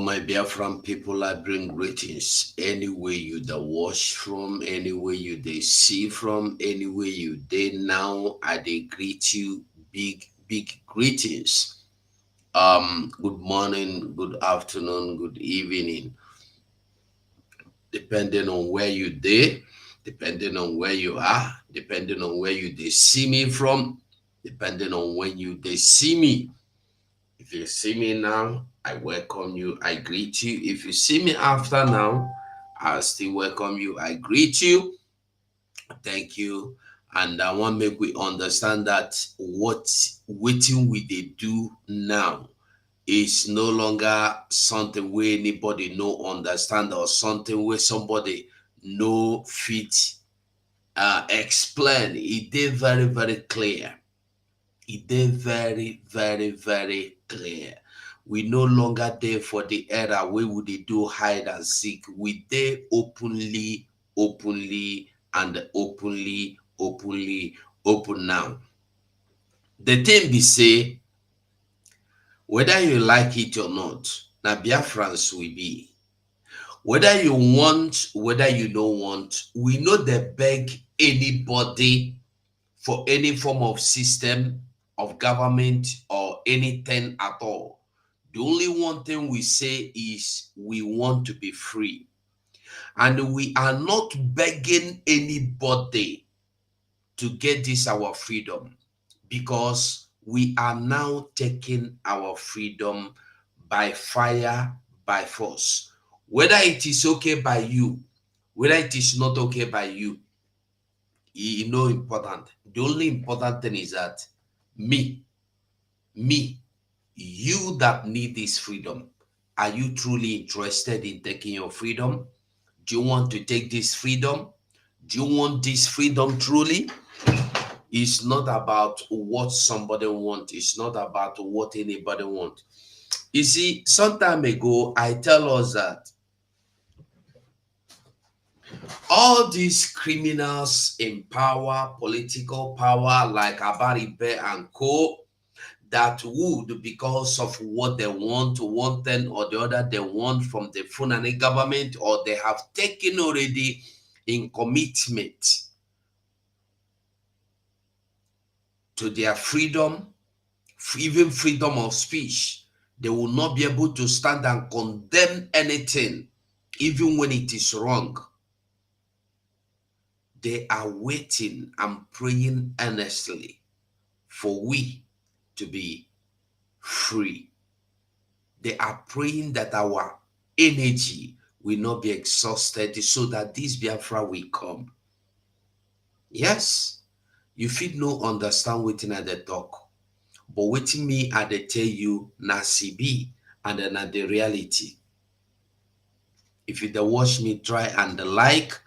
my Biafran people, I bring greetings. Anywhere you the watch from, anywhere you they see from, anywhere you they now, I they greet you. Big greetings. Good morning, good afternoon, good evening, depending on where you they, depending on where you are, depending on where you they see me from, depending on when you they see me. If you see me now, I welcome you. I greet you. If you see me after now, I still welcome you. I greet you. Thank you. And I want to make we understand that what waiting we they do now is no longer something where anybody no understand or something where somebody no fit explain. It is very clear. It is very clear. We no longer there for the era where would they do hide and seek. We there openly and open now. The thing be say, whether you like it or not, now Biafrans will be. Whether you want, whether you don't want, we know they beg anybody for any form of system of government or anything at all. The only one thing we say is we want to be free. And we are not begging anybody to get this our freedom, because we are now taking our freedom by fire, by force. Whether it is okay by you, whether it is not okay by you, you know important. The only important thing is that me, you that need this freedom, are you truly interested in taking your freedom? Do you want to take this freedom? Do you want this freedom truly? It's not about what somebody wants. It's not about what anybody wants. You see, some time ago, I tell us that all these criminals in power, political power, like Abaribe and Co., that would, because of what they want, one thing or the other, they want from the Fulani government, or they have taken already in commitment to their freedom, even freedom of speech, they will not be able to stand and condemn anything, even when it is wrong. They are waiting and praying earnestly for we to be free. They are praying that our energy will not be exhausted, so that this Biafra will come. Yes, you fit no understand wetin I dey talk, but wetin me I dey tell you na CB and na the reality. If you dey watch me, try and like,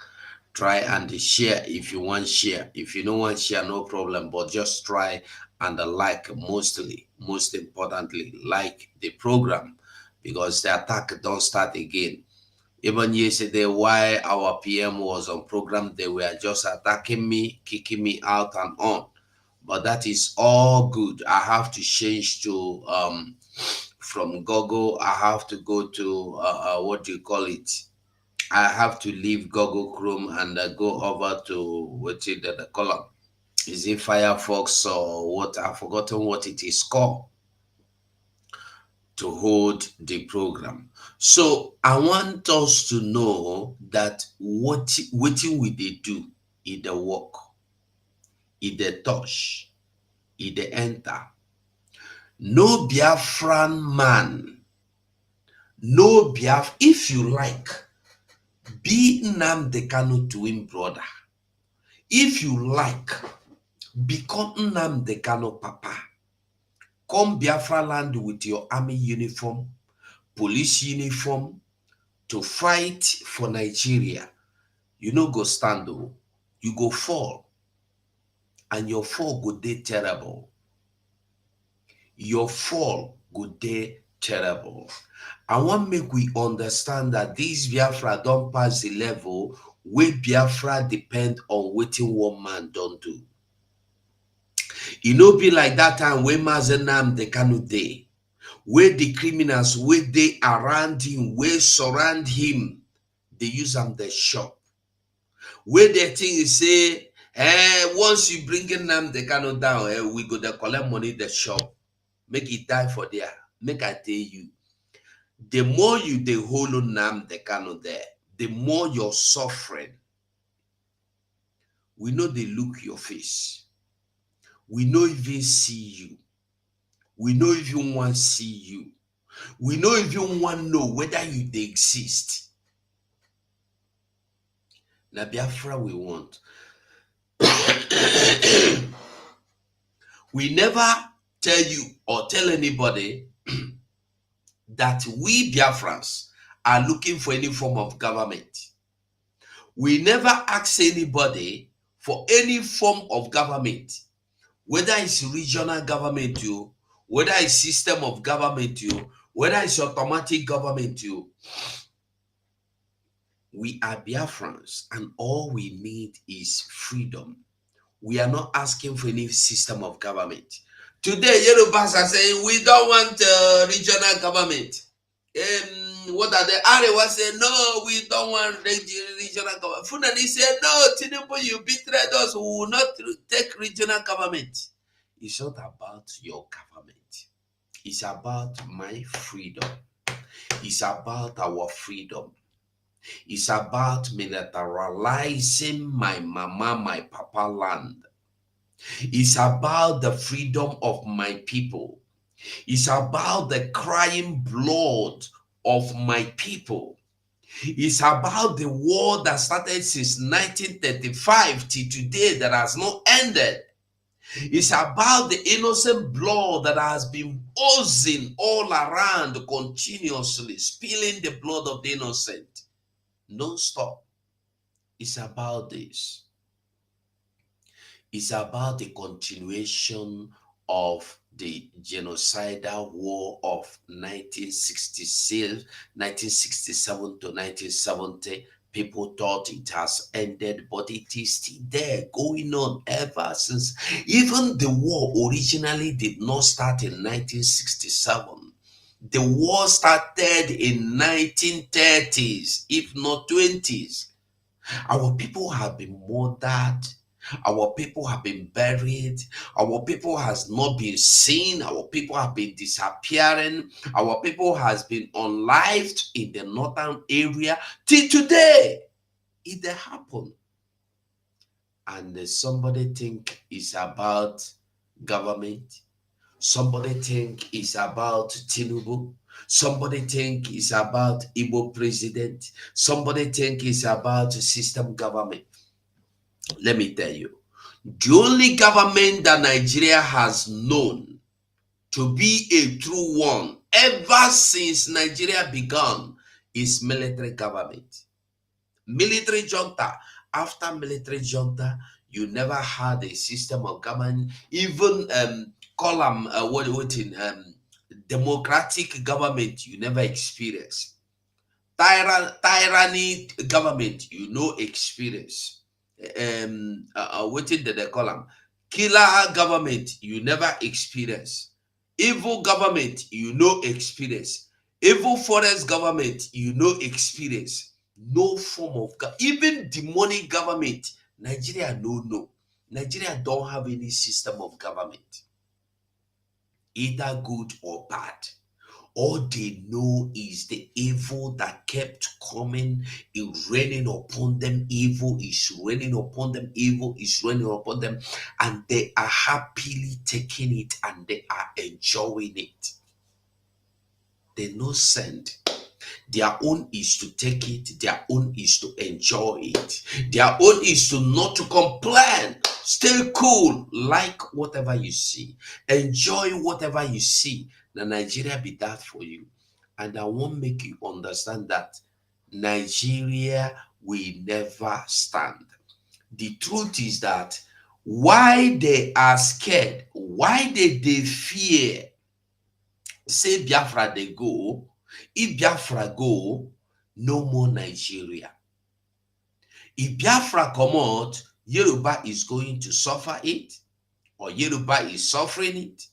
try and share if you want share. If you don't want share, no problem, but just try and like, most importantly, like the program, because the attack don't start again. Even yesterday, while our PM was on program, they were just attacking me, kicking me out and on. But that is all good. I have to change to from Google. I have to go to what do you call it? I have to leave Google Chrome and go over to what is the column? Is it Firefox or what? I've forgotten what it is called, to hold the program. So I want us to know that what we they do in the work, in the touch, in the enter. No Biafran man, no Biaf. If you like, be Nnamdi Kanu twin brother. If you like, become Nnamdi Kanu papa. Come Biafra land with your army uniform, police uniform, to fight for Nigeria. You no go stand though. You go fall. And your fall go dey terrible. Your fall go dey terrible. I want make we understand that this Biafra don't pass the level where Biafra depend on wetin one man don't do. E no be like that time when Mazen Nnamdi Kanu dey. where the criminals, where they around him, where surround him, they use them the shop. Where the thing is say, once you bring them the cannot down, we go to collect money the shop. Make it die for there. Make I tell you, the more you the hold on them the cannot there, the more you're suffering. We know they look your face. We know even see you. We know even want see you. We know even want know whether you they exist. Na Biafra we want. We never tell you or tell anybody that we Biafrans are looking for any form of government. We never ask anybody for any form of government, whether it's regional government, whether it's system of government, whether it's automatic government. We are Biafrans, and all we need is freedom. We are not asking for any system of government. Today, Yorubas are saying we don't want regional government. What are the Arewa say? No, we don't want regional government. Funani said, no, Tinubu, you betrayed us. We will not take regional government. It's not about your government. It's about my freedom. It's about our freedom. It's about militarizing my mama, my papa land. It's about the freedom of my people. It's about the crying blood of my people. It's about the war that started since 1935 till today that has not ended. It's about the innocent blood that has been oozing all around continuously, spilling the blood of the innocent. Non-stop. It's about this. It's about the continuation of the genocidal war of 1967 to 1970. People thought it has ended, but it is still there, going on ever since. Even the war originally did not start in 1967. The war started in 1930s, if not 20s. Our people have been murdered. Our people have been buried. Our people has not been seen. Our people have been disappearing. Our people has been unlived in the northern area till today. It happened. And somebody think it's about government. Somebody think it's about Tinubu. Somebody think it's about Igbo president. Somebody think it's about system government. Let me tell you, the only government that Nigeria has known to be a true one ever since Nigeria began is military government. Military junta. After military junta, you never had a system of government, even call them democratic government, you never experienced. Tyranny government, you know experience. What did they call them? Killer government, you never experience. Evil government, you know experience. Evil forest government, you know experience. No form of even demonic government, Nigeria no. Nigeria don't have any system of government, either good or bad. All they know is the evil that kept coming, raining upon them. Evil is raining upon them. Evil is raining upon them. And they are happily taking it and they are enjoying it. They no send. Their own is to take it. Their own is to enjoy it. Their own is to not to complain. Stay cool. Like whatever you see. Enjoy whatever you see. Now Nigeria be that for you. And I won't make you understand that Nigeria will never stand. The truth is that why they are scared, why they fear, say Biafra they go. If Biafra go, no more Nigeria. If Biafra come out, Yoruba is going to suffer it, or Yoruba is suffering it.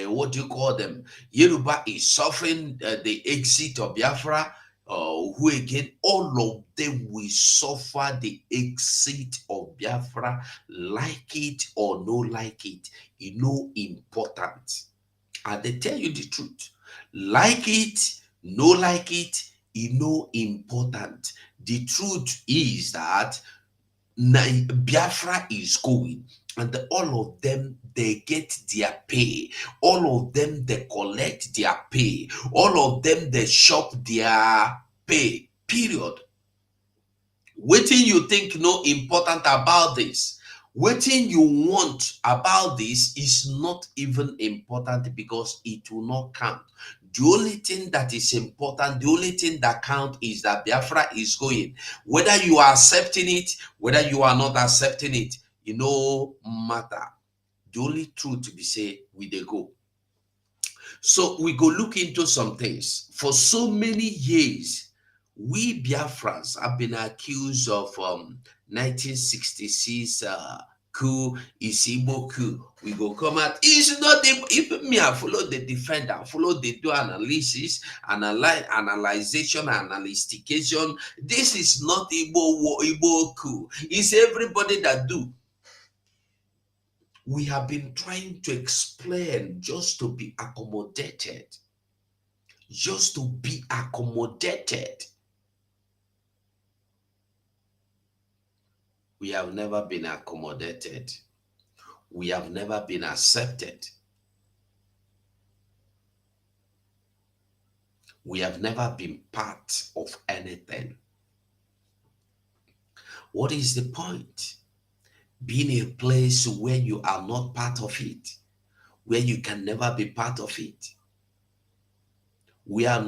what do you call them? Yoruba is suffering the exit of Biafra. Who again? All of them will suffer the exit of Biafra, like it or no like it. You know, important. And they tell you the truth. Like it, no like it, you know, important. The truth is that Biafra is going, and all of them they get their pay. All of them they collect their pay. All of them they shop their pay. Period. Waiting you think no important about this. Waiting you want about this is not even important because it will not count. The only thing that is important, the only thing that counts is that Biafra is going. Whether you are accepting it, whether you are not accepting it, you know, matter. The only truth to be said, we they go. So we go look into some things. For so many years, we Biafrans have been accused of 1966 coup, Isibo coup. We go come out. It's not even me. I follow the defender, follow the do analysis, analyzation, analystication. This is not Igbo coup. It's everybody that do. We have been trying to explain just to be accommodated. Just to be accommodated. We have never been accommodated. We have never been accepted. We have never been part of anything. What is the point? Being a place where you are not part of it, where you can never be part of it, where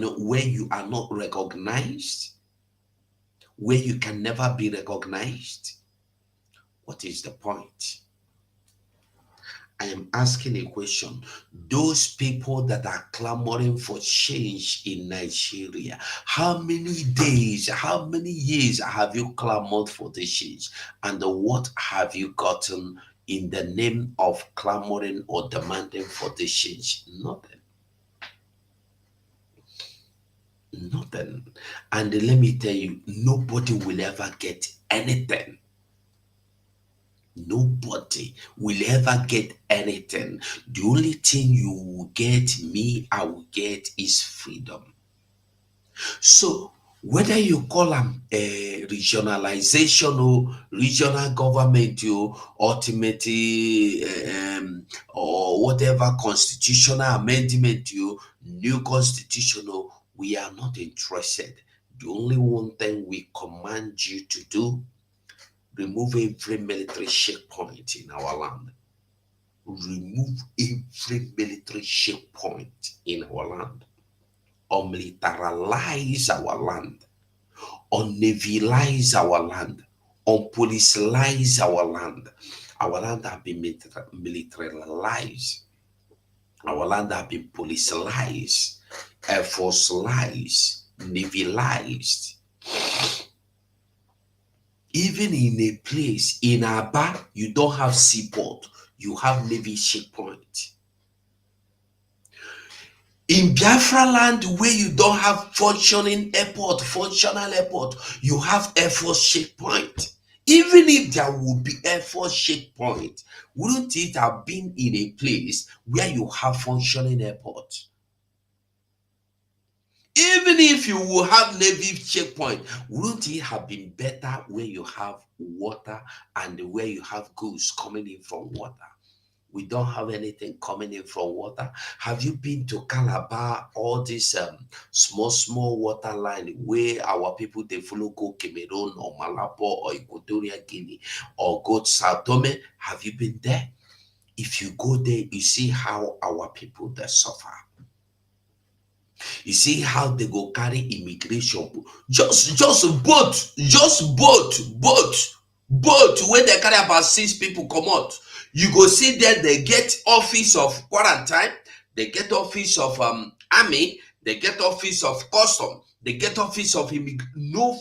you are not recognized, where you can never be recognized. What is the point? I am asking a question. Those people that are clamoring for change in Nigeria, how many days, how many years have you clamored for the change? And what have you gotten in the name of clamoring or demanding for the change? Nothing. Nothing. And let me tell you, nobody will ever get anything. Nobody will ever get anything. The only thing you will get, me, I will get, is freedom. So, whether you call them a regionalization or regional government, you ultimately, or whatever constitutional amendment, you new constitutional, we are not interested. The only one thing we command you to do, remove every military checkpoint in our land. Remove every military checkpoint in our land. Unmilitarize our land. Unnavilize our land. Unpoliceize our land. Our land have been militarized. Our land have been policized, air forceized, navalized. Even in a place, in Aba, you don't have seaport, you have Navy checkpoint. In Biafra land, where you don't have functional airport, you have Air Force checkpoint. Even if there would be Air Force checkpoint, wouldn't it have been in a place where you have functioning airport? Even if you will have Navy checkpoint, wouldn't it have been better where you have water and where you have goods coming in from water? We don't have anything coming in from water. Have you been to Calabar? All this small water line where our people they follow go Cameroon or Malabo or Equatorial Guinea or go to Sao Tome? Have you been there? If you go there, you see how our people they suffer. You see how they go carry immigration. Just boat where they carry about 6 people come out. You go see there, they get office of quarantine, they get office of army, they get office of custom, they get office of immigration. No,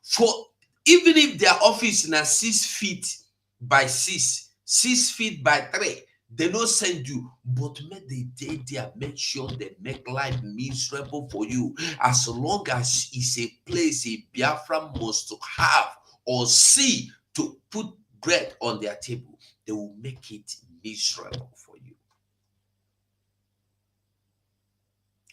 for even if their office is 6 feet by 6, 6 feet by 3, They don't send you, but make the day there, make sure they make life miserable for you. As long as it's a place a Biafra must have or see to put bread on their table, they will make it miserable for you.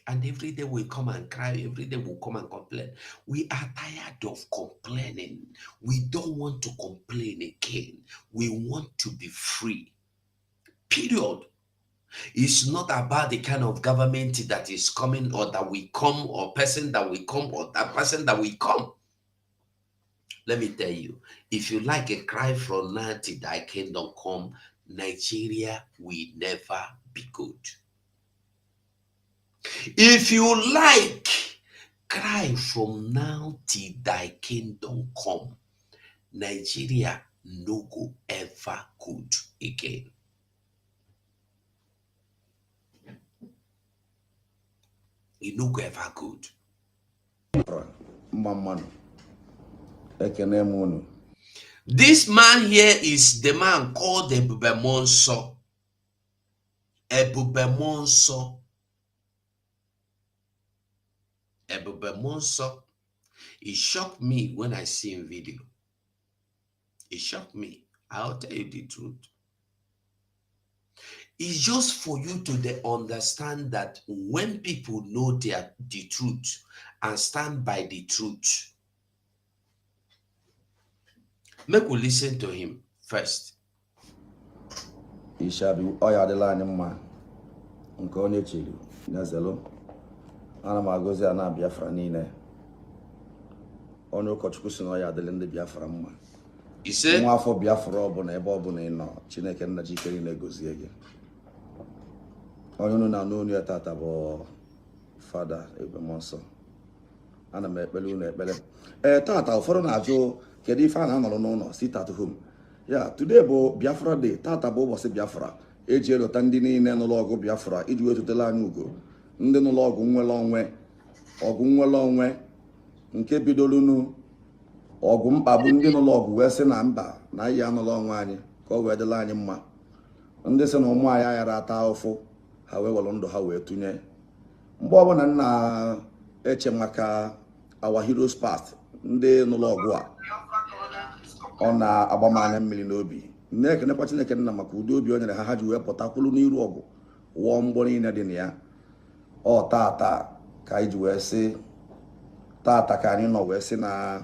And every day we come and cry, every day we come and complain. We are tired of complaining. We don't want to complain again. We want to be free. Period. It's not about the kind of government that is coming or that will come or person that will come or that person that will come. Let me tell you, if you like a cry from now till thy kingdom come, Nigeria will never be good. If you like, cry from now till thy kingdom come, Nigeria no go ever good again. It no go ever good. This man here is the man called Ebubemonso. Ebubemonso. Ebubemonso. It shocked me when I see him video. It shocked me. I'll tell you the truth. It's just for you to understand that when people know the truth and stand by the truth, make we listen to him first. It shall be oya the line man. Unko onye chilu. Nazelo. Ana magozi ana Biafra niile. Onye ụkọchukwu si na oya adịla ndị Biafra mma. Ise. Nwa afọ Biafra ọbụla ebe ọbụla ị nọ, Chineke nna jikere na-egozie gị. Onye unu na n'onu ya tata bụ Fada Ebubemonso. Ana m ekpele unu ekpele. Tata ụfọdụ na-ajụ kedu ife a na-anọrọ n'ụlọ sit at home. Yeah, today bụ Biafra Day. Tata bụ ụbọchị Biafra. Eji elota ndị niile n'ụlọ ọgụ Biafra iji wetutela anyị ugo. Ndị n'ụlọ ọgụ nwere onwe nke bidolunu ọgụ mkpagbu ndị n'ụlọ ọgụ wee sị na mba na anyị anụlọ onwe anyị ka ọ wee dịla anyị mma. Ndị sị na ụmụ anyị aghara ata ụfụ ha wee were ndụ ha wee tụnye. Mgbe ọbụla na-eche maka our heroes past, ndị n'ụlọ ọgụ a ọ na-agba m anya mmiri n'obi. Na-ekenekwa Chineke nna maka ụdị obi o nyere ha ji wee pụtakwulu n'iru ọgụ wụọ mgbọ niile dị na ya. Ọ tata ka anyị ji wee sị tata ka anyị nọ wee sị na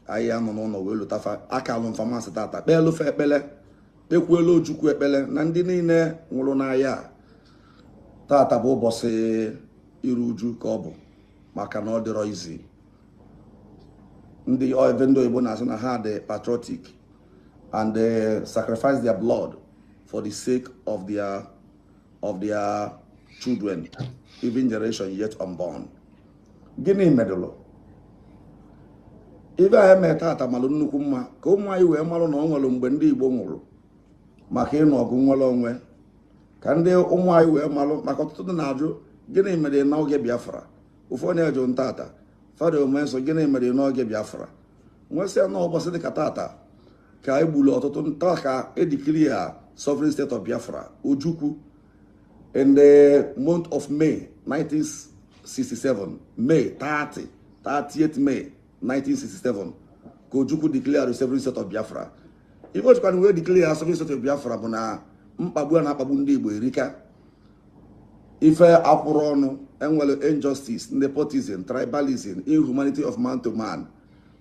anyị anọ n'ụlọ wee lụtafa aka alụ mfamasị tata kpeelufe ekpele kpekwuelu Ojukwu ekpele na ndị niile nwụrụ n'agha. Tata bụ ụbọchị iru uju ka ọ bụ maka na ọ dịrọ izi. Ndị oyibo na-asị na ha dị patriotic and they sacrifice their blood for the sake of their children, even generation yet unborn. Gịnị medụlụ? Ibe anyị mee tata malụ nnukwu mma ka ụmụ anyị wee malụ na ọ nwere mgbe ndị Igbo nwụrụ maka ịnụ ọgụ nwere onwe, ka ndị ụmụ anyị wee malụ maka ọtụtụ ndị na-ajụ gịnị mere n'oge Biafra. Ụfọdụ na-ajụ ntata Fada Ebubemonso gịnị mere n'oge Biafra. Nwesịa n'ụbọchị dịka tata ka egburu ọtụtụ nta ka edeclare sovereign state of Biafra. Ojukwu in the month of May 1967, May 30th May 1967, ka Ojukwu declare the sovereign state of Biafra. Ife Ojukwu wee declare sovereign state of Biafra bụ na mkpagbu a na-akpagbu ndị Igbo erika. Ife akwụrụ ọnụ enwere injustice, nepotism, tribalism, inhumanity of man to man.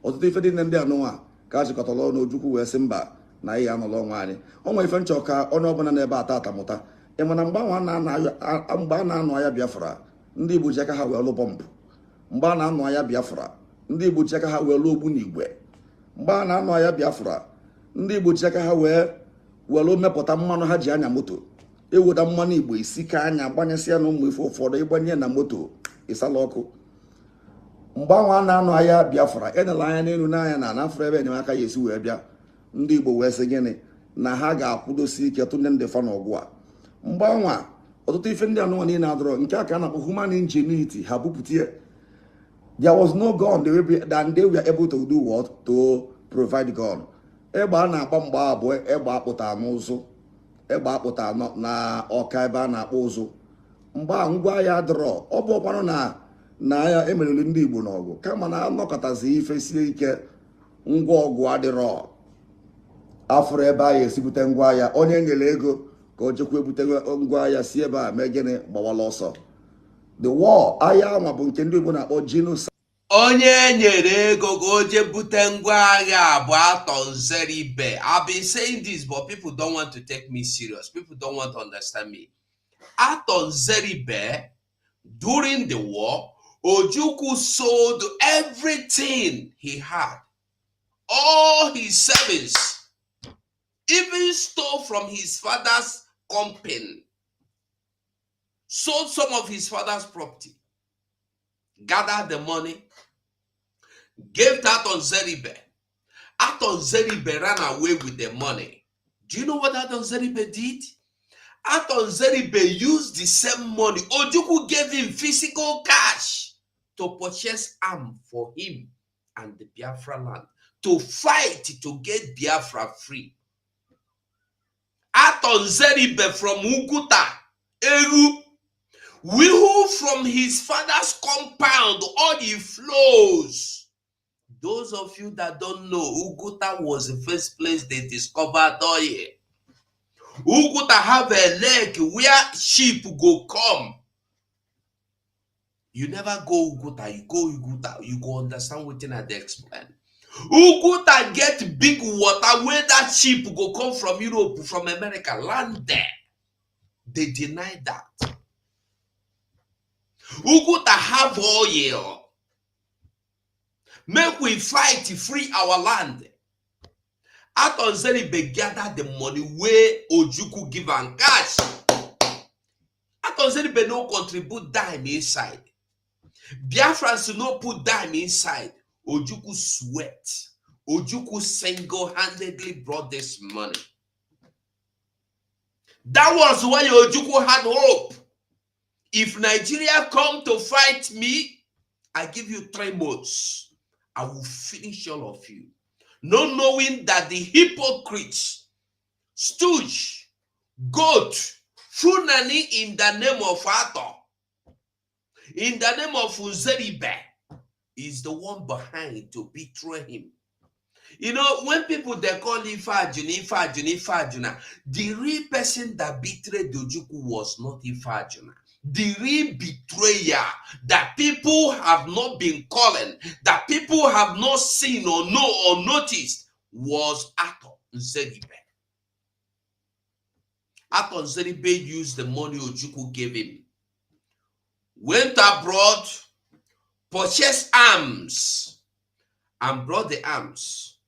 Ọtụtụ ife dị ndị anụnwa ka achịkọtara ọnụ Ojukwu wee sị mba na ihe anọrọ onwe anyị. O nwere ife nchọ ka onye ọbụla n'ebe atata mụta. Ị ma na mgbe a na-anụ agha Biafra, ndị Igbo ji aka ha wee lụ bọmbụ. Mgbe a na-anụ agha Biafra, ndị Igbo ji aka ha wee lụ ogbu n'igwe. Mgbe a na-anụ agha Biafra, ndị Igbo ji aka ha wee mepụta mmanụ ha ji anya moto. Eweta mmanụ Igbo isi ka anya gbanyesịa na ụmụ ife ụfọdụ ịgbanye na moto ịsala ọkụ. Mgbe a na-anụ agha Biafra, enyela anya n'elu n'anya na n'afọ ebe enyemaka ya esi wee bịa. Ndị Igbo wee sị gịnị na ha ga-akwụdosi ike tụnye ndị fa n'ọgụ a. Mgbe anwa ọtụtụ ife ndị anụnwa niile adọrọ nke a ka a na-akpọ human ingenuity ha bupụtie. There was no gun than they were able to do what? To provide gun. Egbe a na-agba mgbe abụọ egbe akpụta n'ụzụ egbe akpụta na ọka ebe a na-akpọ ụzụ mgbe a ngwa ya dọrọ ọ bụ ọkwanụ na ya emeriri ndị Igbo n'ọgụ kama na anọkọtazi ife sie ike ngwa ọgụ adịrọ afụrụ ebe a ya esibute ngwa ya onye nyere ego ka o jekwa ebute ngwa ya si ebe a mee gịnị gbawala ọsọ the war agha anwa bụ nke ndị Igbo na-akpọ genocide. Onye nyere ego ka o je bute ngwa agha bụ atọ nzeribe. I've been saying this, but people don't want to take me serious. People don't want to understand me. Atọ nzeribe, during the war, Ojukwu sold everything he had, all his savings, even stole from his father's company, sold some of his father's property, gathered the money, gave that on Zeribe. Aton Zeribe ran away with the money. Do you know what Aton Zeribe did? Aton Zeribe used the same money. Ojukwu gave him physical cash to purchase arms for him and the Biafra land, to fight to get Biafra free. Aton Zeribe from Uguta, Eru, who from his father's compound, all the flows. Those of you that don't know, Uguta was the first place they discovered oil. Uguta have a lake where sheep go come. You never go Uguta, you go Uguta, you go understand what I explain. Uguta get big water where that sheep go come from Europe, from America, land there. They deny that. Uguta have oil. Make we fight to free our land. Aton Zeribe gather the money where Ojukwu give and cash. Aton Zeribe no contribute dime inside. Biafrans no put dime inside. Ojukwu sweat. Ojukwu single-handedly brought this money. That was why Ojukwu had hope. If Nigeria come to fight me, I give you 3 months. I will finish all of you. Not knowing that the hypocrites, stooge, goat, Funani in the name of Ato, in the name of Uzeribe, is the one behind to betray him. You know, when people they call Ifajuna, the real person that betrayed Ojukwu was not Ifajuna. The real betrayer that people have not been calling, that people have not seen or know or noticed, was Ato Nzeribe. Ato Nzeribe used the money Ojukwu gave him, went abroad, purchased arms, and brought the arms,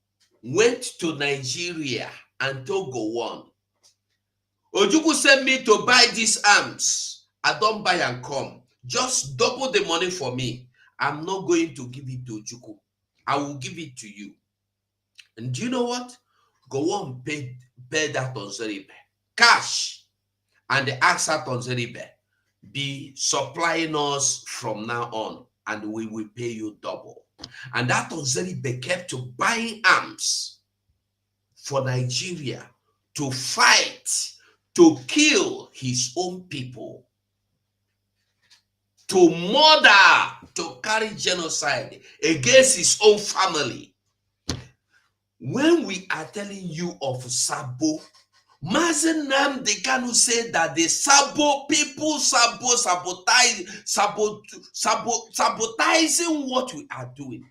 went to Nigeria and Togo won. Ojukwu sent me to buy these arms. I don't buy and come. Just double the money for me. I'm not going to give it to Ojukwu. I will give it to you. And do you know what? Go on, pay that on Zeribe. Cash. And the ask on Zeribe, be supplying us from now on, and we will pay you double. And that on Zeribe kept buying arms for Nigeria to fight, to kill his own people, to murder, to carry genocide against his own family. When we are telling you of Sabo, Mazen Nnamdi Kanu said that the Sabo people sabotaging what we are doing.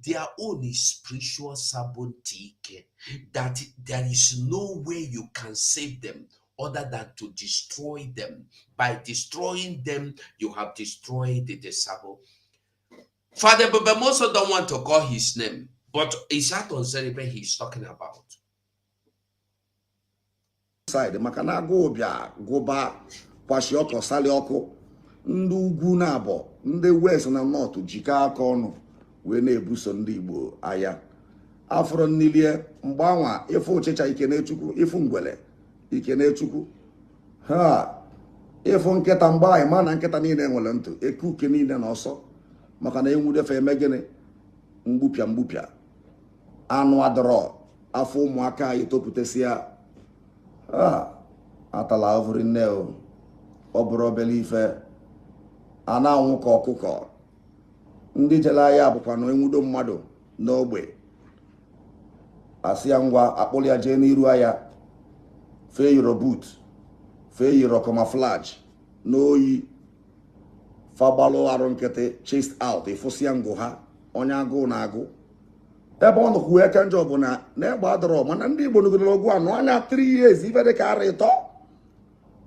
Their own is spiritual sabotage, that there is no way you can save them other than to destroy them. By destroying them, you have destroyed the Sabo. Father Bebemoso don't want to call his name, but it's Aton Zeribe he's talking about. Side makana go bia goba kwashi oko sali oko ndu ugwu na abo ndị west na north jika aka ọnụ wee na-ebuso ndị Igbo aya afro nilie mgbanwa ifu ụchịcha Ikenechukwu ifu ngwele Ikenechukwu ha ifu nketa mgba ma na nketa niile nwere ntụ ekuke niile na ọsọ maka na enwudefe eme gịnị mgbupịa anụ adọrọ afọ ụmụaka anyị topụtasịa atala ovuri nne o, ọ bụrụ obele ife a na-anwụ ka ọkụkọ. Ndị jere ahịa bụkwa na enwudo mmadụ n'ogbe asị ya ngwa akpụrụ ya jee n'iru ahịa, fee yiro boot, fee yiro camouflage n'oyi, fagbalụ arụ nkịtị chest out, ịfụsị ya ngụ ha onye agụụ na-agụ. Ebe ọ nọkwu eke njọ bụ na egbe adọrọ, mana ndị Igbo nọgidere ọgụ anọ anya 3 years ife dị ka ara ịtọ.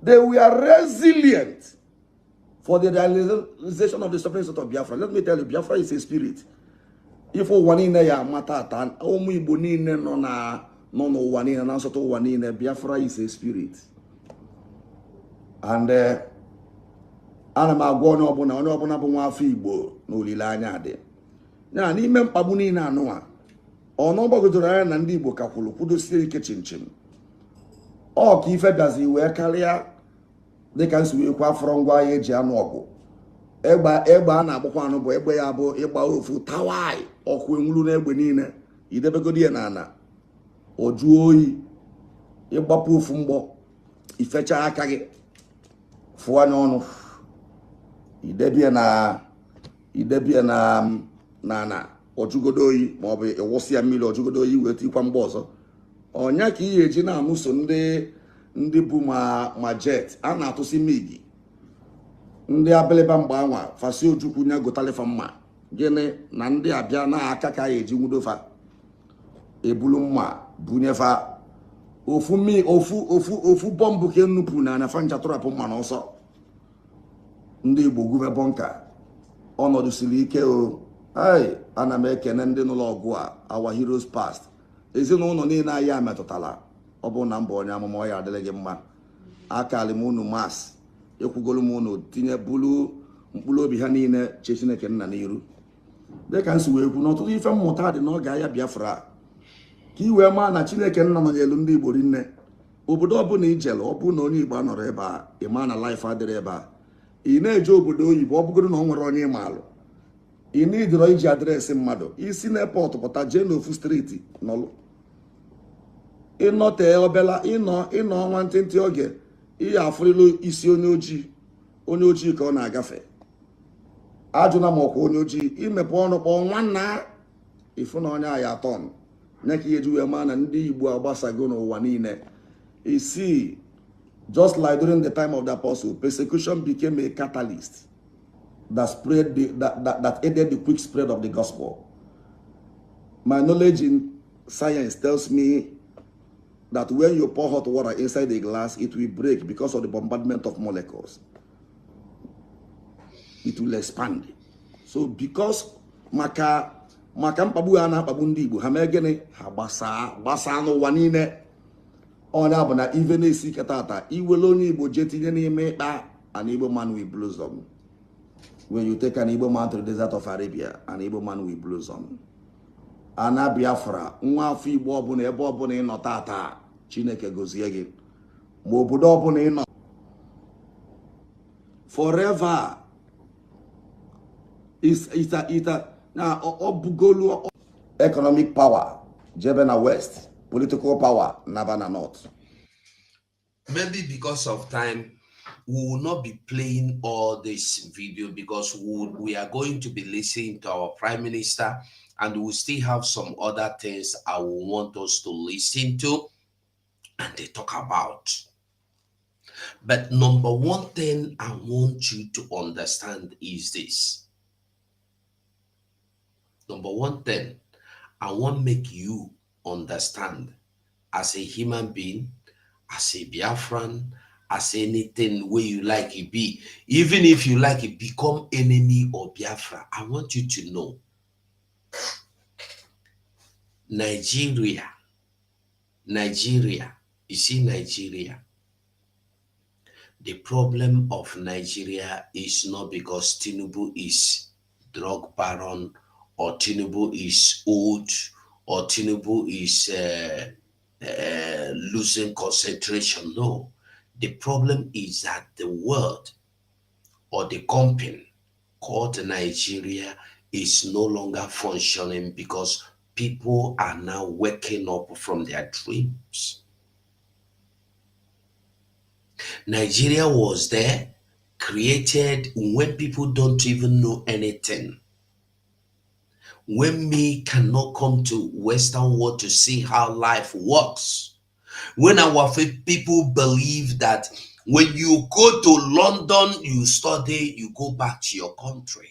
They were resilient for the realization of the sovereign state of Biafra. Let me tell you, Biafra is a spirit. If ụwa niile ya amata ata, ụmụ Igbo niile nọ n'ụwa niile na nsọtụ ụwa niile, Biafra is a spirit. And ana m agwa onye ọbụla bụ nwa afọ Igbo na olileanya dị ya n'ime mkpagbu niile anụwa. Ọnụ gbagojoro anya na ndị Igbo ka kwuru kwudosie ike chimchim. Ọ ka ife bịazi wee karịa dịka nsi wee kwa afọrọ ngwa ahịa eji anụ ọgụ. Egbe a na-agbakwa anụ bụ egbe ya bụ ịgba ofu tawai, ọkụ enwuru n'egbe niile, idebegodi ya n'ala, o juo oyi, ịgbapụ ofu mgbọ, ifecha aka gị, fụọ anya ọnụ, idebie na ojugodo oyi, maọbụ ịwụsị ya mmiri ojugodo oyi wee tikwa mgbe ọzọ. Ọnya ka ihe eji na-amụso ndị bụ ma jet a na-atụsi migi, ndị abịlịba mgbe anwa fasi ojukwu nye gotalifa mma, gịnị na ndị abịa na-aka ka ya eji nwudofa ebulu mma bunyefa ofu bọmbụ ka nnupụ na anafa nchatụrapụ mma n'ọsọ. Ndị Igbo gube bọnka, ọnọdụ siri ike o. Ana m ekene ndị n'ụlọ ọgụ a, our heroes past. Ezinụlọ niile anyị a metụtala, ọ bụ na mbụ onye amụma ọ ya adịrị gị mma. Akali m unu mas, ekwugolu m unu tinye bulu mkpụrụ obi ha niile che Chineke nna n'iru. Dịka nsi wee kwu n'ọtụtụ ife mmụta dị n'oge ahịa Biafra, ka i wee maa na Chineke nna nọnyelu ndị Igbo rinne. Obodo ọbụla ijelu, ọ bụ na onye Igbo anọrọ ebe a, ị maa na life adịrị ebe a. Ị na-eje obodo oyibo, ọ bụgoro na ọ nwere onye ịmaalụ, ị na-idiro iji adreesị mmadụ, isi na airport pụta jee n'ofu steeti nọlụ, ịnọtee obela ịnọ ọnwa ntịntị oge, ihe afụrịlụ isi onye ojii ka ọ na-agafe. Ajụna m ọkwa onye ojii, imepe ọnụ kpọọ nwanna ịfụ na onye ahịa atọn. Nye ka ihe ji wee maa na ndị Igbo agbasago n'ụwa niile. You see, just like during the time of the apostle, persecution became a catalyst that aided the quick spread of the gospel. My knowledge in science tells me that when you pour hot water inside a glass, it will break because of the bombardment of molecules. It will expand. So because maka mkpagbu a na-akpagbu ndị Igbo, ha mee gịnị? Ha gbasaa n'ụwa niile. Onye bụ na ife na-esi ike tata, iwele onye Igbo je tinye n'ime ịkpa, an Igbo man will blossom. When you take an Igbo man to the desert of Arabia, an Igbo man will blossom. Ana Biafra, nwa afọ Igbo ọbụla ebe ọbụla ị nọ tata, Chineke gozie gị. Ma obodo ọbụla ị nọ, forever na obugolu economic power jebe na west, political power naba na north. Maybe because of time, we will not be playing all this video because we are going to be listening to our Prime Minister, and we still have some other things I will want us to listen to and they talk about. But number one thing I want you to understand is this. Number one thing I want to make you understand as a human being, as a Biafran, as anything where you like it be, even if you like it become enemy of Biafra, I want you to know Nigeria, you see Nigeria, the problem of Nigeria is not because Tinubu is drug baron, or Tinubu is old, or Tinubu is losing concentration. No, the problem is that the world or the company called Nigeria is no longer functioning because people are now waking up from their dreams. Nigeria was there, created when people don't even know anything. When me cannot come to Western world to see how life works. When our people believe that when you go to London, you study, you go back to your country.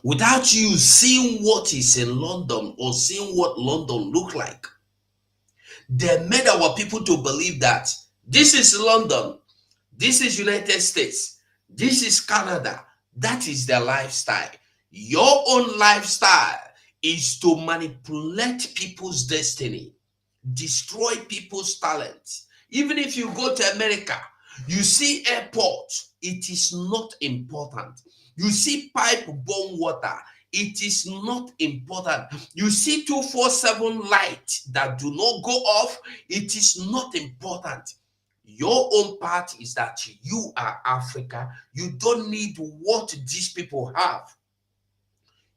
Without you seeing what is in London or seeing what London look like, they made our people to believe that this is London, this is United States, this is Canada. That is their lifestyle. Your own lifestyle is to manipulate people's destiny, destroy people's talent. Even if you go to America, you see airport, it is not important. You see pipe bomb water, it is not important. You see 247 light that do not go off, it is not important. Your own part is that you are Africa. You don't need what these people have.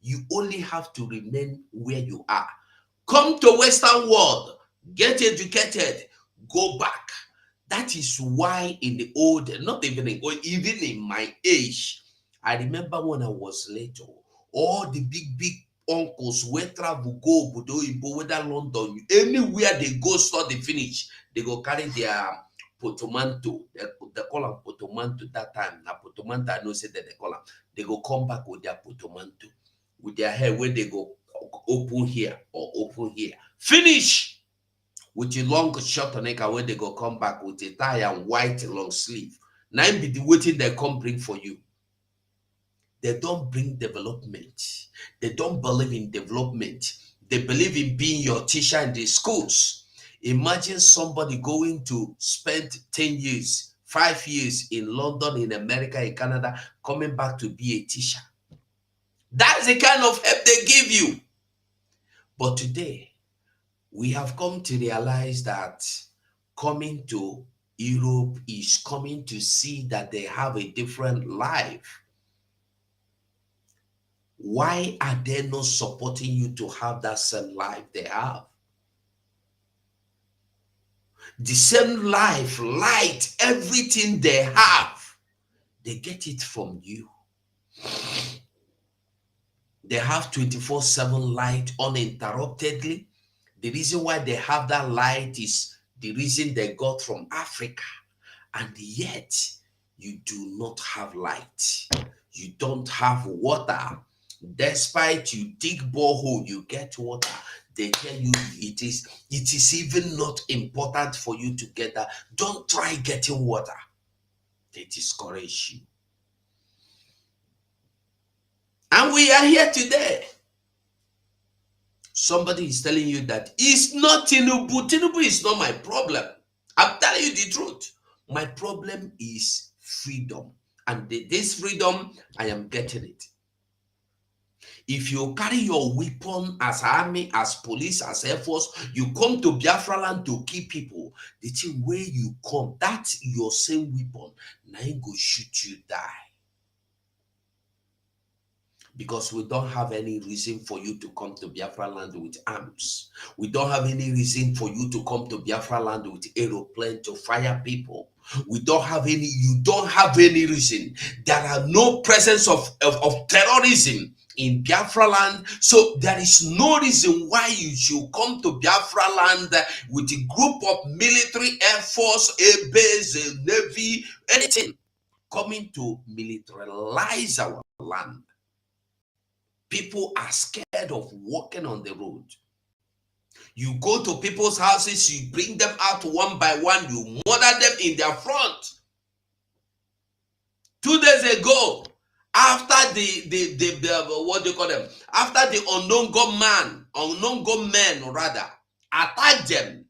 You only have to remain where you are. Come to Western world, get educated, go back. That is why in the old, not even in old, even in my age, I remember when I was little, all the big uncles where travel go Obodo Oyibo, whether London, anywhere they go study finish, they go carry their portmanteau. They call them portmanteau that time. Now portmanteau, I know say that they call them. They go come back with their portmanteau, with their hair where they go open here or open here. Finish with a long short on where they go come back with a tie and white long sleeve. Now be the waiting they come bring for you. They don't bring development. They don't believe in development. They believe in being your teacher in the schools. Imagine somebody going to spend 10 years, 5 years in London, in America, in Canada, coming back to be a teacher. That's the kind of help they give you. But today, we have come to realize that coming to Europe is coming to see that they have a different life. Why are they not supporting you to have that same life they have? The same life, light, everything they have, they get it from you. They have 24/7 light uninterruptedly. The reason why they have that light is the reason they got from Africa. And yet, you do not have light. You don't have water. Despite you dig borehole, you get water. They tell you it is even not important for you to get that. Don't try getting water. They discourage you. And we are here today. Somebody is telling you that it's not Tinubu. Tinubu is not my problem. I'm telling you the truth. My problem is freedom. And this freedom, I am getting it. If you carry your weapon as army, as police, as air force, you come to Biafra land to kill people, the thing where you come, that's your same weapon. Now it go shoot you, die. Because we don't have any reason for you to come to Biafra land with arms. We don't have any reason for you to come to Biafra land with aeroplane to fire people. You don't have any reason. There are no presence of terrorism in Biafra land. So there is no reason why you should come to Biafra land with a group of military, air force, air base, navy, anything coming to militarize our land. People are scared of walking on the road. You go to people's houses, you bring them out one by one, you murder them in their front. 2 days ago, after the what do you call them? After the unknown gunmen rather, attacked them,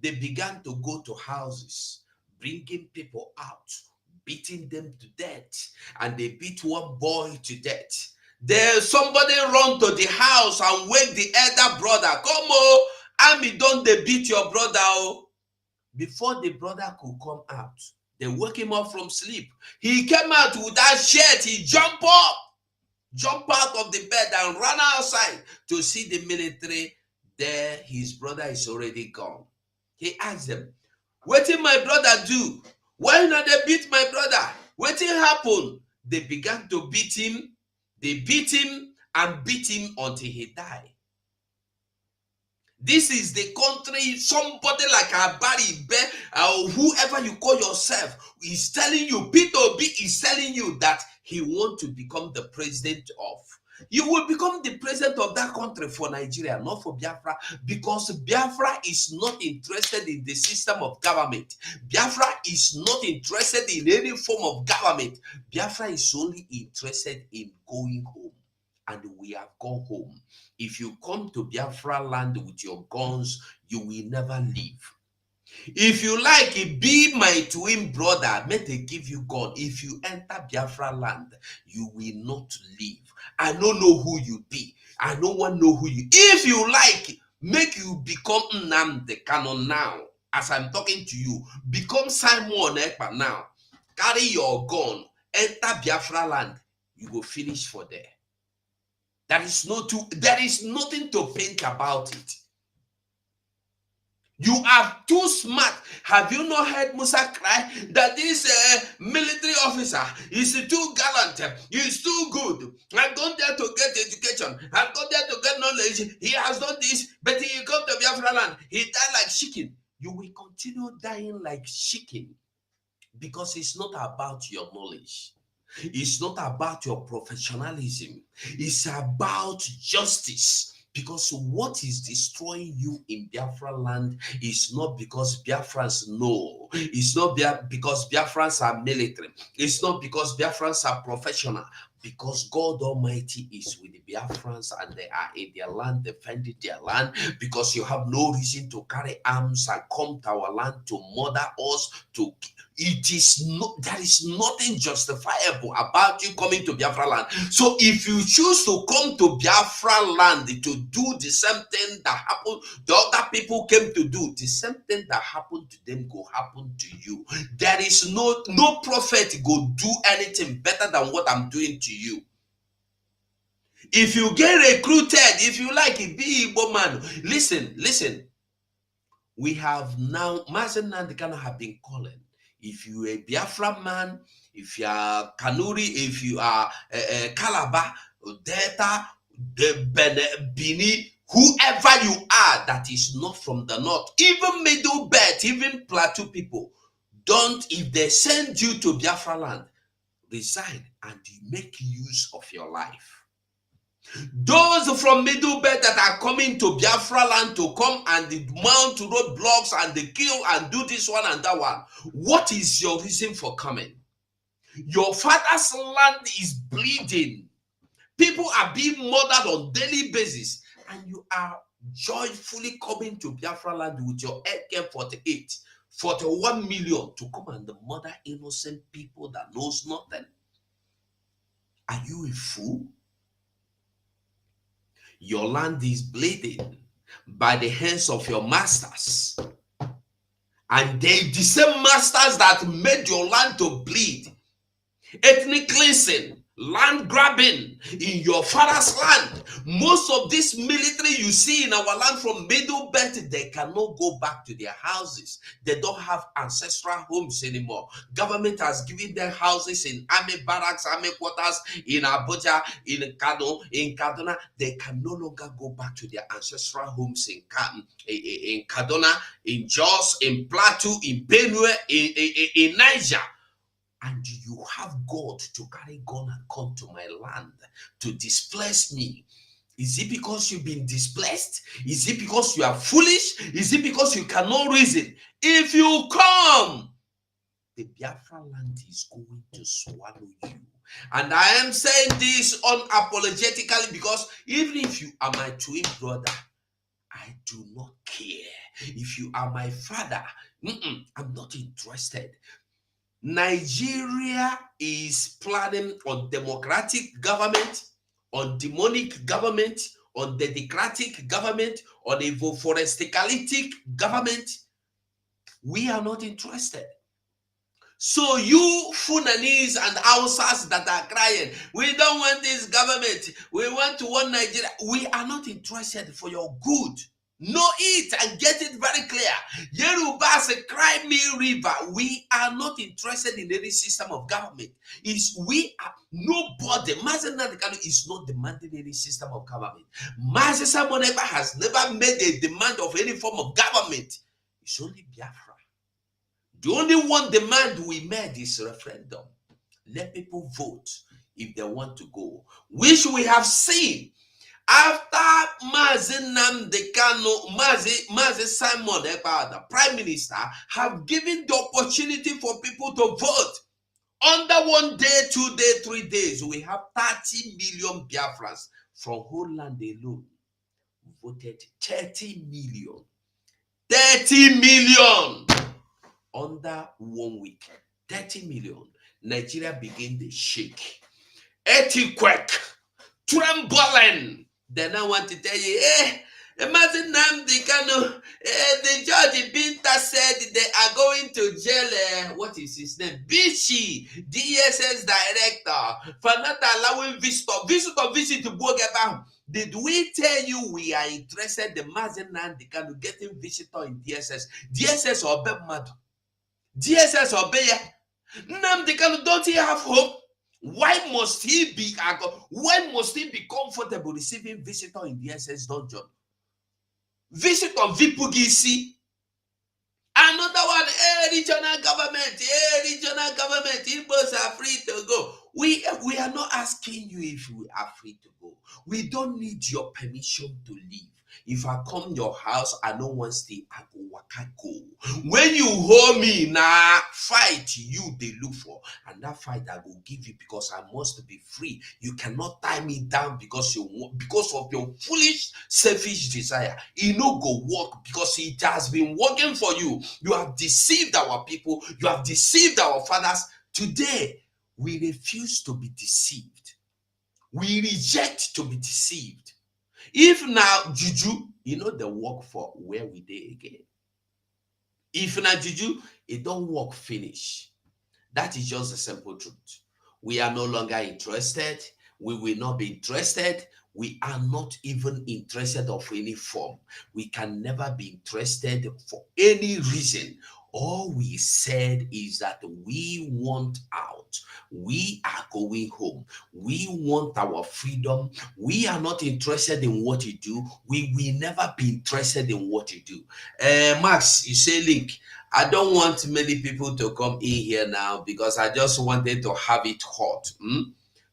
they began to go to houses, bringing people out, beating them to death, and they beat one boy to death. There, somebody run to the house and wake the elder brother. Come, oh, army don't they beat your brother, oh. Before the brother could come out, they woke him up from sleep. He came out with that shirt. He jumped out of the bed and ran outside to see the military. There, his brother is already gone. He asked them, Wetin my brother do? Why not they beat my brother? Wetin happen? They began to beat him. They beat him and beat him until he died. This is the country, somebody like Abari, whoever you call yourself, is telling you, Peter Obi is telling you that he wants to become the president of. You will become the president of that country for Nigeria, not for Biafra, because Biafra is not interested in the system of government. Biafra is not interested in any form of government. Biafra is only interested in going home. And we have gone home. If you come to Biafra land with your guns, you will never leave. If you like, be my twin brother, may they give you gun. If you enter Biafra land, you will not leave. I don't know who you be. I don't want to know who you. If you like, make you become Nnamdi Kanu now. As I'm talking to you, become Simon Ekpa now. Carry your gun, enter Biafra land. You go finish for there. There is nothing to paint about it. You are too smart. Have you not heard Musa cry that this military officer is too gallant, he's too good. I've gone there to get education, I've gone there to get knowledge. He has done this, but he come to Biafra land, he died like chicken. You will continue dying like chicken because it's not about your knowledge. It's not about your professionalism. It's about justice. Because what is destroying you in Biafra land is not because Biafrans know. It's not because Biafrans are military. It's not because Biafrans are professional. Because God Almighty is with the Biafrans and they are in their land, defending their land. Because you have no reason to carry arms and come to our land to murder us, to it is not, there is nothing justifiable about you coming to Biafra land. So if you choose to come to Biafra land to do the same thing that happened, the other people came to do, the same thing that happened to them go happen to you. There is no prophet go do anything better than what I'm doing to you. If you get recruited, if you like it, be Igbo man. Listen. We have now, Mazen Nandekano have been calling. If you are a Biafra man, if you are Kanuri, if you are Calabar, Delta, Bini, whoever you are that is not from the north, even Middle Belt, even Plateau people, don't, if they send you to Biafra land, resign and make use of your life. Those from Middle Belt that are coming to Biafra land to come and mount roadblocks and they kill and do this one and that one, what is your reason for coming? Your father's land is bleeding. People are being murdered on daily basis, and you are joyfully coming to Biafra land with your AK-48, 41 million to come and murder innocent people that knows nothing. Are you a fool? Your land is bleeding by the hands of your masters. And they, the same masters that made your land to bleed. Ethnic cleansing, land grabbing in your father's land. Most of this military you see in our land from Middle Belt, they cannot go back to their houses. They don't have ancestral homes anymore. Government has given them houses in army barracks, army quarters, in Abuja, in Kano, in Kaduna. They can no longer go back to their ancestral homes in Kaduna, in Jos, in Plateau, in Benue, in Niger. And you have God to carry gun and come to my land to displace me. Is it because you've been displaced? Is it because you are foolish? Is it because you cannot reason? If you come, the Biafra land is going to swallow you. And I am saying this unapologetically because even if you are my twin brother, I do not care. If you are my father, I'm not interested. Nigeria is planning on democratic government, on demonic government, on democratic government, on a forestalistic government. We are not interested. So you Funanis and Hausas that are crying, we don't want this government, we want to want Nigeria. We are not interested for your good. Know it and get it very clear. Yoruba say, cry me river. We are not interested in any system of government. We are nobody. Mazen Nadekano is not demanding any system of government. Mazen Samoneba has never made a demand of any form of government. It's only Biafra. The only one demand we made is referendum. Let people vote if they want to go, which we have seen. After Mazi Nnamdi Kanu, Mazi Simon Ekpa, the Prime Minister, have given the opportunity for people to vote. Under 1 day, 2 days, 3 days, we have 30 million Biafrans from whole land alone voted 30 million. 30 million under 1 week. 30 million. Nigeria began to shake. Earthquake. Trembling. Then I want to tell you, imagine Nnamdi Kanu, the judge Binta said they are going to jail, what is his name? Bichi, DSS director, for not allowing visit to Bogaba. Did we tell you we are interested in Mazen Nnamdi Kanu getting visitor in DSS? DSS or Bemado? DSS or Beya? Nnamdi Kanu, don't he have hope? Why must he be comfortable receiving visitor in the SS dungeon? Visitor Vipugisi. Another one, regional government, Igbos are free to go. We are not asking you if we are free to go. We don't need your permission to leave. If I come your house, I don't want to stay, I go waka go. When you hold me, nah, fight you they look for. And that fight I will give you because I must be free. You cannot tie me down because of your foolish, selfish desire. It no go work because it has been working for you. You have deceived our people. You have deceived our fathers. Today, we refuse to be deceived. We reject to be deceived. If now juju, the work for where we dey again. If now juju, it don't work finish. That is just the simple truth. We are no longer interested. We will not be interested. We are not even interested of any form. We can never be interested for any reason. All we said is that we want out. We are going home. We want our freedom. We are not interested in what you do. We will never be interested in what you do. Max, you say link. I don't want many people to come in here now because I just wanted to have it hot.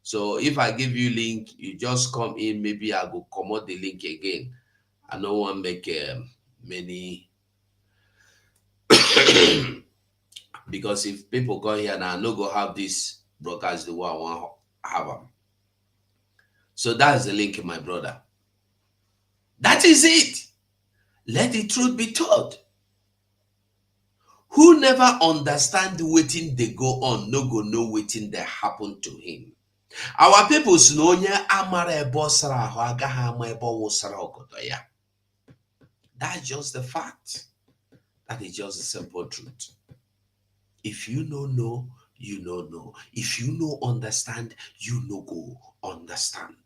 So if I give you link, you just come in. Maybe I will come out the link again. I don't want to make many because if people come here now, I no go have this broadcast the way I want to have them. So that's the link, my brother. That is it. Let the truth be told. Who never understand wetin they go on, no go know wetin they happen to him. Our people know amara ebo sara ho agaghị ama ebe wụsara ogodo ya. That's just the fact. That is just the simple truth. If you no know, you no know. If you no understand, you no go understand.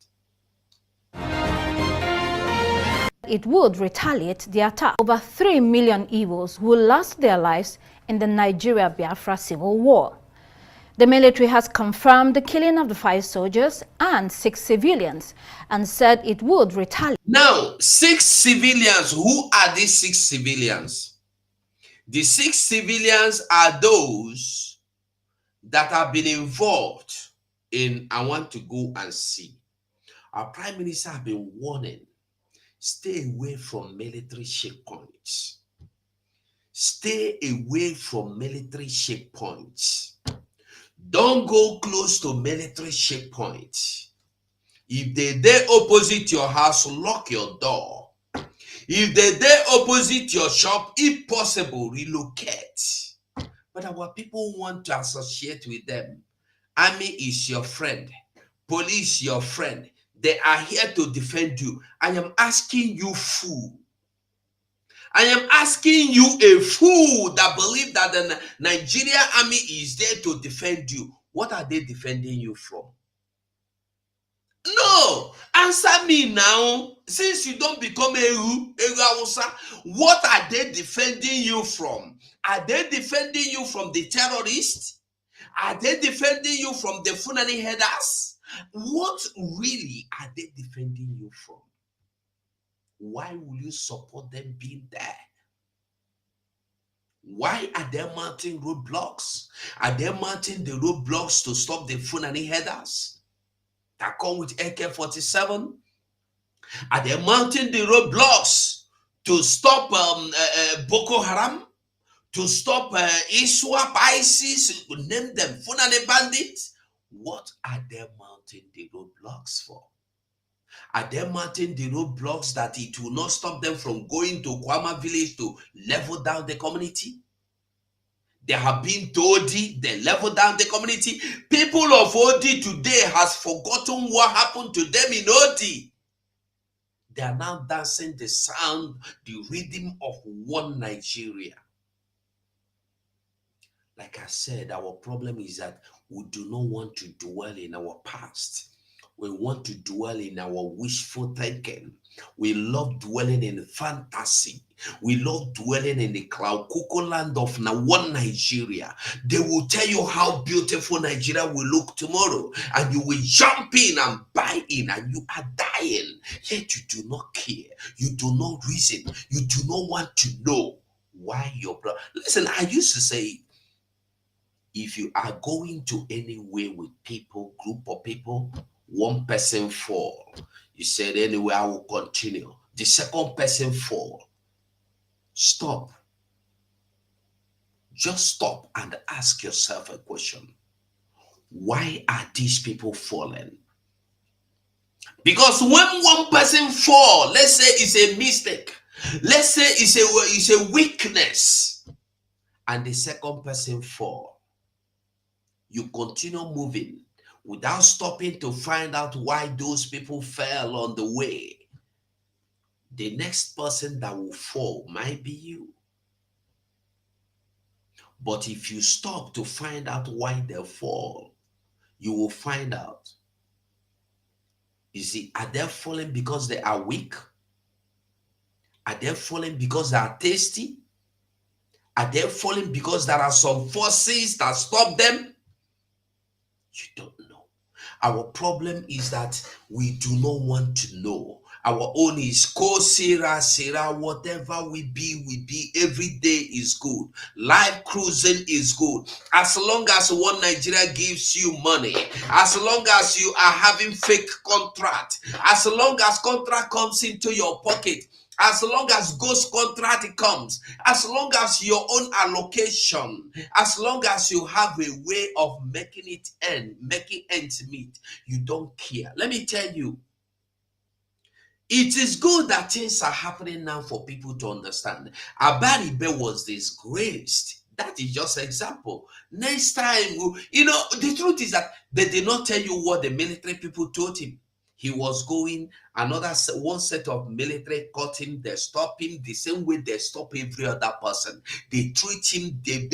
It would retaliate the attack. Over 3 million Igbos will lost their lives in the Nigeria-Biafra civil war. The military has confirmed the killing of the 5 soldiers and 6 civilians and said it would retaliate. Now, 6 civilians. Who are these 6 civilians? The 6 civilians are those that have been involved in I want to go and see. Our Prime Minister has been warning, stay away from military checkpoints. Stay away from military checkpoints. Don't go close to military checkpoints. If they're opposite your house, lock your door. If they're opposite your shop, if possible, relocate. But our people want to associate with them. Army is your friend. Police your friend. They are here to defend you. I am asking you, fool. I am asking you, a fool that believe that the Nigerian army is there to defend you. What are they defending you from? No, answer me now. Since you don't become Eru Hausa, what are they defending you from? Are they defending you from the terrorists? Are they defending you from the Fulani headers? What really are they defending you from? Why will you support them being there? Why are they mounting roadblocks? Are they mounting the roadblocks to stop the Fulani headers that come with AK-47? Are they mounting the roadblocks to stop Boko Haram? To stop ISWAP, ISIS, name them, Fulani bandits? What are they mounting the roadblocks for? Are they mounting the roadblocks that it will not stop them from going to Kwama village to level down the community? They have been to Odi, they level down the community. People of Odi today has forgotten what happened to them in Odi. They are now dancing the sound, the rhythm of one Nigeria. Like I said, our problem is that we do not want to dwell in our past. We want to dwell in our wishful thinking. We love dwelling in fantasy. We love dwelling in the cloud cuckoo land of one Nigeria. They will tell you how beautiful Nigeria will look tomorrow, and you will jump in and buy in, and you are dying. Yet you do not care. You do not reason. You do not want to know why your brother. Listen, I used to say, if you are going to anywhere with people, group of people, one person fall, you said, anyway, I will continue. The second person fall. Stop. Just stop and ask yourself a question. Why are these people falling? Because when one person fall, let's say it's a mistake, let's say it's a weakness, and the second person fall, you continue moving without stopping to find out why those people fell on the way. The next person that will fall might be you. But if you stop to find out why they fall, you will find out. You see, are they falling because they are weak? Are they falling because they are tasty? Are they falling because there are some forces that stop them? You don't know. Our problem is that we do not want to know. Our own is Sarah, whatever we be, every day is good. Life cruising is good. As long as one Nigeria gives you money, as long as you are having fake contract, as long as contract comes into your pocket, as long as ghost contract comes, as long as your own allocation, as long as you have a way of making ends meet, you don't care. Let me tell you, it is good that things are happening now for people to understand. Abaribe was disgraced. That is just an example. Next time, the truth is that they did not tell you what the military people told him. He was going, one set of military caught him, they stopped him the same way they stop every other person. They treat him, they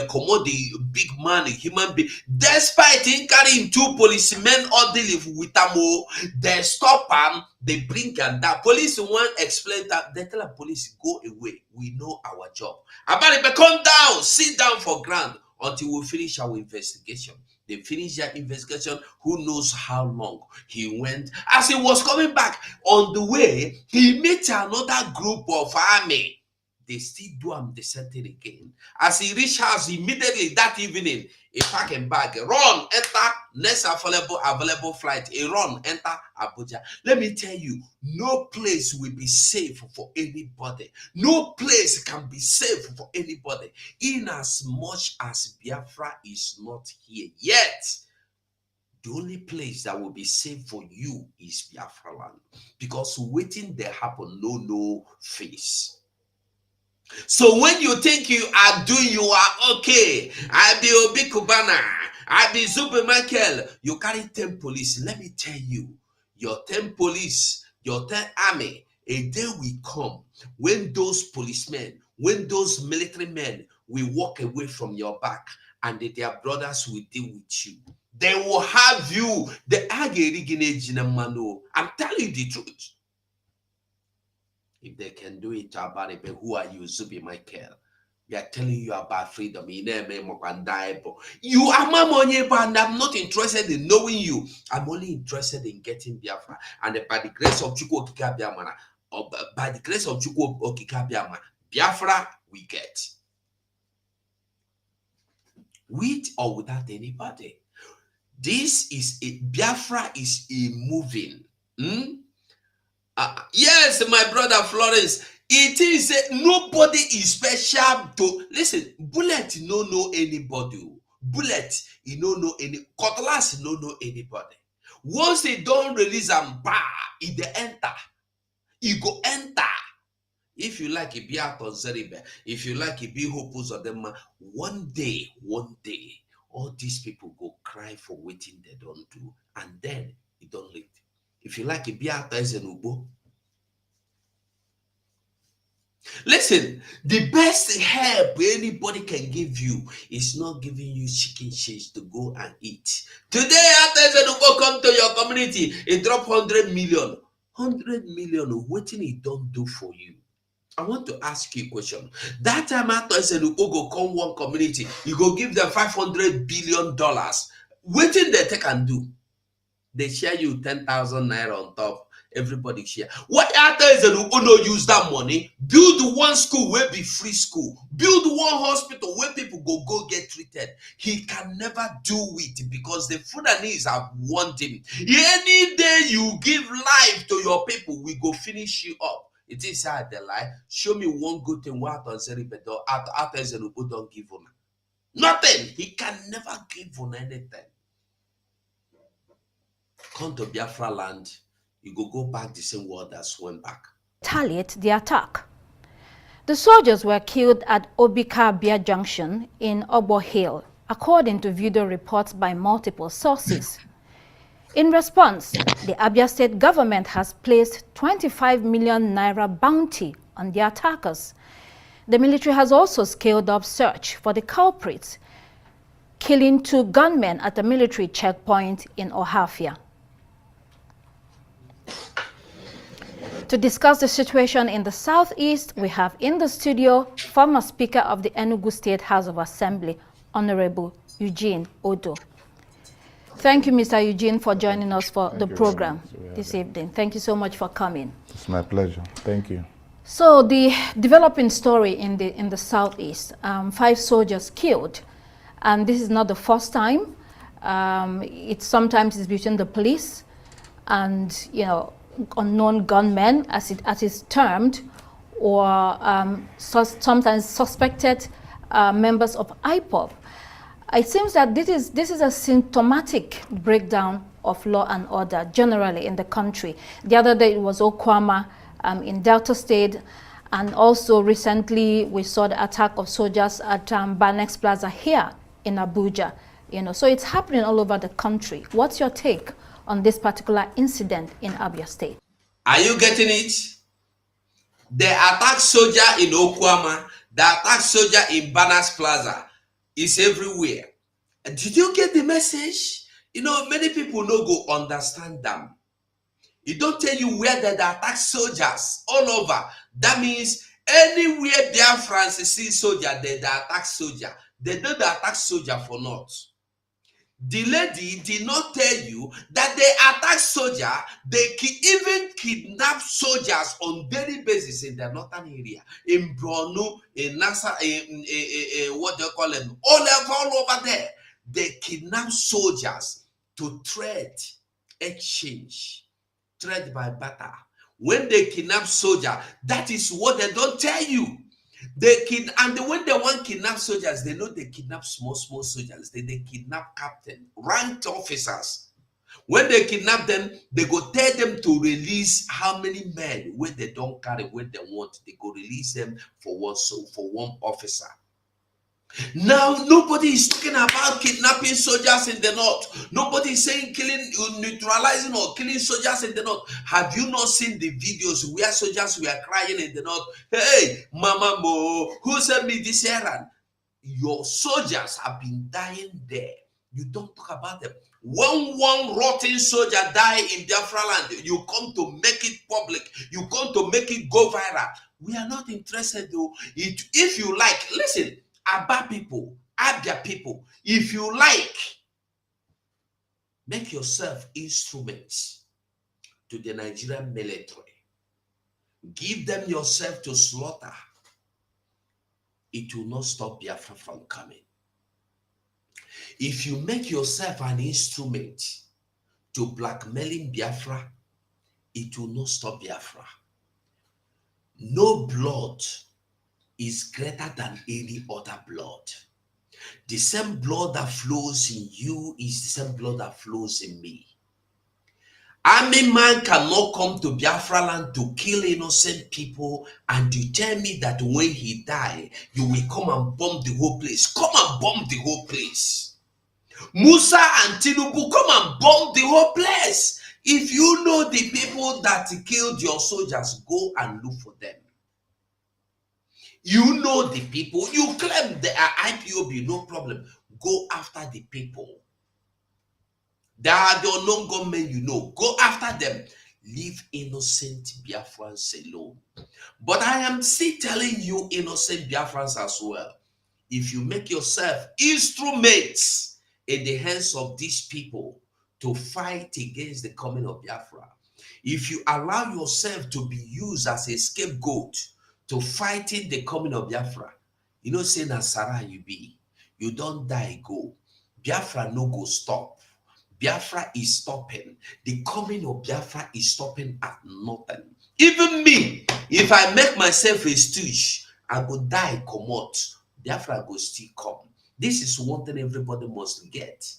commode the big man, human being. Despite him carrying two policemen orderly with him, they stop him, they bring him down. Police won't explain that. They tell the police, go away. We know our job. Abaribe, come down, sit down for ground until we finish our investigation. They finished their investigation. Who knows how long he went. As he was coming back on the way, he met another group of army. They still do him the same thing again. As he reached house immediately that evening, he pack and bag, run, enter next available flight. He run, enter Abuja. Let me tell you, no place will be safe for anybody. No place can be safe for anybody, in as much as Biafra is not here yet. The only place that will be safe for you is Biafra land, because waiting there happen no face. So when you think you are okay, I be Obi Kubana, I be Zube Michael, you carry 10 police. Let me tell you, your 10 police, your 10 army, a day will come when those policemen, when those military men will walk away from your back, and their brothers will deal with you. They will have you. I'm telling you the truth. If they can do it about it, who are you, Zubi Michael? We are telling you about freedom. You are my money, and I'm not interested in knowing you. I'm only interested in getting Biafra. And by the grace of Chukwu Okike Abiama, or by the grace of Chukwu Okike Abiama, Biafra we get. With or without anybody. This is a Biafra is a moving. Yes, my brother Florence. It is nobody is special to listen. Bullet no know anybody. Bullet you know any cutlass no know anybody. Once they don't release them, it they enter. You go enter. If you like it, be out on Zeribe. If you like it, be hopeless of them. One day, all these people go cry for waiting they don't do, and then it don't lead. If you like it, be out as an Ubo. Listen, the best help anybody can give you is not giving you chicken shakes to go and eat. Today, after Zenuko come to your community, it drop 100 million. 100 million, what it don't do for you? I want to ask you a question. That time after Zenuko go come one community, you go give them $500 billion. What did they take and do? They share you 10,000 naira on top. Everybody share. What after is no use that money? Build one school where be free school. Build one hospital where people go get treated. He can never do it because the Fulanese have warned him. Any day you give life to your people, we go finish you up. It is hard the lie. Show me one good thing what after Zenubo don't give on. Nothing. He can never give on anything. Come to Biafra land. You go back the same world as went back. Retaliate the attack. The soldiers were killed at Obika Bia Junction in Obo Hill, according to video reports by multiple sources. In response, the Abia State government has placed 25 million naira bounty on the attackers. The military has also scaled up search for the culprits, killing 2 gunmen at a military checkpoint in Ohafia. To discuss the situation in the southeast, we have in the studio former Speaker of the Enugu State House of Assembly, Honorable Eugene Odo. Thank you, Mr. Eugene, for joining us for the program this evening. Thank you so much for coming. It's my pleasure. Thank you. So the developing story in the southeast, 5 soldiers killed, and this is not the first time. It sometimes is between the police and unknown gunmen, as it is termed, or sometimes suspected members of IPOB. It seems that this is a symptomatic breakdown of law and order generally in the country. The other day it was Okwama in Delta State, and also recently we saw the attack of soldiers at Banex Plaza here in Abuja. So it's happening all over the country. What's your take on this particular incident in Abia State? Are you getting it? The attack soldier in Okwama, the attack soldier in Banas Plaza is everywhere. Did you get the message? Many people no go understand them. It don't tell you where they attack soldiers all over. That means anywhere Biafrans see soldier, they attack soldier. They don't attack soldier for naught. The lady did not tell you that they attack soldier, they even kidnap soldiers on daily basis in the northern area, in Borno, in Nasa, in what they call them, all over there. They kidnap soldiers to trade by barter. When they kidnap soldier, that is what they don't tell you. When they want kidnap soldiers, they know they kidnap small soldiers. They kidnap captain, ranked officers. When they kidnap them, they go tell them to release how many men when they don't carry what they want. They go release them for one officer. Now, nobody is talking about kidnapping soldiers in the north. Nobody is saying neutralizing or killing soldiers in the north. Have you not seen the videos where soldiers were crying in the north? Hey, Mama Mo, who sent me this errand? Your soldiers have been dying there. You don't talk about them. When one rotten soldier die in Biafra land, you come to make it public. You come to make it go viral. We are not interested though. If you like, listen, Aba people, Abia people, if you like, make yourself instruments to the Nigerian military. Give them yourself to slaughter. It will not stop Biafra from coming. If you make yourself an instrument to blackmailing Biafra, it will not stop Biafra. No blood is greater than any other blood. The same blood that flows in you is the same blood that flows in me. Army man cannot come to Biafra land to kill innocent people, and you tell me that when he die, you will come and bomb the whole place. Come and bomb the whole place. Musa and Tinubu, come and bomb the whole place. If you know the people that killed your soldiers, go and look for them. You know the people. You claim they are IPOB, no problem. Go after the people. They are the unknown gunmen, you know. Go after them. Leave innocent Biafrans alone. But I am still telling you, innocent Biafrans as well. If you make yourself instruments in the hands of these people to fight against the coming of Biafra, if you allow yourself to be used as a scapegoat to fighting the coming of Biafra, you know, say Nasara you be, you don't die, go. Biafra no go stop. Biafra is stopping. The coming of Biafra is stopping at nothing. Even me, if I make myself a stooge, I go die, come out. Biafra go still come. This is one thing everybody must get.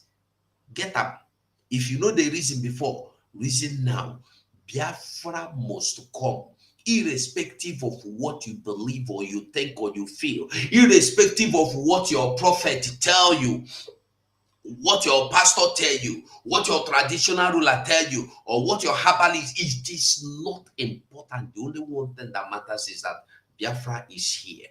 Get up. If you know the reason before, reason now. Biafra must come, irrespective of what you believe or you think or you feel, irrespective of what your prophet tell you, what your pastor tell you, what your traditional ruler tell you, or what your herbalist is. It is not important. The only one thing that matters is that Biafra is here.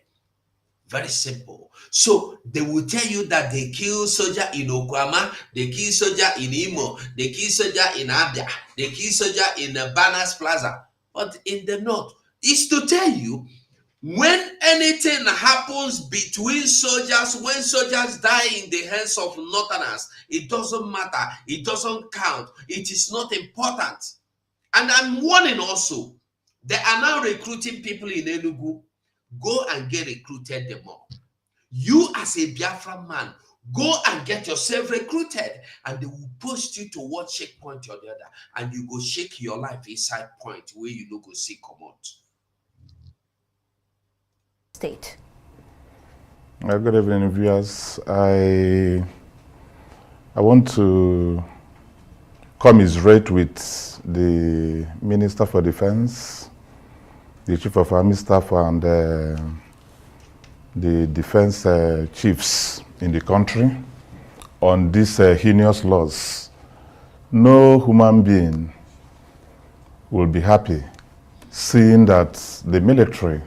Very simple. So they will tell you that they kill soldier in Okwama, they kill soldier in Imo, they kill soldier in Abia, they kill soldier in Banas Plaza. But in the north, it's to tell you, when anything happens between soldiers, when soldiers die in the hands of northerners, it doesn't matter. It doesn't count. It is not important. And I'm warning also, they are now recruiting people in Enugu. Go and get recruited them all. You as a Biafra man, go and get yourself recruited, and they will post you to one checkpoint or the other, and you go shake your life inside point where you no go see come out. State. Good evening, viewers. I want to commiserate with the Minister for Defense, the Chief of Army Staff, and the defense chiefs in the country on these heinous laws. No human being will be happy seeing that the military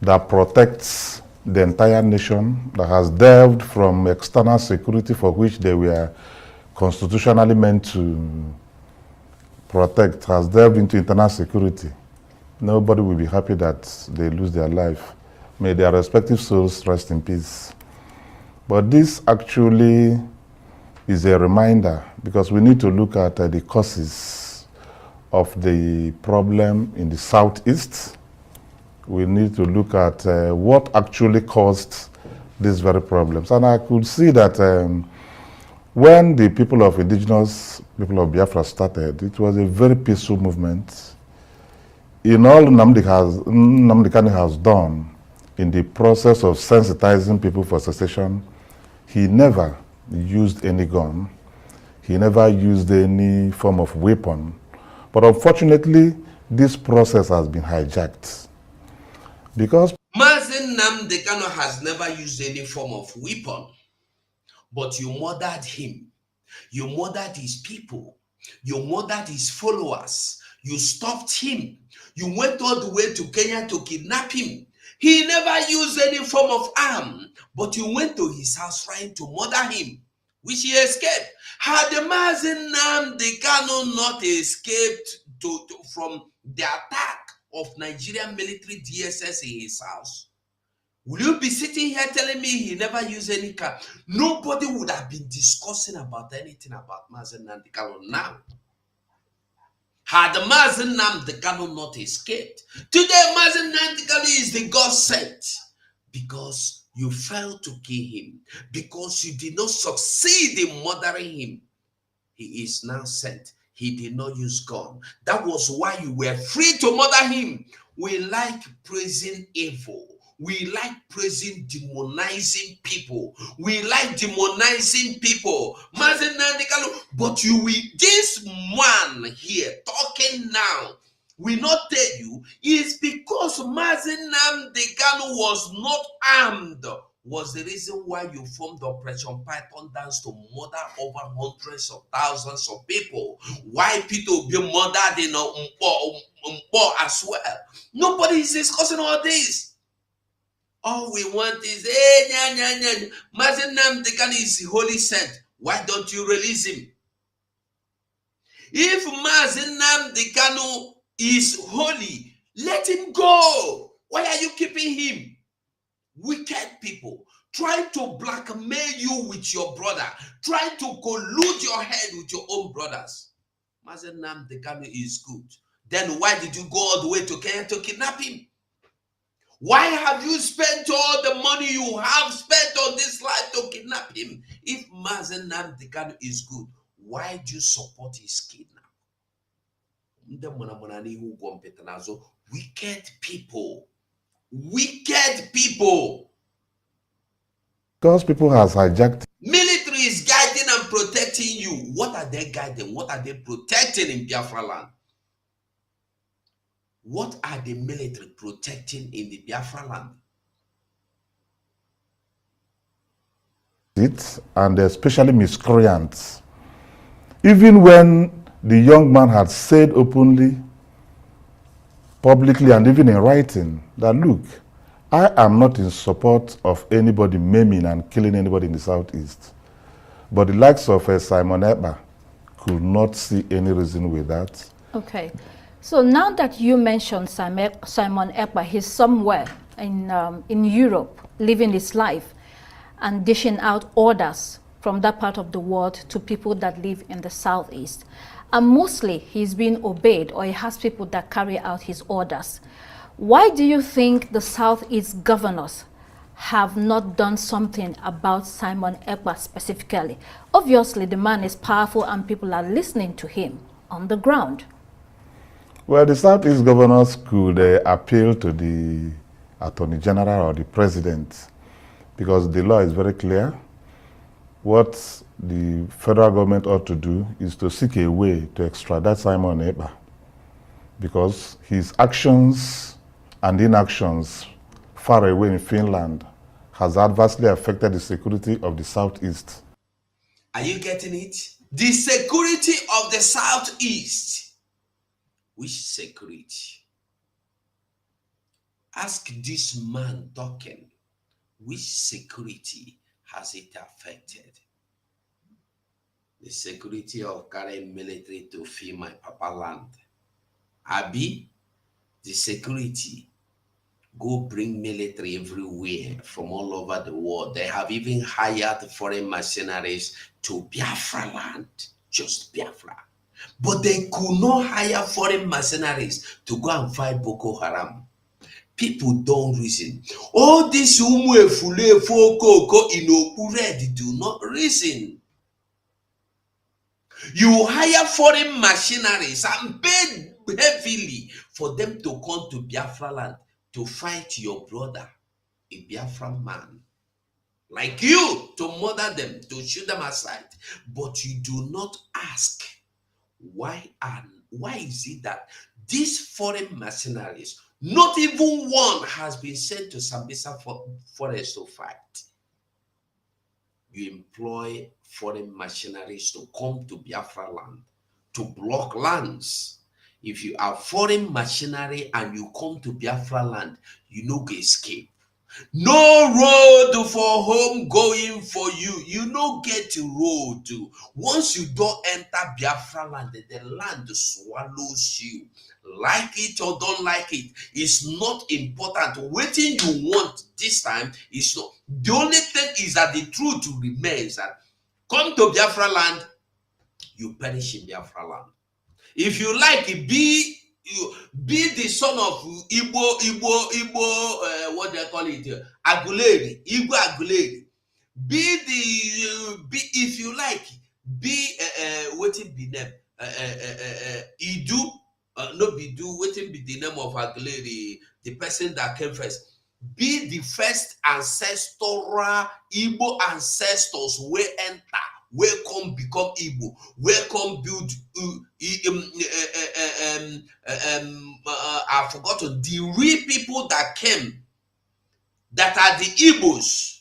that protects the entire nation, that has delved from external security for which they were constitutionally meant to protect, has delved into internal security. Nobody will be happy that they lose their life. May their respective souls rest in peace. But this actually is a reminder, because we need to look at the causes of the problem in the southeast. We need to look at what actually caused these very problems. And I could see that when the people of indigenous people of Biafra started, it was a very peaceful movement. In all Nnamdi Kanu has done in the process of sensitizing people for secession, he never used any gun. He never used any form of weapon. But unfortunately, this process has been hijacked. Because Mazen Nnamdi Kanu has never used any form of weapon, but you murdered him. You murdered his people. You murdered his followers. You stopped him. You went all the way to Kenya to kidnap him. He never used any form of arm, but you went to his house trying to murder him. which he escaped. Had the Mazen Nnamdi Kanu not escaped from the attack of Nigerian military DSS in his house, will you be sitting here telling me he never used any car? Nobody would have been discussing about anything about Mazen Nnamdi Kanu now. Had Mazen Nnamdi Kanu not escaped, today Mazen Nnamdi Kanu is the God sent, because you failed to kill him, because you did not succeed in murdering him. He is now sent. He did not use gun. That was why you were free to murder him. We like praising evil. We like praising, demonizing people. We like demonizing people. Mazen Nnamdi Kanu, but this one here talking now, we not tell you is because Mazen Nnamdi Kanu was not armed, was the reason why you formed Operation Python Dance to murder over hundreds of thousands of people. Why people be murdered in Mpo as well. Nobody is discussing all this. All we want is, Mazen Nnamdi Kanu is holy sent. Why don't you release him? If Mazen Nnamdi Kanu is holy, let him go. Why are you keeping him? Wicked people try to blackmail you with your brother, try to collude your head with your own brothers. Mazen Nnamdi Kanu is good. Then why did you go all the way to Kenya to kidnap him? Why have you spent all the money you have spent on this life to kidnap him? If Mazen Nnamdi Kanu is good, why do you support his kidnap? Wicked people. Wicked people. Because people has hijacked. Military is guiding and protecting you. What are they guiding? What are they protecting in Biafra land? What are the military protecting in the Biafra land? And especially miscreants. Even when the young man had said openly, publicly, and even in writing that, look, I am not in support of anybody maiming and killing anybody in the Southeast. But the likes of Simon Ekpa could not see any reason with that. Okay. So now that you mentioned Simon Ekpa, he's somewhere in Europe living his life and dishing out orders from that part of the world to people that live in the Southeast. And mostly he's being obeyed, or he has people that carry out his orders. Why do you think the Southeast governors have not done something about Simon Ekpa specifically? Obviously, the man is powerful and people are listening to him on the ground. Well, the Southeast governors could appeal to the Attorney General or the President, because the law is very clear. What the federal government ought to do is to seek a way to extradite Simon Ekpa, because his actions and inactions far away in Finland has adversely affected the security of the Southeast. Are you getting it? The security of the Southeast. Which security? Ask this man talking. Which security has it affected? The security of carrying military to free my papa land. Abi, the security, go bring military everywhere from all over the world. They have even hired foreign mercenaries to Biafra land, just Biafra. But they could not hire foreign mercenaries to go and fight Boko Haram. People don't reason. All these red do not reason. You hire foreign mercenaries and pay heavily for them to come to Biafra land to fight your brother, a Biafra man, like you, to murder them, to shoot them aside. But you do not ask why is it that these foreign mercenaries, not even one has been sent to Sambisa forest to fight. You employ foreign mercenaries to come to Biafra land, to block lands. If you are foreign mercenary and you come to Biafra land, you no go escape. No road for home going for you. You no get a road. Once you don't enter Biafra land, the land swallows you. Like it or don't like it, it's not important. Waiting you want this time is not. The only thing is that the truth remains that come to Biafra land, you perish in Biafra land. If you like, be the son of Igbo, what they call it, Aguleri, Igbo Aguleri. Be if you like, be what it be name, Idu, no be do, what it be the name of Aguleri, the person that came first. Be the first ancestral Igbo ancestors where enter. Welcome become Igbo. Welcome build. I've forgotten the real people that came, that are the Igbos.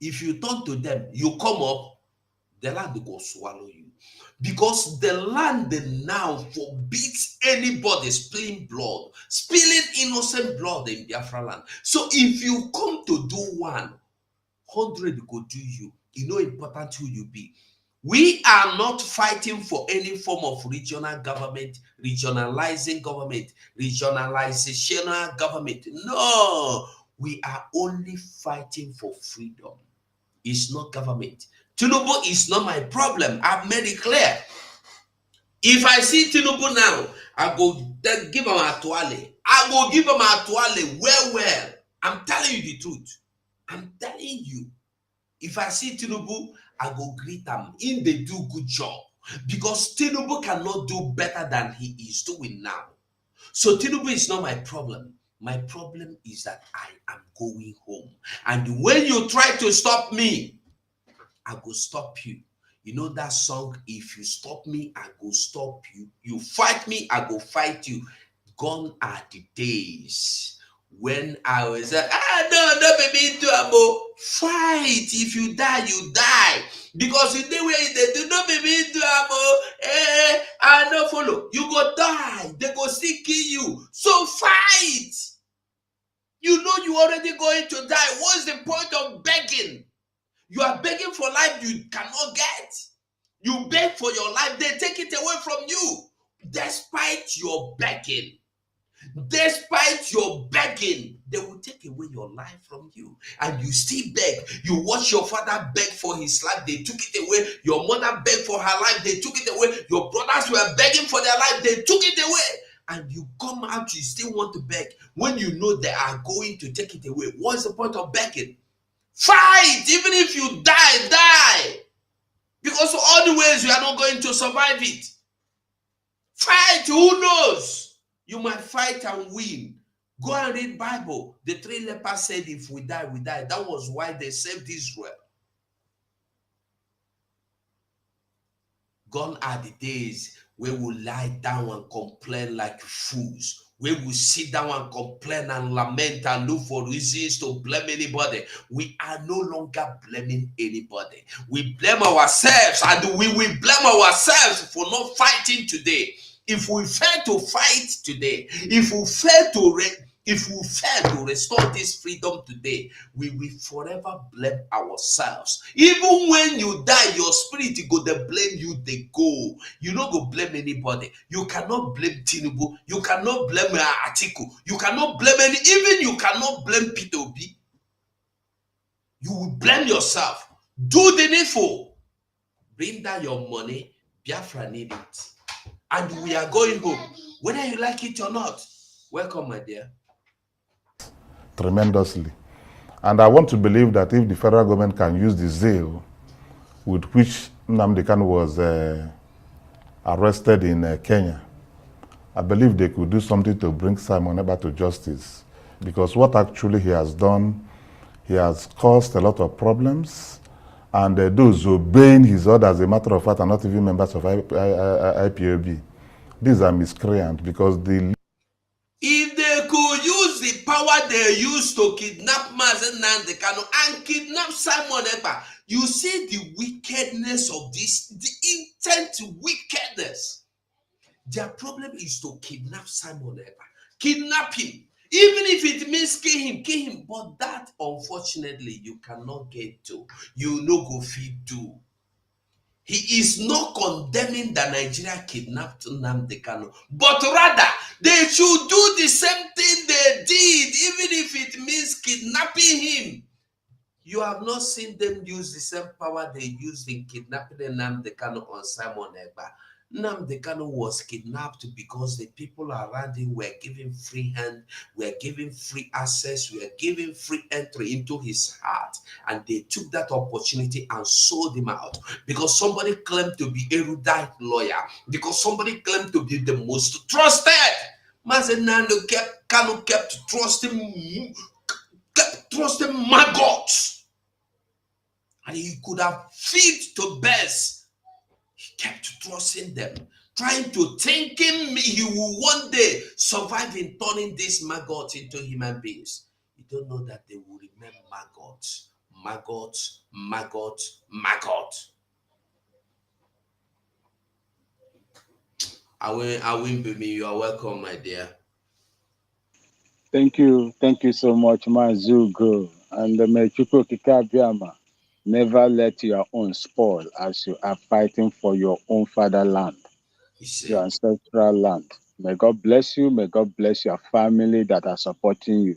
If you turn to them, you come up, the land will swallow you, because the land now forbids anybody spilling innocent blood in Biafra land. So if you come to do 100 go do you. You know important who you be. We are not fighting for any form of regional government, regionalizing government, regionalizational government. No, we are only fighting for freedom. It's not government. Tinubu is not my problem. I've made it clear. If I see Tinubu now, I go give him a toile. I will give him a toile well. I'm telling you the truth. I'm telling you. If I see Tinubu, I go greet them. In they do good job. Because Tinubu cannot do better than he is doing now. So Tinubu is not my problem. My problem is that I am going home. And when you try to stop me, I go stop you. You know that song, if you stop me, I go stop you. You fight me, I go fight you. Gone are the days when I was no baby into amo. Fight. If you die, you die. Because in the way they do not baby into amo, I don't follow. You go die. They go still kill you. So fight. You know you already going to die. What's the point of begging? You are begging for life you cannot get. You beg for your life, they take it away from you. Despite your begging, they will take away your life from you. And you still beg. You watch your father beg for his life, they took it away. Your mother begged for her life, they took it away. Your brothers were begging for their life, they took it away. And you come out, you still want to beg. When you know they are going to take it away, what's the point of begging? Fight! Even if you die. Because all the ways you are not going to survive it. Fight, who knows? You might fight and win. Go and read Bible. The 3 lepers said, if we die, we die. That was why they saved Israel. Gone are the days where we lie down and complain like fools. Where we sit down and complain and lament and look for reasons to blame anybody. We are no longer blaming anybody. We blame ourselves, and we will blame ourselves for not fighting today. If we fail to fight today, if we fail to restore this freedom today, we will forever blame ourselves. Even when you die, your spirit go to blame you, they go. You don't go blame anybody. You cannot blame Tinubu. You cannot blame Atiku. You cannot blame you cannot blame Peter Obi. You will blame yourself. Do the needful. Bring down your money. Biafra need it. And we are going home. Whether you like it or not. Welcome, my dear. Tremendously. And I want to believe that if the federal government can use the zeal with which Nnamdi Kanu was arrested in Kenya, I believe they could do something to bring Simon Ekpa to justice. Because what actually he has done, he has caused a lot of problems. And those obeying his orders, as a matter of fact, are not even members of IPOB. These are miscreants because if they could use the power they used to kidnap Mazen Nnamdi Kanu and kidnap Simon Ekpa, you see the wickedness of this, the intent wickedness. Their problem is to kidnap Simon Ekpa. Kidnap him. Even if it means kill him. But that, unfortunately, you cannot get to. You no go fit do. He is not condemning that Nigeria kidnapped Nnamdi Kanu, but rather they should do the same thing they did, even if it means kidnapping him. You have not seen them use the same power they used in kidnapping Nnamdi Kanu on Simon Ekpa. Nnamdi Kanu was kidnapped because the people around him were given free hand, were given free access, were given free entry into his heart. And they took that opportunity and sold him out because somebody claimed to be a erudite lawyer, because somebody claimed to be the most trusted. Mazen Kanu kept trusting maggots, and he could have feed to birds. He kept trusting them, trying to thinking he will one day survive in turning these maggots into human beings. You don't know that they will remain maggots, maggots, maggots, maggots. I win, baby. You are welcome, my dear. Thank you so much, Mazugo. And may Chukwu Kikabiama never let your own spoil as you are fighting for your own fatherland, your ancestral land. May God bless you. May God bless your family that are supporting you.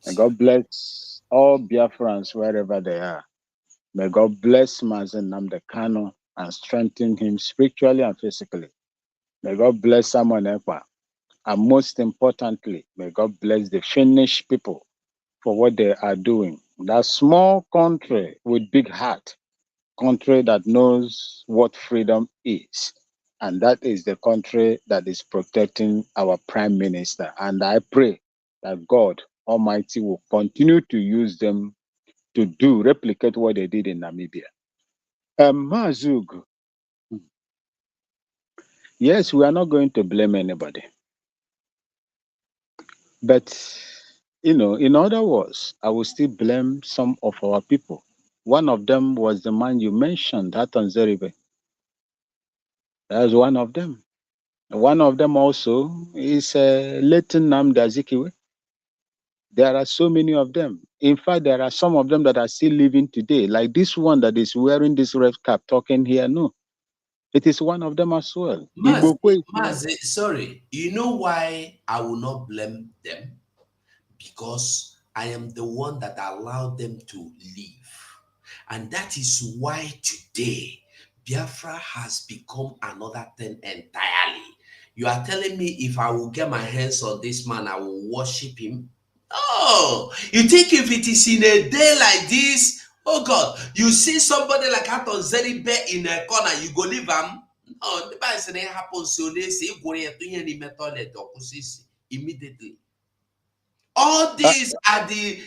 May God bless all Biafrans wherever they are. May God bless Mazen Nnamdi Kanu and strengthen him spiritually and physically. May God bless Simon Ekpa. And most importantly, may God bless the Finnish people for what they are doing. That small country with big heart, country that knows what freedom is. And that is the country that is protecting our prime minister. And I pray that God Almighty will continue to use them to replicate what they did in Namibia. Mazug, yes, we are not going to blame anybody. But, in other words, I will still blame some of our people. One of them was the man you mentioned, Hatan Zeribe. That's one of them. One of them also is Leighton Nnamdi Azikiwe. There are so many of them. In fact, there are some of them that are still living today, like this one that is wearing this red cap talking here. No, it is one of them as well. Sorry, you know why I will not blame them? Because I am the one that allowed them to live. And that is why today Biafra has become another thing entirely. You are telling me if I will get my hands on this man, I will worship him? Oh, you think if it is in a day like this, oh God, you see somebody like Aton Zeribe in a corner, you go leave him? No, the Bible says it happens so they say immediately. All these are the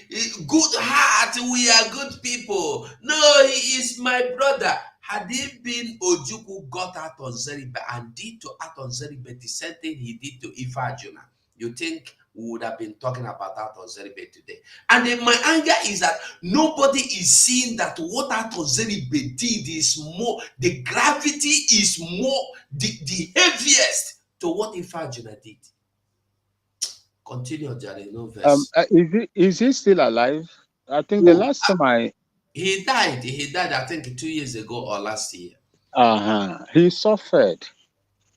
good heart. We are good people. No, he is my brother. Had he been Ojuku got out on Zeribe and did to Aton Zeribe the same thing he did to Ifajuna, you think we would have been talking about Aton Zeribe today? And then my anger is that nobody is seeing that what Aton Zeribe did is more, the gravity is more, the heaviest to what Ifajuna did. Continue, Jerry. No verse. Is he still alive? I think the last time he died. He died, I think, 2 years ago or last year. He suffered.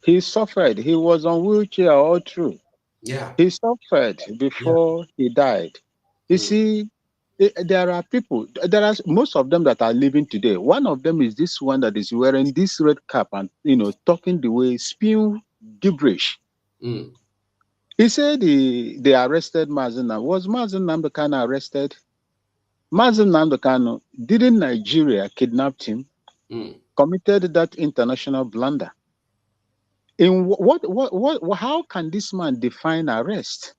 He suffered. He was on wheelchair all through. Yeah. He suffered before he died. You see, there are people. There are most of them that are living today. One of them is this one that is wearing this red cap and talking the way, spewing gibberish. He said they arrested Mazen. Was Mazen Nnamdi Kanu arrested? Mazen Nnamdi Kanu, didn't Nigeria kidnapped him, committed that international blunder? In what? How can this man define arrest?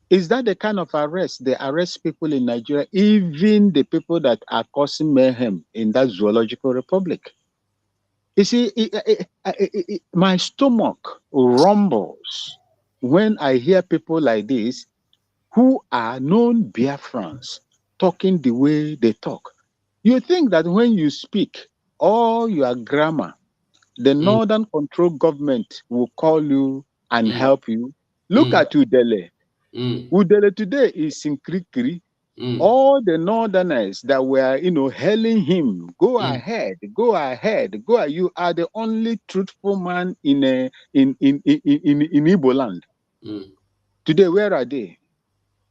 Is that the kind of arrest they arrest people in Nigeria, even the people that are causing mayhem in that zoological republic? You see, my stomach rumbles when I hear people like this who are known Biafrans talking the way they talk. You think that when you speak all your grammar, the Northern Control Government will call you and help you. Look at Udele. Mm. Udele today is in Krikiri. All the northerners that were, hailing him, go ahead, go ahead, go. You are the only truthful man in Igbo land. Today, where are they?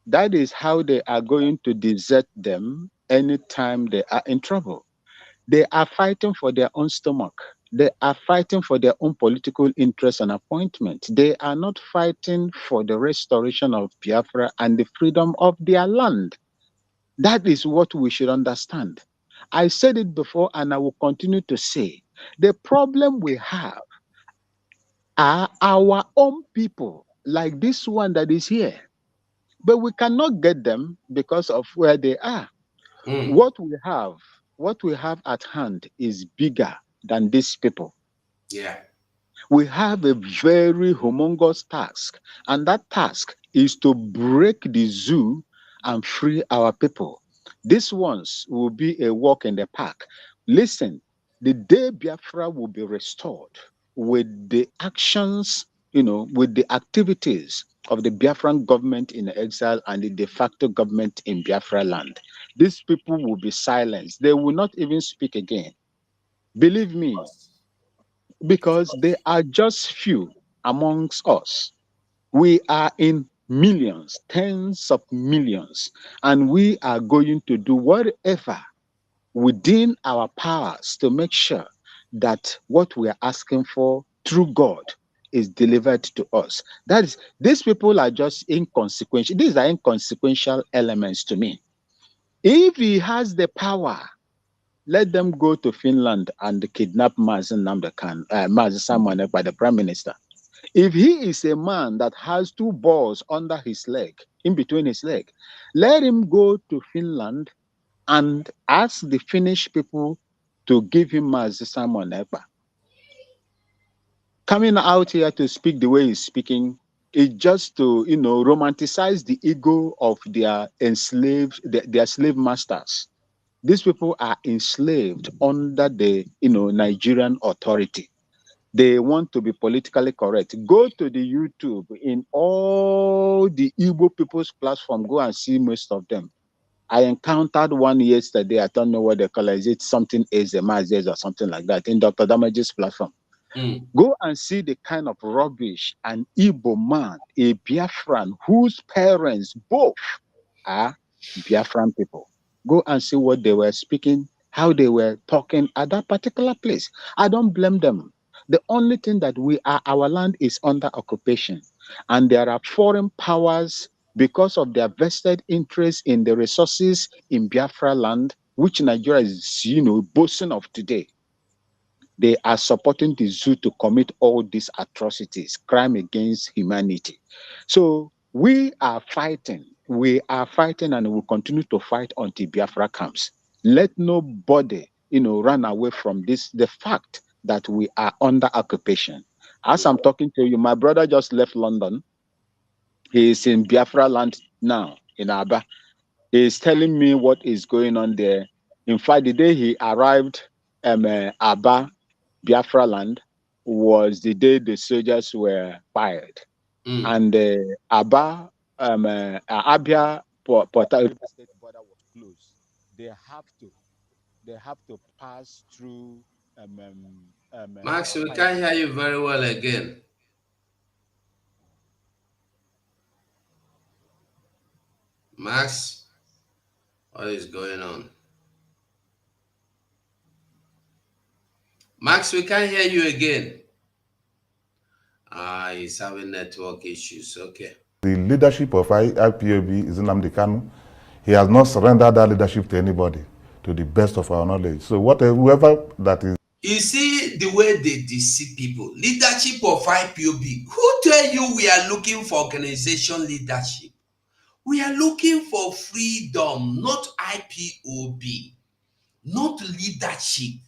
That is how they are going to desert them anytime they are in trouble. They are fighting for their own stomach. They are fighting for their own political interests and appointment. They are not fighting for the restoration of Biafra and the freedom of their land. That is what we should understand. I said it before and I will continue to say, the problem we have are our own people, like this one that is here. But we cannot get them because of where they are. What we have at hand is bigger than these people. Yeah. We have a very humongous task, and that task is to break the zoo and free our people. These ones will be a walk in the park. Listen, the day Biafra will be restored with the actions, with the activities of the Biafran government in exile and the de facto government in Biafra land, these people will be silenced. They will not even speak again. Believe me, because they are just few amongst us. We are in millions, tens of millions, and we are going to do whatever within our powers to make sure that what we are asking for through God is delivered to us. That is, these people are just inconsequential. These are inconsequential elements to me. If he has the power, let them go to Finland and kidnap Mazen Namdekan, Mazen Samanek by the Prime Minister. If he is a man that has two balls under his leg, in between his leg, let him go to Finland and ask the Finnish people to give him Mazen Samanek. Coming out here to speak the way he's speaking is just to, romanticize the ego of their enslaved, their slave masters. These people are enslaved under the Nigerian authority. They want to be politically correct. Go to the YouTube in all the Igbo people's platform. Go and see most of them. I encountered one yesterday. I don't know what they call it. Is it something Ezemazes or something like that in Dr. Damage's platform? Go and see the kind of rubbish an Igbo man, a Biafran, whose parents both are Biafran people. Go and see what they were speaking, how they were talking at that particular place. I don't blame them. The only thing that our land is under occupation, and there are foreign powers because of their vested interest in the resources in Biafra land, which Nigeria is, boasting of today. They are supporting the zoo to commit all these atrocities, crime against humanity. So we are fighting. We are fighting and we will continue to fight until Biafra comes. Let nobody, run away from this, the fact that we are under occupation. As I'm talking to you, my brother just left London. He is in Biafra land now, in Aba. He is telling me what is going on there. In fact, the day he arrived Aba, Biafra land, was the day the soldiers were fired. And Aba, Abia, Port River State border was closed. They have to pass through. Max, we can't hear you very well again. Max, what is going on? Max, we can't hear you again. He's having network issues. Okay. The leadership of IPOB is Nnamdi Kanu. He has not surrendered that leadership to anybody, to the best of our knowledge. So whoever that is. You see the way they deceive people. Leadership of IPOB. Who tell you we are looking for organization leadership? We are looking for freedom, not IPOB, not leadership.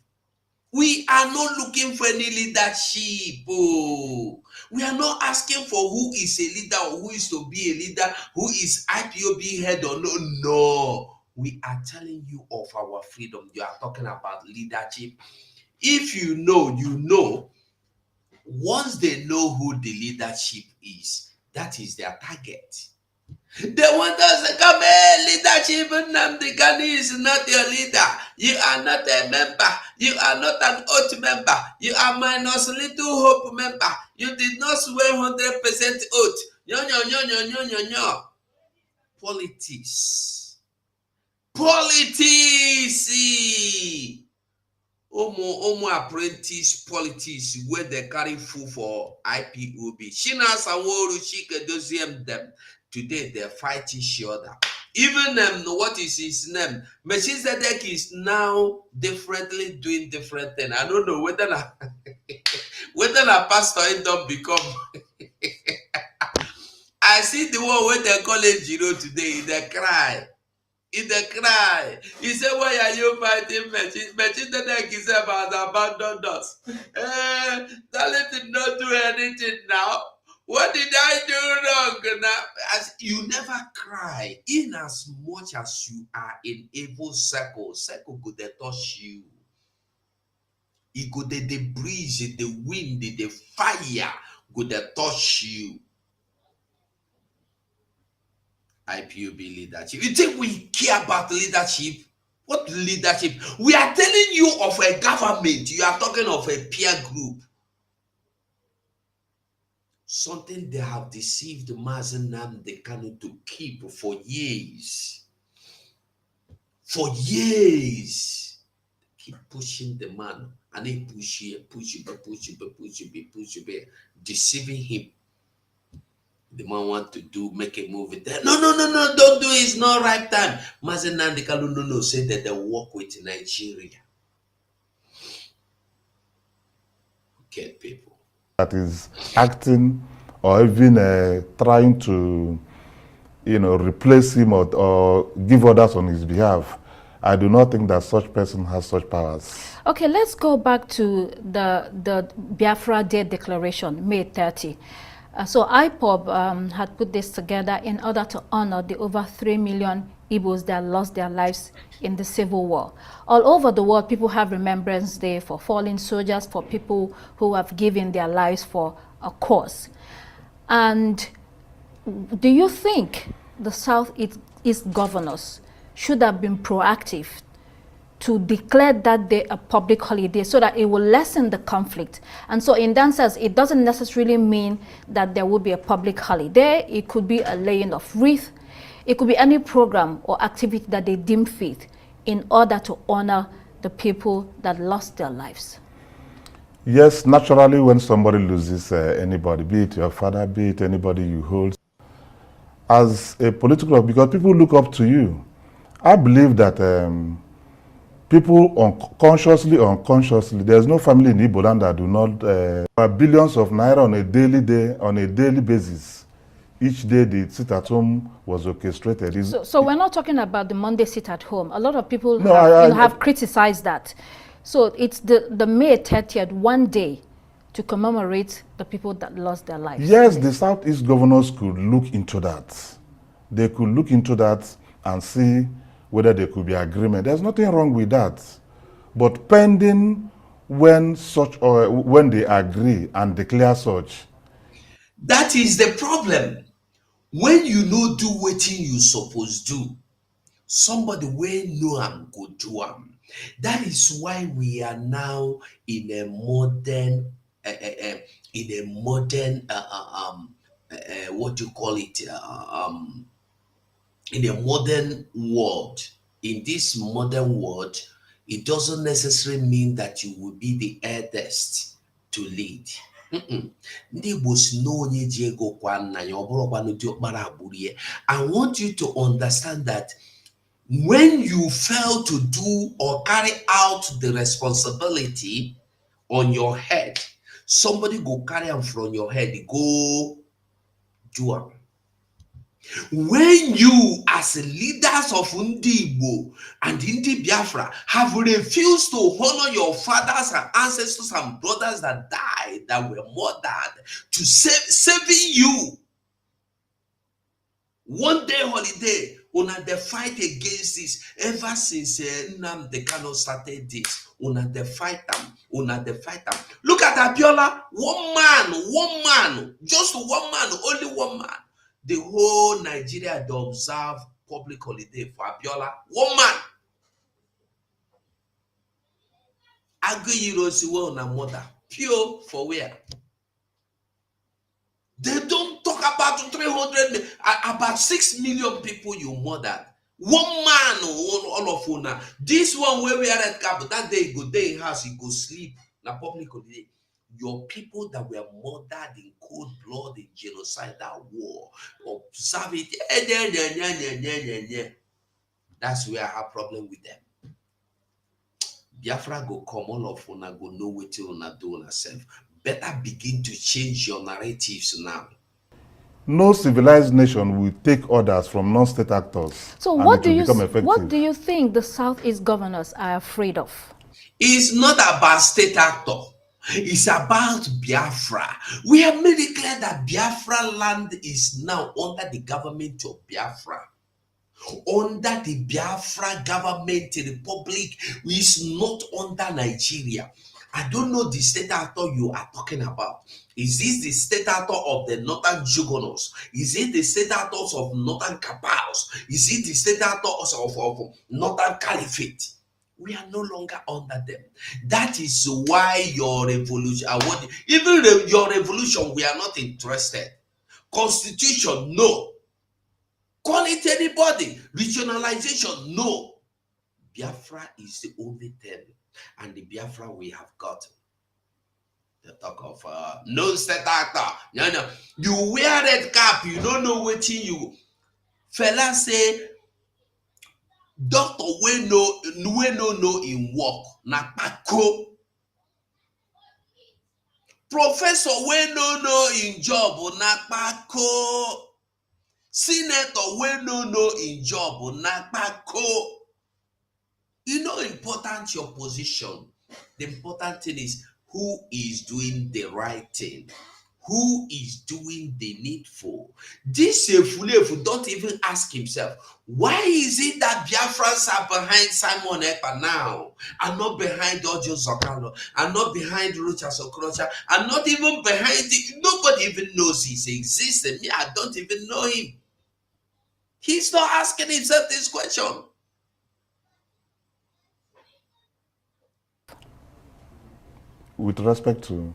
We are not looking for any leadership. Oh. We are not asking for who is a leader or who is to be a leader, who is IPOB head or no. No. We are telling you of our freedom. You are talking about leadership. If you know, you know. Once they know who the leadership is, That is their target. They want us to come, hey, leadership, Nnamdi Kanu is not your leader. You are not a member. You are not an oath member. You are minus little hope member. You did not swear 100% oath. No. Politics. Omo apprentice politics where they carry food for IPOB. Shina Sanwo-Olu, Chike Doziem them. Today they fight each other. Even what is his name? Melchizedek is now differently doing different things. I don't know whether a pastor end up become. I see the one where they call it Jiro today. They cry. He said, why are you fighting Melchizedek is about abandoned us. Dalit did not do anything now. What did I do wrong now? As you never cry, in as much as you are in evil circle go they touch you. It go the breeze, the wind, the fire go they touch you. IPOB leadership. You think we care about leadership? What leadership? We are telling you of a government. You are talking of a peer group. Something they have deceived Mazi Nnamdi Kanu to keep for years. For years. Keep pushing the man. And they push here, deceiving him. The man want to make a movie there. No, don't do it. It's not right time. Mazi Nnamdi Kanu no said that they work with Nigeria. Get people. That is acting or even trying to, replace him or give orders on his behalf. I do not think that such person has such powers. Okay, let's go back to the Biafra Day Declaration, May 30. So IPOB had put this together in order to honor the over 3 million Igbos that lost their lives in the Civil War. All over the world, people have Remembrance Day for fallen soldiers, for people who have given their lives for a cause. And do you think the Southeast governors should have been proactive to declare that day a public holiday so that it will lessen the conflict? And so in that sense, it doesn't necessarily mean that there will be a public holiday. It could be a laying of wreath. It could be any program or activity that they deem fit in order to honor the people that lost their lives. Yes, naturally when somebody loses anybody, be it your father, be it anybody you hold, as a political, because people look up to you. I believe that people unconsciously, there's no family in Igbo land that do not billions of naira on a daily basis. Each day the sit at home was orchestrated. So we're not talking about the Monday sit at home. A lot of people have criticized that. So it's the May 30th, one day to commemorate the people that lost their lives. Yes, the Southeast governors could look into that. They could look into that and see whether there could be agreement. There's nothing wrong with that. But pending when they agree and declare such. That is the problem. When you know do what you supposed do, somebody will know and go do am. That is why we are now in a modern what do you call it? In a modern world. In this modern world, it doesn't necessarily mean that you will be the eldest to lead. I want you to understand that when you fail to do or carry out the responsibility on your head, somebody go carry them from your head, go do it. When you, as leaders of Igbo and Ndi Biafra, have refused to honor your fathers and ancestors and brothers that died, that were murdered, to saving you, one day holiday Una the fight against this ever since Nnamdi Kanu started this. Una the fight them. Una the fight them. Look at Abiola. One man, just one man, only one man. The whole Nigeria they observe public holiday for Abiola. One man. Agri Yirosiwa na mother. Pure for where? They don't talk about 300, about 6 million people you murdered. One man, all of una. This one where we are at cap, that day he go day in house, he go sleep. Na public holiday. Your people that were murdered in cold blood in genocidal war, observe it. That's where I have problem with them. Biafra go come, all of una go know what you una do on yourself. Better begin to change your narratives now. No civilized nation will take orders from non-state actors. So what do you think the Southeast governors are afraid of? It's not about state actor. It's about Biafra. We have made it clear that Biafra land is now under the government of Biafra. Under the Biafra government, the republic is not under Nigeria. I don't know the state actor you are talking about. Is this the state actor of the northern juggernautes? Is it the state actors of northern cabals? Is it the state actors of northern caliphate? We are no longer under them. That is why your revolution, your revolution, we are not interested. Constitution, no. Call it anybody. Regionalization, no. Biafra is the only thing. And the Biafra we have got. The talk of non-state actor. No. You wear red cap, you don't know what you. Fella say, doctor we no know in work. Na pako. Professor we no know in job. Na pako. Senator we no know in job. Na pako. You know important your position. The important thing is who is doing the right thing. Who is doing the needful. This Efulefu don't even ask himself, why is it that Biafrans are behind Simon Ekpa now, and not behind Ojo Zokalo, and not behind Rochas Okrocha, and not even behind it? Nobody even knows his existence. Me, I don't even know him. He's not asking himself this question. With respect to,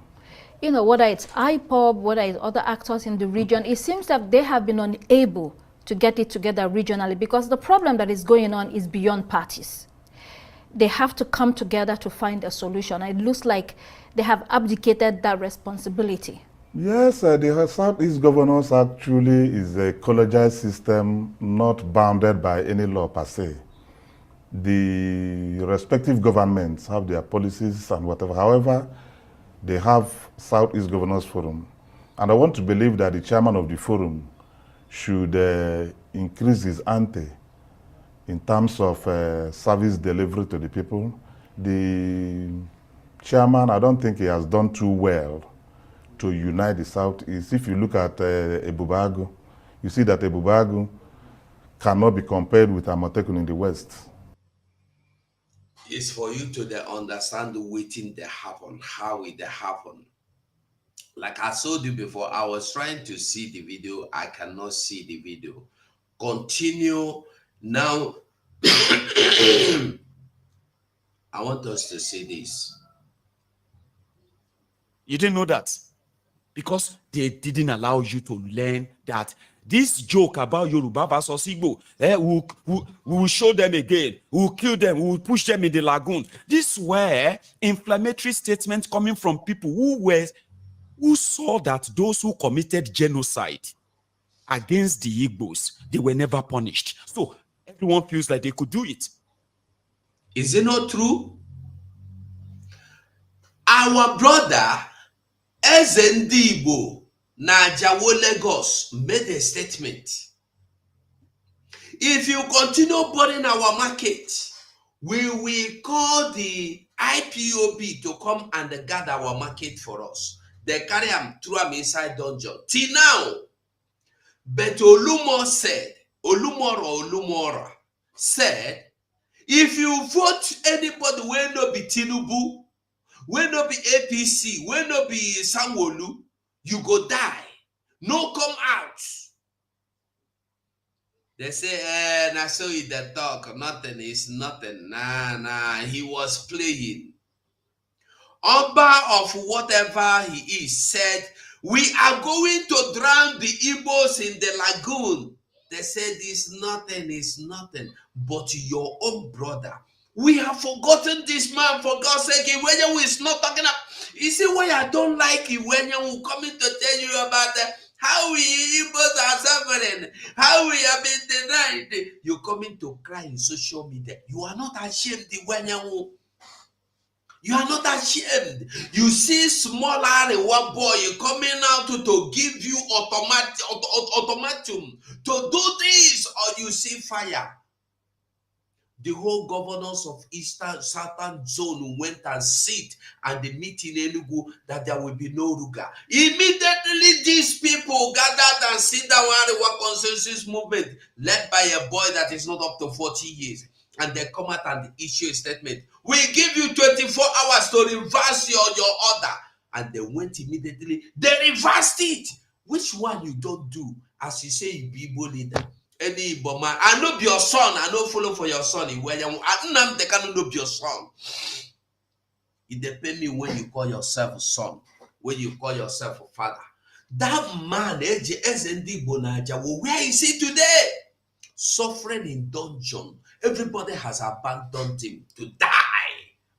whether it's IPOB, whether it's other actors in the region, it seems that they have been unable to get it together regionally, because the problem that is going on is beyond parties. They have to come together to find a solution. It looks like they have abdicated that responsibility. Yes, the Southeast governors actually is a collegiate system not bounded by any law per se. The respective governments have their policies and whatever. However, they have Southeast Governors Forum. And I want to believe that the chairman of the forum should increase his ante in terms of service delivery to the people. The chairman, I don't think he has done too well to unite the Southeast. If you look at Ebubagu, you see that Ebubagu cannot be compared with Amotekun in the West. It's for you to understand the waiting that happen, how it happen. Like I told you before, I was trying to see the video. I cannot see the video. Continue now. I want us to say this. You didn't know that because they didn't allow you to learn that this joke about Yoruba versus Igbo, we will show them again, we will kill them, we will push them in the lagoon. These were inflammatory statements coming from people who saw that those who committed genocide against the Igbos, they were never punished. So everyone feels like they could do it. Is it not true? Our brother Ezendibo Najawo Lagos made a statement. If you continue burning our market, we will call the IPOB to come and guard our market for us. They carry them through them inside dungeon. Till now, but Olumo said, Olumora said, if you vote anybody will not be Tinubu, will not be APC, will not be Sanwo-Olu, you go die. No come out. They say, I saw you that talk. Nothing is nothing. Nah, he was playing. Oba of whatever he is said, we are going to drown the Igbos in the lagoon. They said is nothing but your own brother. We have forgotten this man, for God's sake. Iwenyewu is not talking about. You see why I don't like Iwenyewu coming to tell you about how we Igbos are suffering, how we have been denied. You're coming to cry in social media. You are not ashamed, Iwenyewu. You are not ashamed. You see small one boy coming out to give you ultimatum to do this, or you see fire. The whole governors of Eastern Southern Zone went and sit and they meet in Enugu that there will be no Ruga. Immediately these people gathered and sit down and work consensus movement led by a boy that is not up to 40 years. And they come out and issue a statement. We give you 24 hours to reverse your order. And they went immediately. They reversed it. Which one you don't do? As you say, you be Igbo leader. Any Igbo man. I know be your son. I know follow for your son. They cannot know be your son. It depends me when you call yourself a son. When you call yourself a father. That man, where is he today? Suffering in dungeon. Everybody has abandoned him to die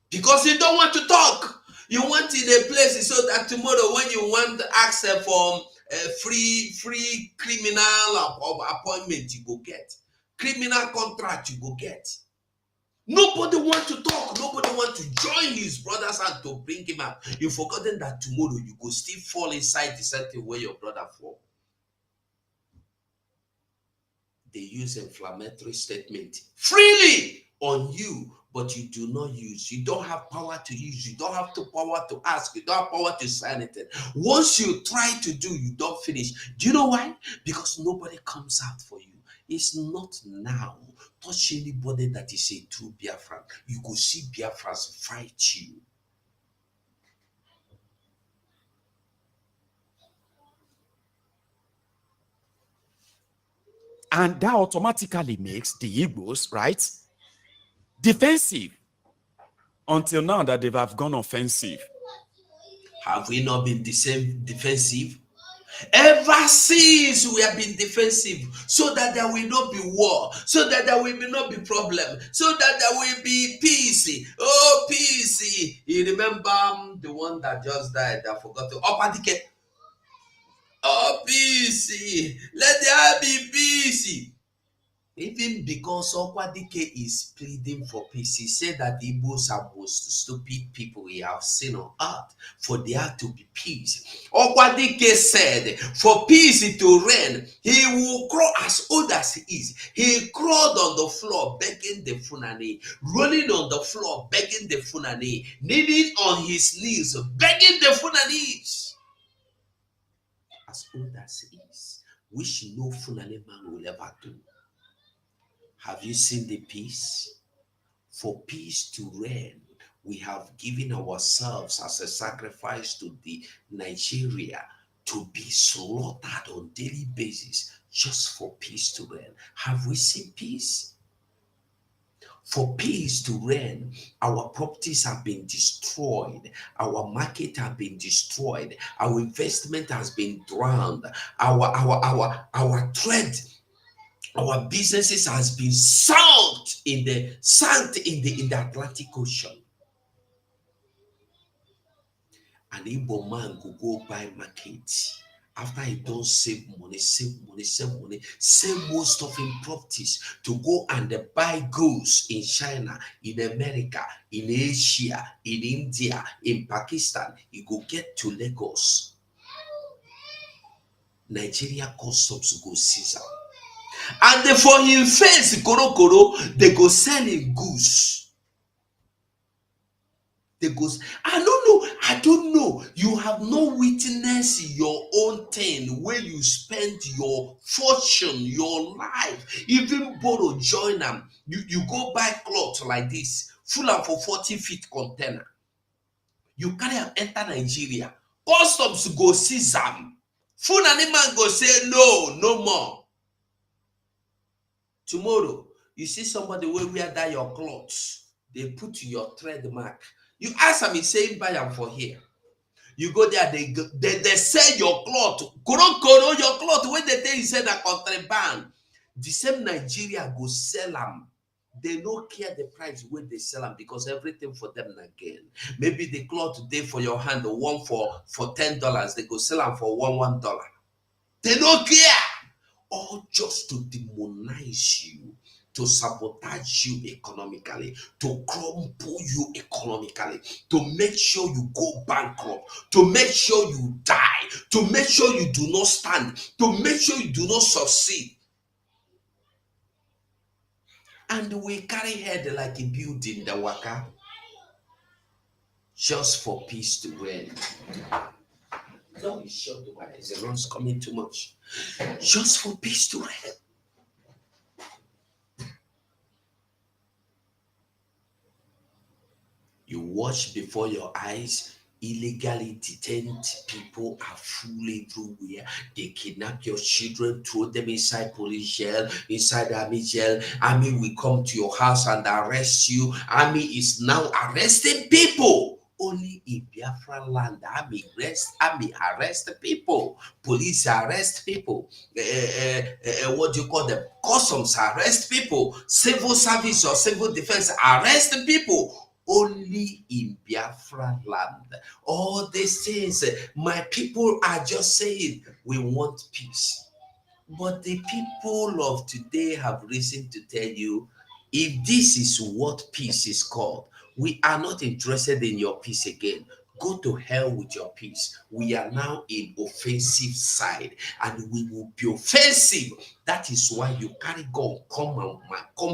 because you don't want to talk. You want in a place so that tomorrow when you want to ask for a free criminal appointment, you go get. Criminal contract, you go get. Nobody want to talk. Nobody want to join his brothers and to bring him out. You've forgotten that tomorrow you go still fall inside the same way your brother fall. They use inflammatory statement freely on you, but you do not use. You don't have power to use. You don't have the power to ask. You don't have power to say anything. Once you try to do, you don't finish. Do you know why? Because nobody comes out for you. It's not now. Touch anybody that is a true Biafran. You go see Biafrans fight you. And that automatically makes the Igbos, right, defensive. Until now that they have gone offensive. Have we not been the same defensive? Ever since we have been defensive, so that there will not be war, so that there will not be problem, so that there will be peace. Oh, peace. You remember the one that just died? I forgot to. Opadike. Oh, peace. Let there be peace. Even because Okwadike is pleading for peace, he said that the Igbos are most stupid people we have seen on earth, for there to be peace. Okwadike said, for peace to reign, he will crawl as old as he is. He crawled on the floor begging the Funani, rolling on the floor begging the Funani, kneeling on his knees begging the Funanis. As old as he is, which no Funani man will ever do. Have you seen the peace? For peace to reign, we have given ourselves as a sacrifice to the Nigeria to be slaughtered on daily basis just for peace to reign. Have we seen peace? For peace to reign, our properties have been destroyed. Our market has been destroyed. Our investment has been drowned. Our trade, our businesses has been sunk in the Atlantic Ocean. An Igbo man could go buy market after he don't save money, save most of his properties to go and buy goods in China, in America, in Asia, in India, in Pakistan. He go get to Lagos. Nigeria customs go seize am. And for him face, they go sell him goods. They go, I don't know. You have no witness your own thing where you spend your fortune, your life, even borrow, join them. You go buy clothes like this, full of for 40 feet container. You carry am enter Nigeria. Customs go seize am. Fulani man go say no more. Tomorrow, you see somebody wey wear that your clothes, they put your trademark. You ask am, he say buy am for here. You go there, they sell your cloth. Koro, your cloth, when they tell you say na contraband, the same Nigeria go sell am. They no care the price when they sell them because everything for them again. Maybe the cloth dey for your hand, one for $10, they go sell them for $1. They don't care. All just to demonize you, to sabotage you economically, to crumple you economically, to make sure you go bankrupt, to make sure you die, to make sure you do not stand, to make sure you do not succeed. And we carry head like a building, the waka, just for peace to reign. No, it's short the wire. The run's coming too much. Just for peace to reign. You watch before your eyes. Illegally detained people are full everywhere. They kidnap your children, throw them inside police jail, inside army jail. Army will come to your house and arrest you. Army is now arresting people. Only in Biafra land, army arrest people. Police arrest people. What do you call them? Customs arrest people. Civil service or civil defense arrest people. Only in Biafra land. All these things, my people are just saying, we want peace. But the people of today have reason to tell you, if this is what peace is called, we are not interested in your peace again. Go to hell with your peace. We are now in offensive side and we will be offensive. That is why you carry gun, come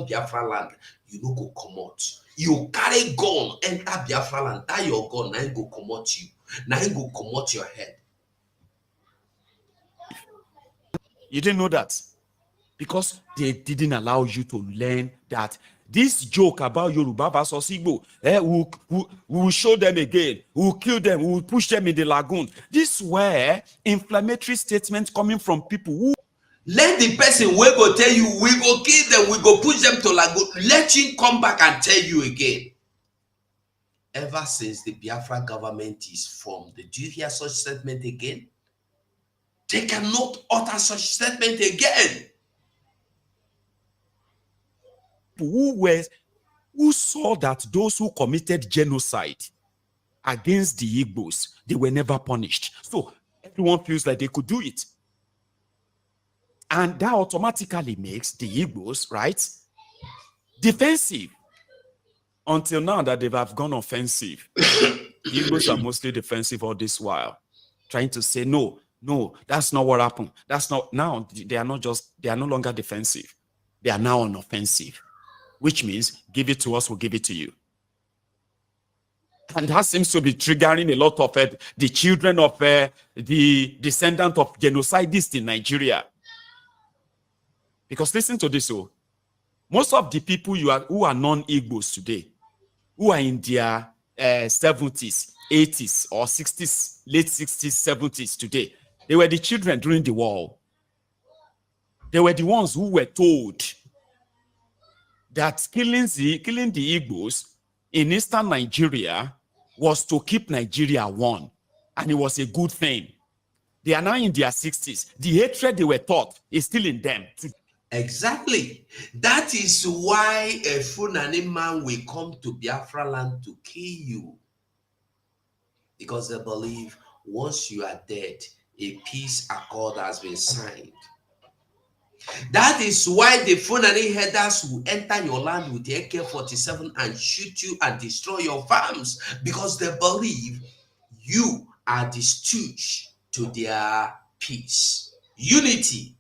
Biafra land, you no go come out. You carry gun, enter Biafra land, that your gun, now go come out you. Now go come out your head. You didn't know that because they didn't allow you to learn that this joke about Yoruba versus Igbo, we will show them again, we will kill them, we will push them in the lagoon. These were inflammatory statements coming from people who let the person we go tell you, we go kill them, we go push them to lagoon. Let him come back and tell you again. Ever since the Biafra government is formed, do you hear such statement again? They cannot utter such statement again. who saw that those who committed genocide against the Igbos, they were never punished. So everyone feels like they could do it. And that automatically makes the Igbos, right, defensive. Until now that they have gone offensive. The Igbos are mostly defensive all this while, trying to say, no, that's not what happened. That's not, now they are no longer defensive. They are now on offensive, which means give it to us, we'll give it to you. And that seems to be triggering a lot of the children of the descendant of genocidists in Nigeria. Because listen to this, most of the people who are non-Igbos today, who are in their 70s, 80s, or 60s, late 60s, 70s today, they were the children during the war. They were the ones who were told that killing the Igbos in eastern Nigeria was to keep Nigeria one, and it was a good thing. They are now in their 60s. The hatred they were taught is still in them. Exactly. That is why a Fulani man will come to Biafra land to kill you. Because they believe once you are dead, a peace accord has been signed. That is why the Fulani headers will enter your land with the AK-47 and shoot you and destroy your farms, because they believe you are the stooge to their peace. Unity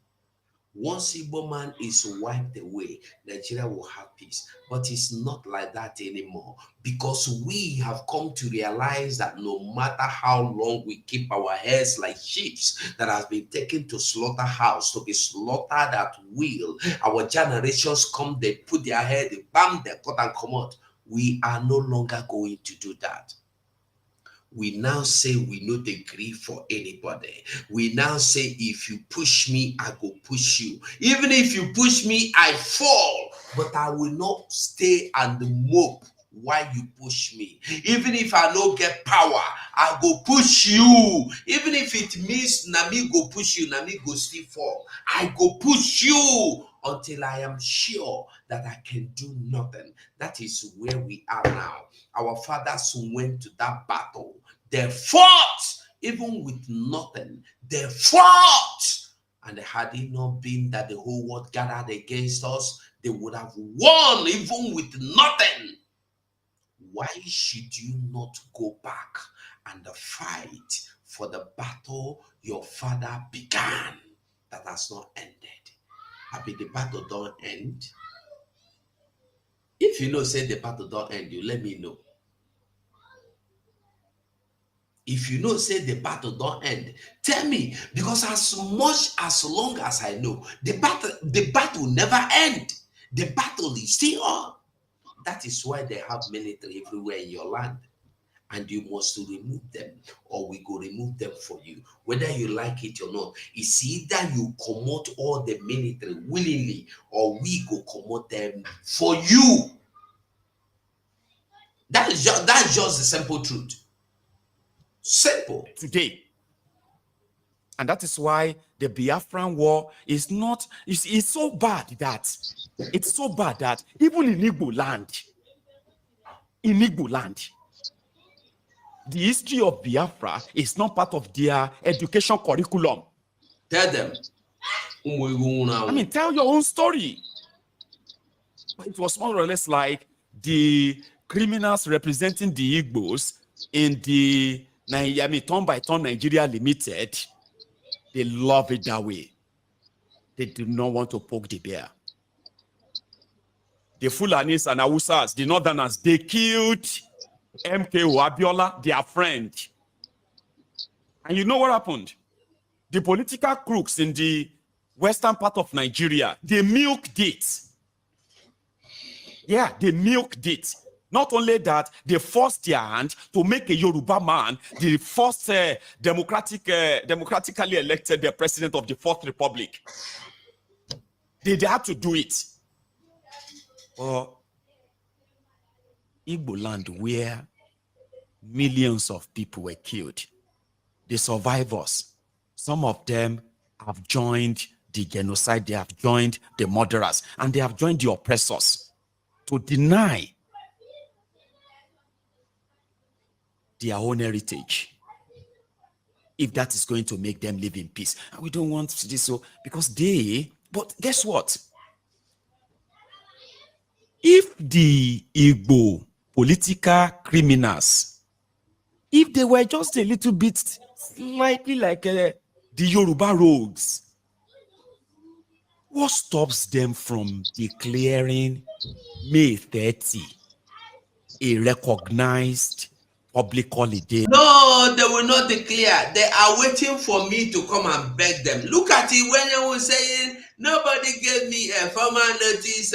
Once Igbo man is wiped away, Nigeria will have peace. But it's not like that anymore, because we have come to realize that no matter how long we keep our heads like sheep that has been taken to slaughterhouse to be slaughtered at will, our generations come, they put their head, they bam, they cut and come out. We are no longer going to do that. We now say we no agree for anybody. We now say, if you push me, I go push you. Even if you push me, I fall. But I will not stay and mope while you push me. Even if I don't get power, I go push you. Even if it means Nami go push you, Nami go still fall. I go push you until I am sure that I can do nothing. That is where we are now. Our fathers went to that battle. They fought, even with nothing. They fought. And had it not been that the whole world gathered against us, they would have won, even with nothing. Why should you not go back and fight for the battle your father began that has not ended? I mean, the battle don't end. If you know, say the battle don't end, you let me know. If you know, say the battle don't end, tell me, because as long as I know, the battle never end. The battle is still on. That is why they have military everywhere in your land, and you must remove them, or we go remove them for you, whether you like it or not. It's either you commot all the military willingly, or we go commot them for you. That's just the simple truth. Simple. Today. And that is why the Biafran war is not, it's so bad that, even in Igbo land, the history of Biafra is not part of their education curriculum. Tell them. I mean, tell your own story. It was more or less like the criminals representing the Igbos in the Turn by Turn Nigeria Limited. They love it that way. They do not want to poke the bear. The Fulanis and Awusas, the Northerners, they killed MKO Abiola, their friend. And you know what happened? The political crooks in the western part of Nigeria, they milked it. Yeah, they milked it. Not only that, they forced their hand to make a Yoruba man the first democratically elected president of the Fourth Republic. They had to do it. Or Igbo land, where millions of people were killed, the survivors, some of them have joined the genocide, they have joined the murderers, and they have joined the oppressors to deny their own heritage, if that is going to make them live in peace. And we don't want this, so because but guess what? If the Igbo political criminals, if they were just a little bit slightly like the Yoruba rogues, what stops them from declaring May 30 a recognized public holiday? No, they will not declare. They are waiting for me to come and beg them. Look at it when they were saying, nobody gave me a formal notice.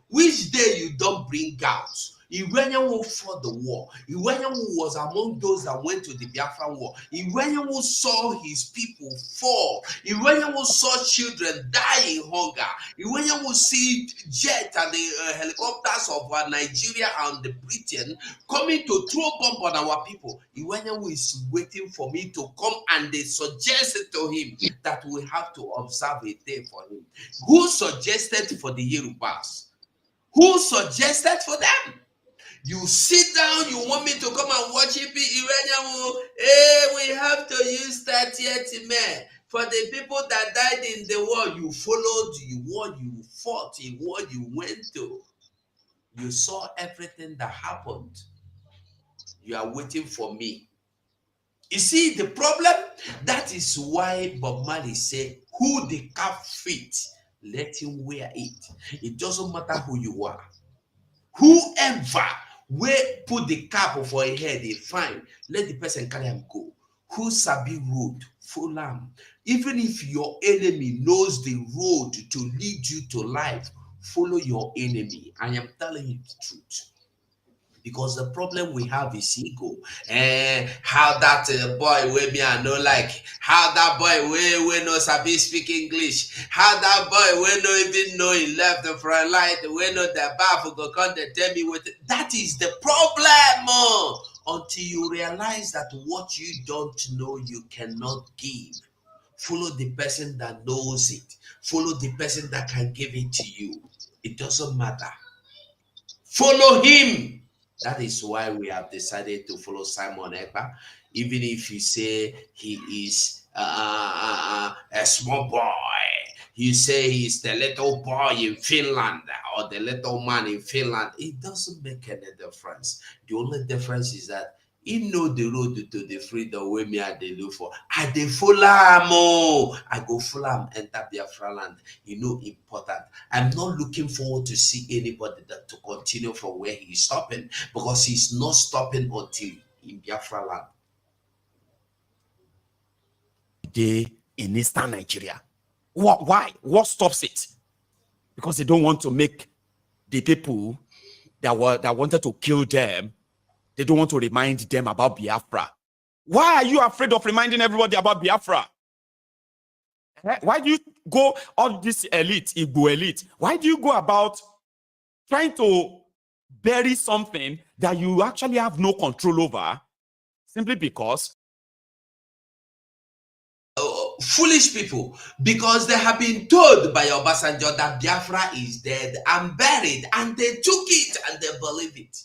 Which day you don't bring out? Iranian who fought the war. Iranian who was among those that went to the Biafra war. Iranian who saw his people fall. Iranian who saw children die in hunger. Iranian who see jet and the helicopters of Nigeria and the Britain coming to throw bomb on our people. Iranian who is waiting for me to come, and they suggested to him that we have to observe a day for him. Who suggested for the Yorubas? Who suggested for them? You sit down, you want me to come and watch it, Iranian, hey, we have to use 30th men. For the people that died in the war, you followed the war, you fought, the war you went to. You saw everything that happened. You are waiting for me. You see, the problem That is why Bob Marley said, who the cap fit, let him wear it. It doesn't matter who you are. Whoever will put the cap for a head, is fine. Let the person carry him go. Who sabi road, follow him. Even if your enemy knows the road to lead you to life, follow your enemy. I am telling you the truth. Because the problem we have is ego. And how that boy wey me I no like, how that boy wey no sabi speak English, how that boy wey no even know he left the front light, wey no the baff go come dey tell me what. That is the problem. Until you realize that what you don't know, you cannot give. Follow the person that knows it. Follow the person that can give it to you. It doesn't matter. Follow him. That is why we have decided to follow Simon Ekpa, even if you say he is a small boy. You say he's the little boy in Finland or the little man in Finland. It doesn't make any difference. The only difference is that he know the road to the freedom where me I dey look for. I dey follow am. I go follow am enter Biafra land. Important. I'm not looking forward to see anybody that to continue from where he's stopping, because he's not stopping until in Biafra land. Day in Eastern Nigeria. Why? What stops it? Because they don't want to make the people that wanted to kill them, they don't want to remind them about Biafra. Why are you afraid of reminding everybody about Biafra? Why do you go, all this elite, Igbo elite, why do you go about trying to bury something that you actually have no control over, simply because? Foolish people, because they have been told by Obasanjo that Biafra is dead and buried, and they took it and they believe it.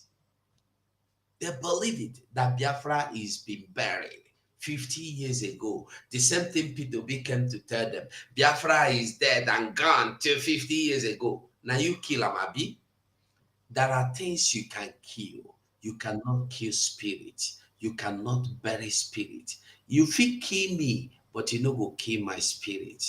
They believe it, that Biafra is being buried 50 years ago. The same thing Peter B came to tell them. Biafra is dead and gone till 50 years ago. Now you kill Amabi. There are things you can kill. You cannot kill spirit. You cannot bury spirit. You fit kill me, but you no go kill my spirit.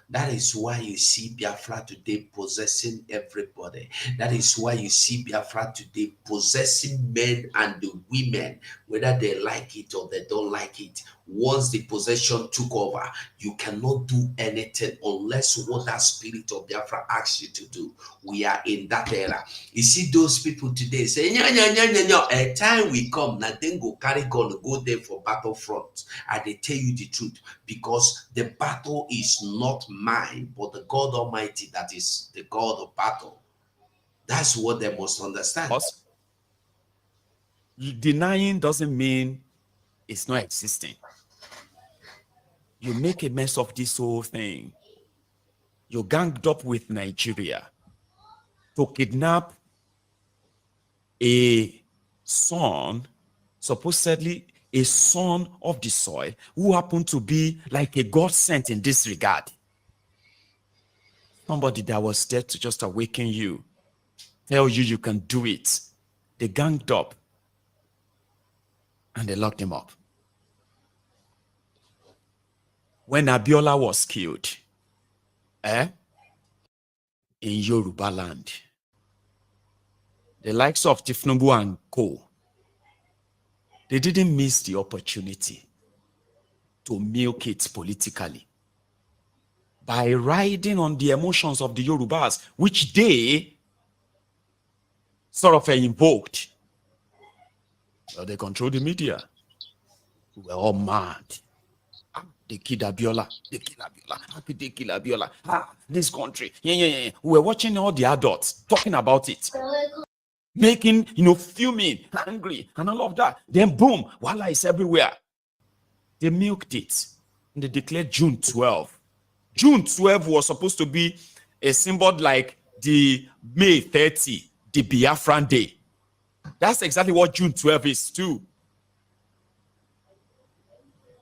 That is why you see Biafra today possessing everybody. That is why you see Biafra today possessing men and the women, whether they like it or they don't like it. Once the possession took over, you cannot do anything unless what that spirit of Biafra asks you to do. We are in that era. You see those people today say, nya, nya, nya, nya, nya. A time we come, nothing go carry gun, go there for battlefront. And they tell you the truth, because the battle is not mine, but the God Almighty that is the God of battle. That's what they must understand. Because denying doesn't mean it's not existing. You make a mess of this whole thing. You ganged up with Nigeria to kidnap a son, supposedly a son of the soil, who happened to be like a God sent in this regard. Somebody that was there to just awaken you, tell you you can do it. They ganged up and they locked him up. When Abiola was killed, in Yoruba land, the likes of Tifnubu and Co., they didn't miss the opportunity to milk it politically by riding on the emotions of the Yorubas, which they sort of invoked. Well, they control the media. We're all mad. They killed Abiola. They killed Abiola. How could they kill Abiola? This country. Yeah. We were watching all the adults talking about it. Making, fuming, angry, and all of that. Then boom, voila, is everywhere. They milked it. And they declared June 12. June 12 was supposed to be a symbol like the May 30, the Biafran Day. That's exactly what June 12 is too.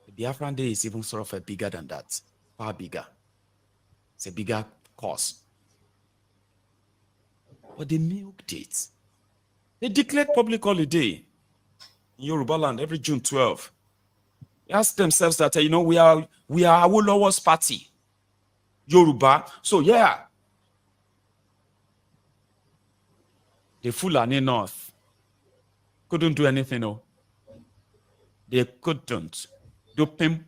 The Biafran Day is even sort of bigger than that, far bigger. It's a bigger cause. But they milked it. They declared public holiday in Yoruba land every June 12. ask themselves that, you know, we are Awolowo's party, Yoruba. So yeah, the Fulani North couldn't do anything. No, they couldn't. Doping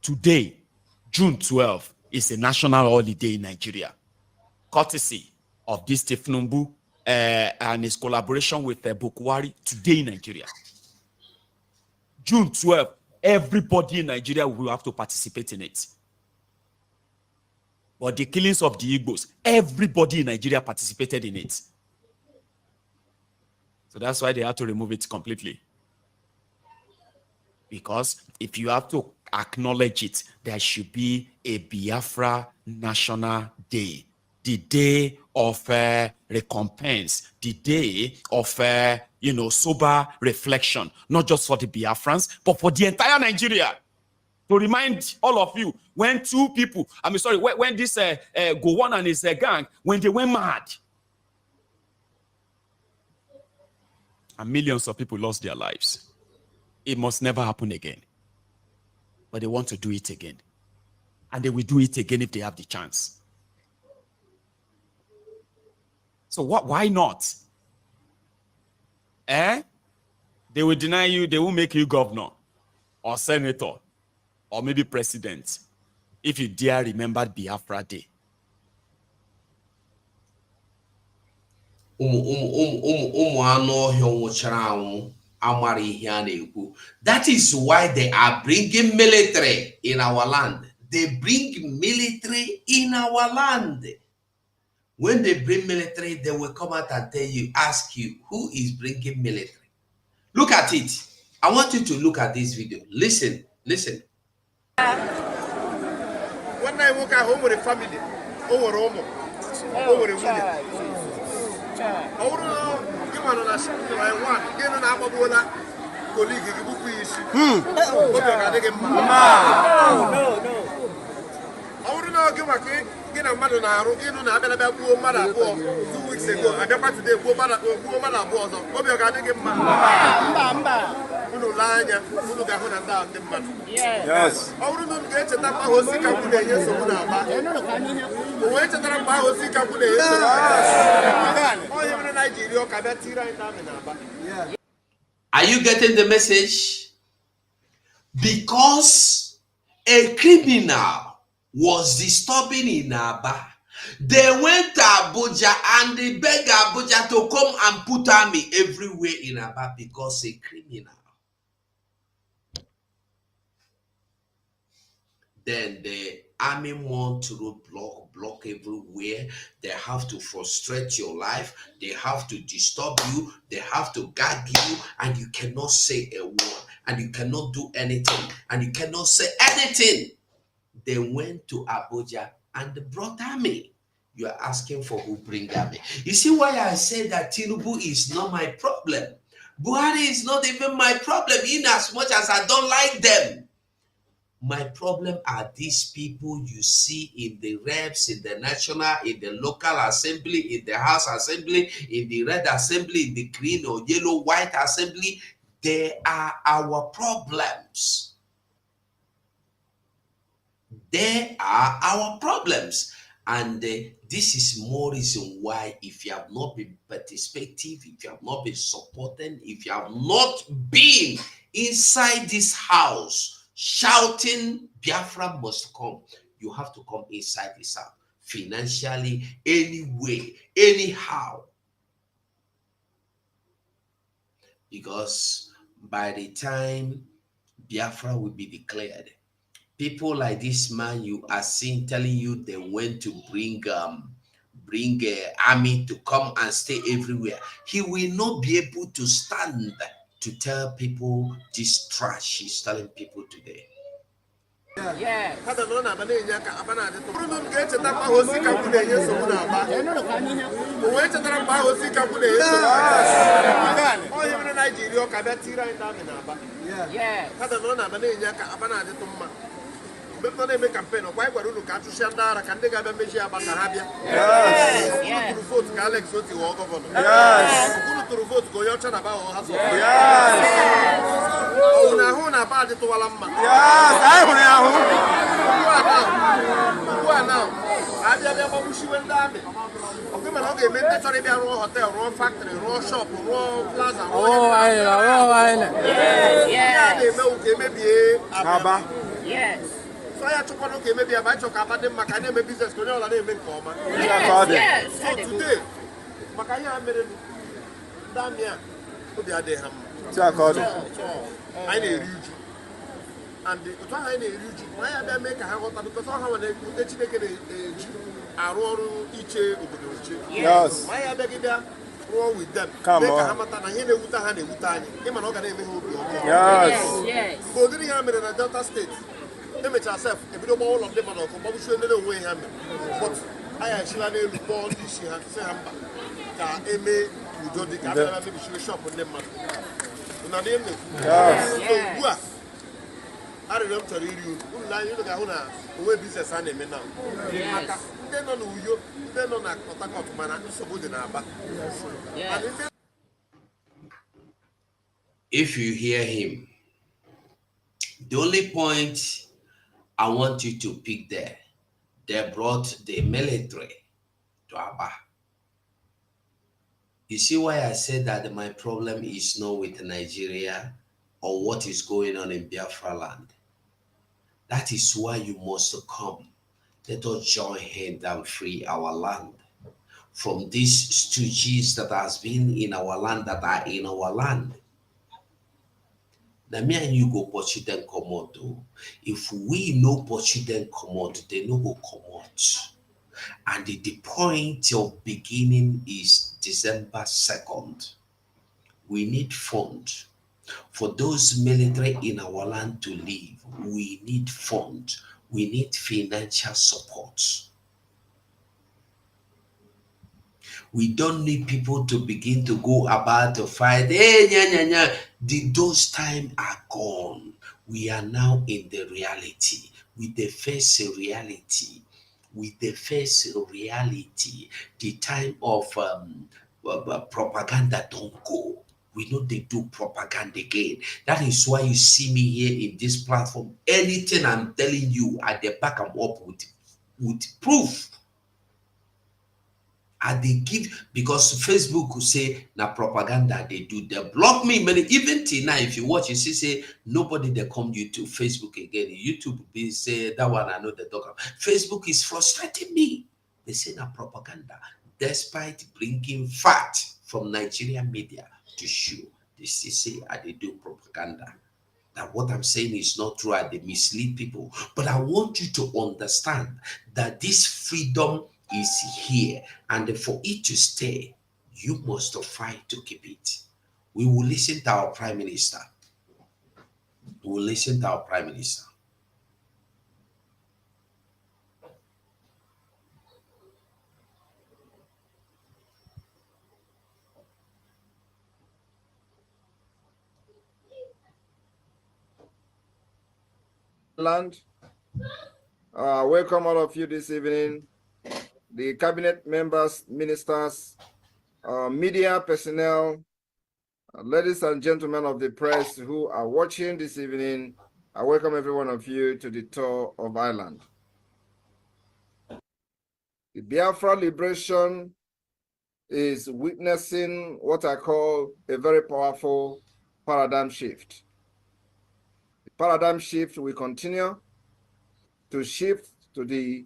today, June 12th, is a national holiday in Nigeria, courtesy of this Tifnumbu and his collaboration with Bukwari today in Nigeria. June 12th, everybody in Nigeria will have to participate in it. But the killings of the Igbos, everybody in Nigeria participated in it. So that's why they had to remove it completely. Because if you have to acknowledge it, there should be a Biafra National Day. The day of recompense, the day of sober reflection, not just for the Biafrans, but for the entire Nigeria. To remind all of you, when two people, when this Gowon and his gang, when they went mad, and millions of people lost their lives. It must never happen again. But they want to do it again. And they will do it again if they have the chance. So why not? They will deny you, they will make you governor or senator or maybe president if you dare remember Biafra Day. That is why they are bringing military in our land. They bring military in our land. When they bring military, they will come out and ask you, who is bringing military? Look at it. I want you to look at this video. Listen. When I walk at home with a family, over a woman. Get a mother now, you know, I'm about 2 weeks ago. I got today, woman, yes. I wouldn't get to that house. Are you getting the message? Because a criminal was disturbing in Aba, they went to Abuja and they begged Abuja to come and put army everywhere in Aba because a criminal. Then the army want to block everywhere. They have to frustrate your life. They have to disturb you. They have to gag you, and you cannot say a word, and you cannot do anything, and you cannot say anything. They went to Abuja and brought army. You are asking for who bring army. You see why I say that Tinubu is not my problem. Buhari is not even my problem, in as much as I don't like them. My problem are these people you see in the reps, in the national, in the local assembly, in the house assembly, in the red assembly, in the green or yellow, white assembly. They are our problems. They are our problems. And this is more reason why, if you have not been participative, if you have not been supporting, if you have not been inside this house shouting Biafra must come, you have to come inside this house financially, anyway, anyhow. Because by the time Biafra will be declared, people like this man you are seeing telling you they went to bring army to come and stay everywhere. He will not be able to stand to tell people this trash he's telling people today. Yeah. mgbe m nọ na-eme kampen ọkwa anyị gwara unu ka achụsịa ndị ara ka ndị ga-abịa mechi aba ka ha bịa unu tụrụ vootu ka Alex Oti ghọọ gọvanọ unu tụrụ vootu ka onye ọcha na aba ghọọ ha unu ahụ na aba adịtụwala mma ugbu a na abịa bịa gbagbuchiwe ndị amị ọkụ mana ọ ga-eme ndị chọrọ ịbịa rụọ họtel rụọ faktrị rụọ shọpụ rụọ plaza na-eme ụka emebie Aba so ya chọkwana ụka emebie Aba ịchọ ka Aba dị mma ka a na-eme biznes ka onye ọla na-eme nke ọma so today maka ihe ha mere ndị amị a obi adịghị ha mma anyị na-eri uju and otu ahụ anyị na-eri uju ma anyị abịa mee ka ha ghọta bikọta ọha nwere ute Chineke na-eji arụ ọrụ iche obodo nche ma anyị abịaghị bịa rụọ with them mee ka ha mata na ihe na-ewute ha na-ewute anyị ịma na ọ ga na-eme ha obi ọjọọ mgbe ụdịrị ha mere na Delta steeti emechara sef ebido gbawa ụlọ ndị mmadụ ọkụ gbagbuchie ndị na-onwe ha mere anyị achịla n'elu kpọọ ndị isi ha sị ha mba ka emee udo dị ka abịara mebichiri shọpụ ndị mmadụ na ndị m na-ekwu ugbu a arịrịọ m chọrọ iri unu n'anya unu ga-ahụ na onwe biznes a na-eme na maka ndị nọ n'Uyo ndị nọ na Port Harcourt mana nsogbu dị n'Aba. If you hear him, the only point I want you to pick there, they brought the military to Aba. You see why I said that my problem is not with Nigeria or what is going on in Biafra land. That is why you must come. Let us join hands and free our land from these stooges that has been in our land, that are in our land. Now me and you go pursue them commode. If we no pursue them commode, they no go commode. And the point of beginning is December 2nd. We need funds. For those military in our land to live, we need funds. We need financial support. We don't need people to begin to go about to fight. Hey, those times are gone. We are now in the reality. With the first reality. With the first reality. The time of propaganda don't go. We know they do propaganda again. That is why you see me here in this platform. Anything I'm telling you, at the back I'm up with proof. And they give, because Facebook will say, na propaganda they do. They block me many, even till now, if you watch, you see, say, nobody they come to Facebook again. YouTube, they say, that one I know they talk about. Facebook is frustrating me. They say, na propaganda. Despite bringing fact from Nigerian media to show, they say, they do propaganda. That what I'm saying is not true, they mislead people. But I want you to understand that this freedom is here, and for it to stay, you must fight to keep it. We will listen to our Prime Minister. We will listen to our Prime Minister. Land. Welcome all of you this evening. The cabinet members, ministers, media personnel, ladies and gentlemen of the press who are watching this evening, I welcome every one of you to the tour of Ireland. The Biafra liberation is witnessing what I call a very powerful paradigm shift. The paradigm shift will continue to shift to the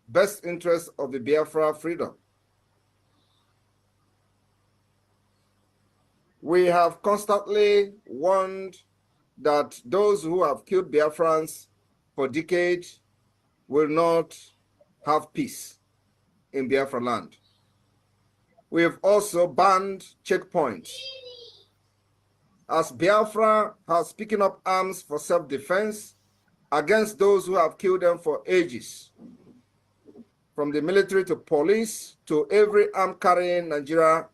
best interest of the Biafra freedom. We have constantly warned that those who have killed Biafrans for decades will not have peace in Biafra land. We have also banned checkpoints. As Biafra has picking up arms for self-defense against those who have killed them for ages, from the military to police to every arm-carrying Nigeria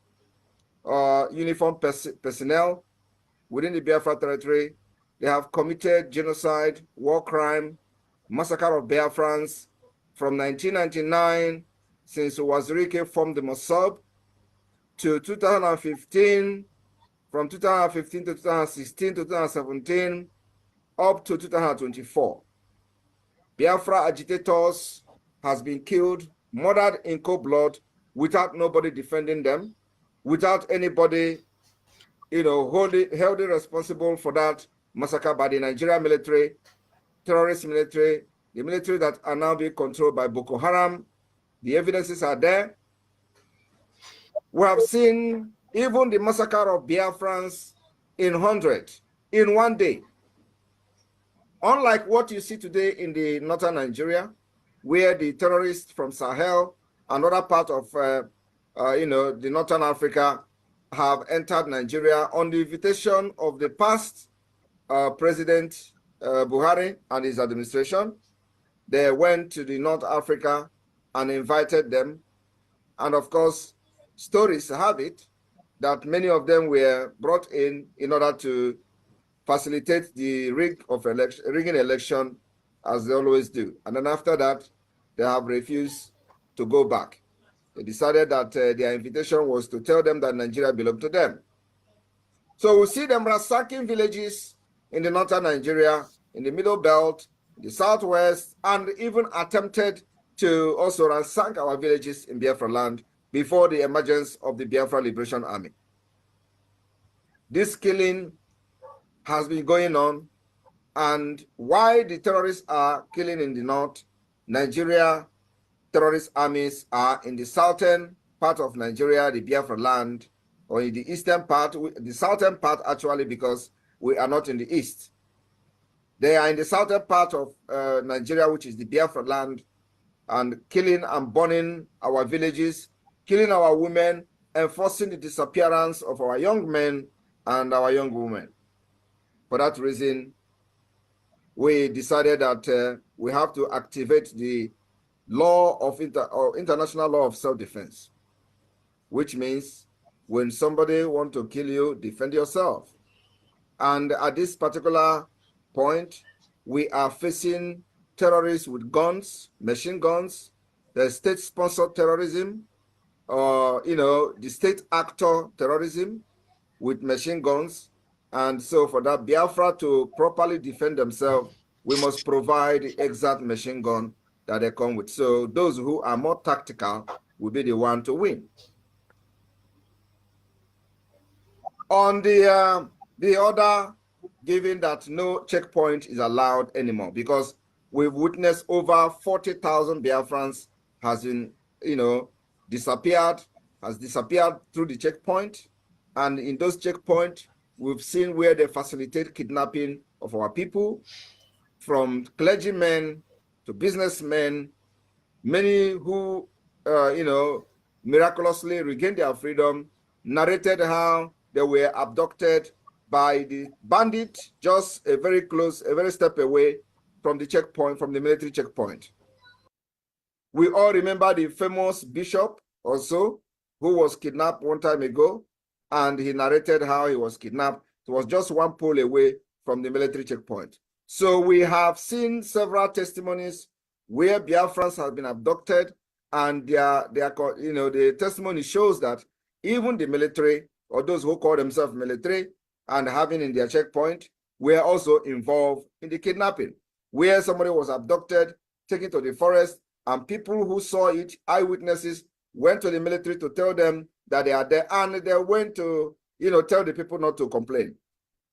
uniform personnel within the Biafra territory, they have committed genocide, war crime, massacre of Biafrans from 1999, since Wazirike formed the Mossab, to 2015, from 2015 to 2016 to 2017, up to 2024. Biafra agitators has been killed, murdered in cold blood, without nobody defending them, without anybody, held responsible for that massacre by the Nigerian military, terrorist military, the military that are now being controlled by Boko Haram. The evidences are there. We have seen even the massacre of Biafrans in hundreds in one day. Unlike what you see today in the northern Nigeria, where the terrorists from Sahel and other parts of the northern Africa have entered Nigeria on the invitation of the past President Buhari and his administration. They went to the North Africa and invited them. And of course, stories have it that many of them were brought in order to facilitate the rigging election, as they always do. And then after that, they have refused to go back. They decided that their invitation was to tell them that Nigeria belonged to them. So we see them ransacking villages in the northern Nigeria, in the middle belt, in the southwest, and even attempted to also ransack our villages in Biafra land before the emergence of the Biafra Liberation Army. This killing has been going on, and why the terrorists are killing in the north, Nigeria terrorist armies are in the southern part of Nigeria, the Biafra land, or in the eastern part, the southern part actually, because we are not in the east. They are in the southern part of Nigeria, which is the Biafra land, and killing and burning our villages, killing our women, enforcing the disappearance of our young men and our young women. For that reason, we decided that we have to activate the law of international law of self-defense, which means when somebody wants to kill you, defend yourself. And at this particular point, we are facing terrorists with guns, machine guns, the state-sponsored terrorism, or the state actor terrorism with machine guns. And so for that Biafra to properly defend themselves, we must provide the exact machine gun that they come with. So those who are more tactical will be the one to win. On the order, given that no checkpoint is allowed anymore, because we've witnessed over 40,000 Biafrans has been, disappeared through the checkpoint. And in those checkpoints, we've seen where they facilitate kidnapping of our people, from clergymen to businessmen, many who, miraculously regained their freedom, narrated how they were abducted by the bandit just a very step away from the checkpoint, from the military checkpoint. We all remember the famous bishop also, who was kidnapped one time ago, and he narrated how he was kidnapped. It was just one pole away from the military checkpoint. So we have seen several testimonies where Biafrans have been abducted, and the testimony shows that even the military, or those who call themselves military and having in their checkpoint, were also involved in the kidnapping, where somebody was abducted, taken to the forest, and people who saw it, eyewitnesses, went to the military to tell them that they are there, and they went to, tell the people not to complain.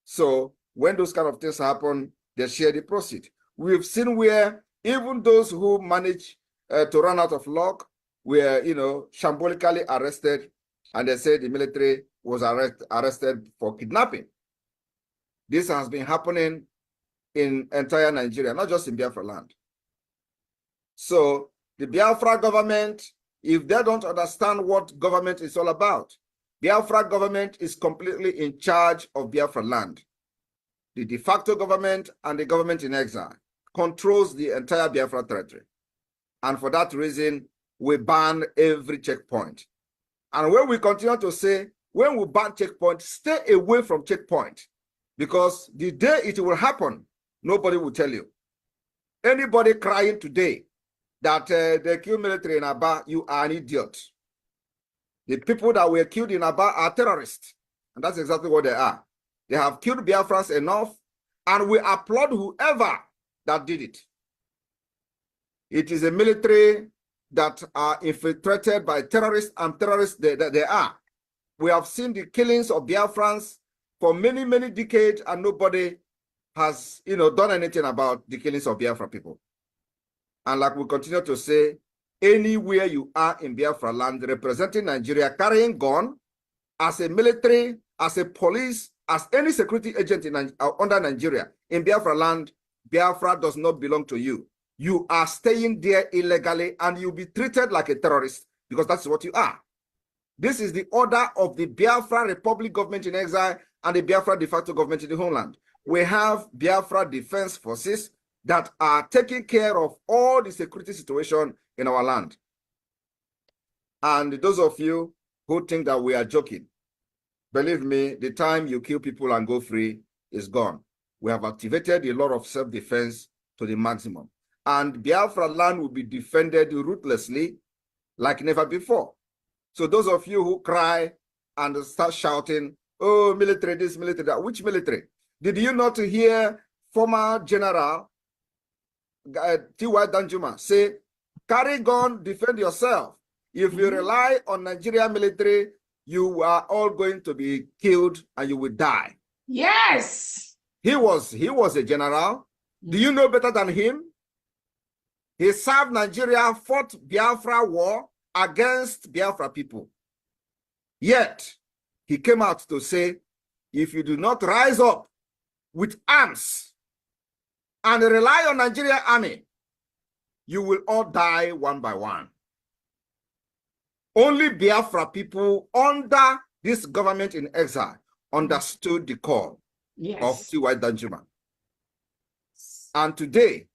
So when those kind of things happen, they share the proceeds. We've seen where even those who manage to run out of luck were, shambolically arrested, and they said the military was arrested for kidnapping. This has been happening in entire Nigeria, not just in Biafra land. So the Biafra government, if they don't understand what government is all about, Biafra government is completely in charge of Biafra land. The de facto government and the government in exile controls the entire Biafra territory. And for that reason, we ban every checkpoint. And when we continue to say, when we ban checkpoint, stay away from checkpoint, because the day it will happen, nobody will tell you. Anybody crying today that they kill military in Aba, you are an idiot. The people that were killed in Aba are terrorists. And that's exactly what they are. They have killed Biafrans enough, and we applaud whoever that did it. It is a military that are infiltrated by terrorists, and terrorists they are. We have seen the killings of Biafrans for many, many decades, and nobody has done anything about the killings of Biafra people. And like we continue to say, anywhere you are in Biafra land representing Nigeria, carrying gun, as a military, as a police, as any security agent under Nigeria, in Biafra land, Biafra does not belong to you. You are staying there illegally, and you'll be treated like a terrorist, because that's what you are. This is the order of the Biafra Republic government in exile and the Biafra de facto government in the homeland. We have Biafra Defense Forces that are taking care of all the security situation in our land. And those of you who think that we are joking, believe me, the time you kill people and go free is gone. We have activated a lot of self-defense to the maximum. And Biafra land will be defended ruthlessly like never before. So those of you who cry and start shouting, oh, military this, military that, which military? Did you not hear former General T.Y. Danjuma say, carry gun, defend yourself. If you rely on Nigerian military, you are all going to be killed and you will die. Yes. He was a general. Do you know better than him? He served Nigeria, fought Biafra war against Biafra people. Yet, he came out to say, if you do not rise up with arms and rely on Nigerian army, you will all die one by one. Only Biafra people under this government in exile understood the call of T.Y. Danjuma. And today,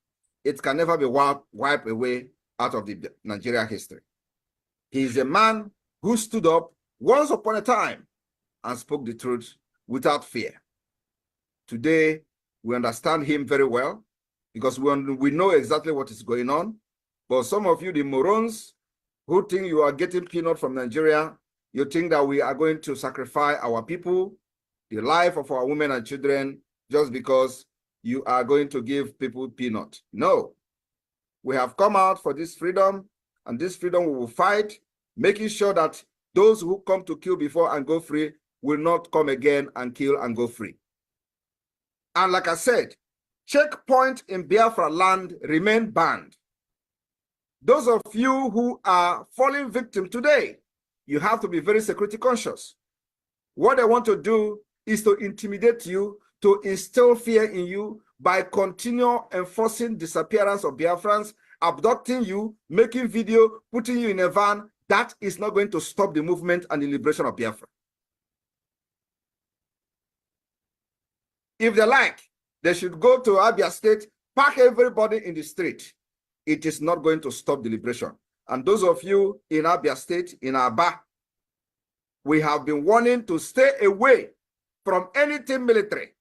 it can never be wiped away out of the Nigeria history. He is a man who stood up once upon a time and spoke the truth without fear. Today, we understand him very well because we know exactly what is going on. But some of you, the morons, who think you are getting peanut from Nigeria, you think that we are going to sacrifice our people, the life of our women and children, just because you are going to give people peanut. No. We have come out for this freedom, and this freedom we will fight, making sure that those who come to kill before and go free will not come again and kill and go free. And like I said, checkpoint in Biafra land remain banned. Those of you who are falling victim today, you have to be very security conscious. What they want to do is to intimidate you, to instill fear in you by continual enforcing disappearance of Biafrans, abducting you, making video, putting you in a van. That is not going to stop the movement and the liberation of Biafra. If they like, they should go to Abia State, pack everybody in the street. It is not going to stop the liberation. And those of you in Abia State, in Aba, we have been warning to stay away from anything military.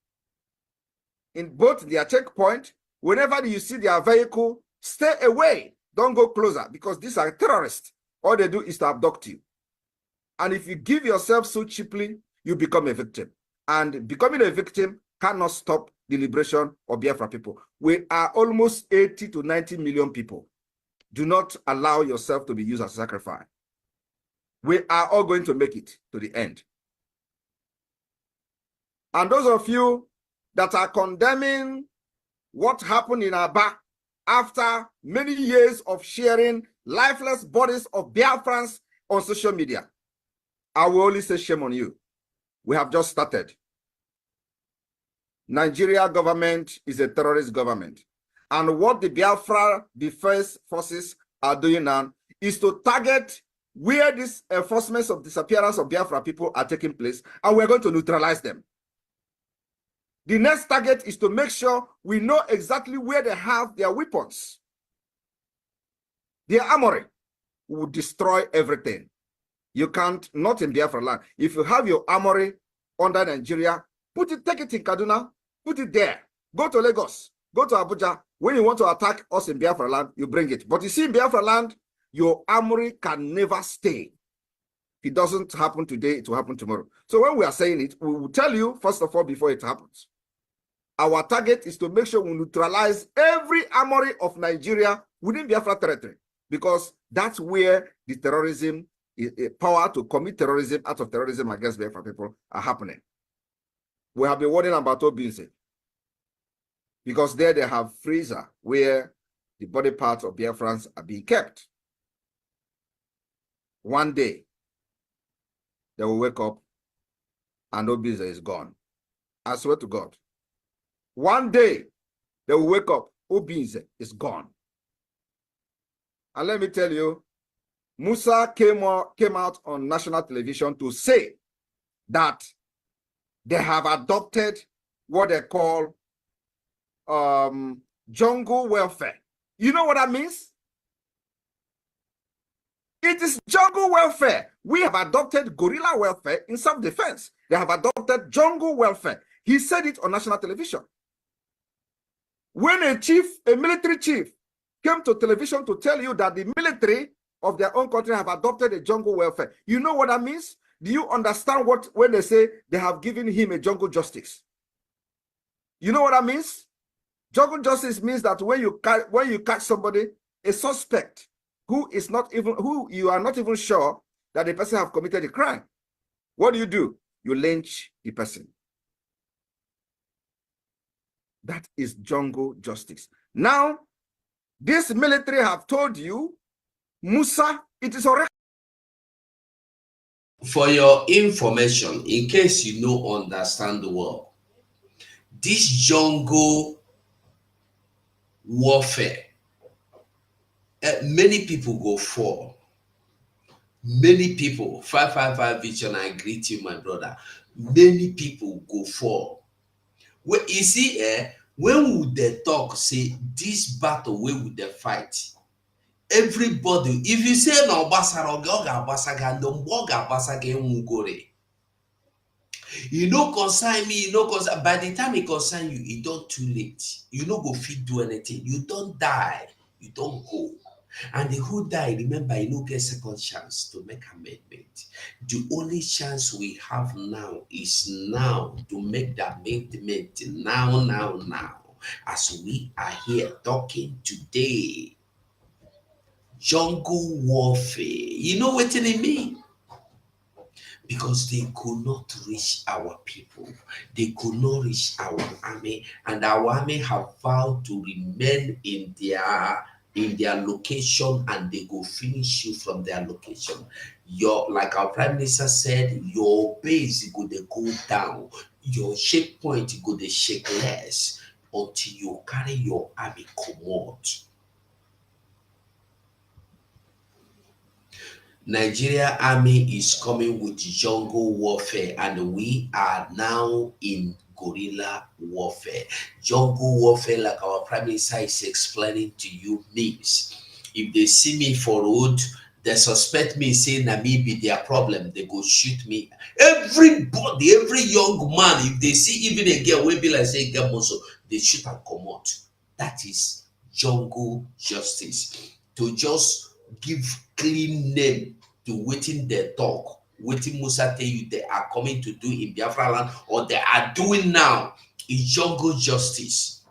In both their checkpoint, whenever you see their vehicle, stay away. Don't go closer, because these are terrorists. All they do is to abduct you. And if you give yourself so cheaply, you become a victim. And becoming a victim cannot stop the liberation of Biafra people. We are almost 80 to 90 million people. Do not allow yourself to be used as a sacrifice. We are all going to make it to the end. And those of you that are condemning what happened in Aba after many years of sharing lifeless bodies of Biafrans on social media, I will only say shame on you. We have just started. Nigeria government is a terrorist government. And what the Biafra Defense Forces are doing now is to target where these enforcements of disappearance of Biafra people are taking place, and we're going to neutralize them. The next target is to make sure we know exactly where they have their weapons. Their armory will destroy everything. You can't, not in Biafra land. If you have your armory under Nigeria, take it in Kaduna, put it there. Go to Lagos, go to Abuja, When you want to attack us in Biafra land, you bring it. But you see, in Biafra land, your armory can never stay. If it doesn't happen today, it will happen tomorrow. So when we are saying it, we will tell you, first of all, before it happens. Our target is to make sure we neutralize every armory of Nigeria within Biafra territory, because that's where the terrorism, power to commit terrorism, out of terrorism against Biafra people are happening. We have been warning about Bigins, because there they have freezer where the body parts of Biafrans are being kept. One day, they will wake up and Bigins is gone. I swear to God. One day, they will wake up, Bigins is gone. And let me tell you, Musa came out on national television to say that they have adopted what they call jungle welfare. You know what that means? It is jungle welfare. We have adopted guerrilla welfare in self-defense. They have adopted jungle welfare. He said it on national television. When a military chief came to television to tell you that the military of their own country have adopted a jungle welfare, you know what that means? Do you understand when they say they have given him a jungle justice? You know what that means? Jungle justice means that when you catch somebody, a suspect who you are not even sure that the person have committed a crime, what do? You lynch the person. That is jungle justice. Now, this military have told you, Musa, it is already. For your information, in case you don't understand the word, this jungle warfare, many people go for. Many people, 555 Vision, I greet you, my brother. Many people go for. Well, you see, when would they talk, say, this battle, where would they fight? Everybody, if you say no Basara, you know, concern me, you know, concern, by the time it concern you, it don't too late. You know, go fit do anything. You don't die, you don't go. And the who die, remember, you don't get second chance to make amendment. The only chance we have now is now to make the amendment now. As we are here talking today, jungle warfare, you know what it mean? Because they could not reach our people, they could not reach our army, and our army have vowed to remain in their location, and they go finish you from their location. Like our prime minister said, your base go to go down, your shake point go to shake less until you carry your army commode. Nigeria army is coming with jungle warfare, and we are now in guerrilla warfare. Jungle warfare, like our prime minister is explaining to you, means if they see me for road, they suspect me, say na me be their problem, they go shoot me. Everybody, every young man, if they see even a girl will be like say get muscle, they shoot and come out. That is jungle justice. To just give clean name to waiting they talk, waiting Musa tell you they are coming to do in Biafra land, or they are doing now, is jungle justice.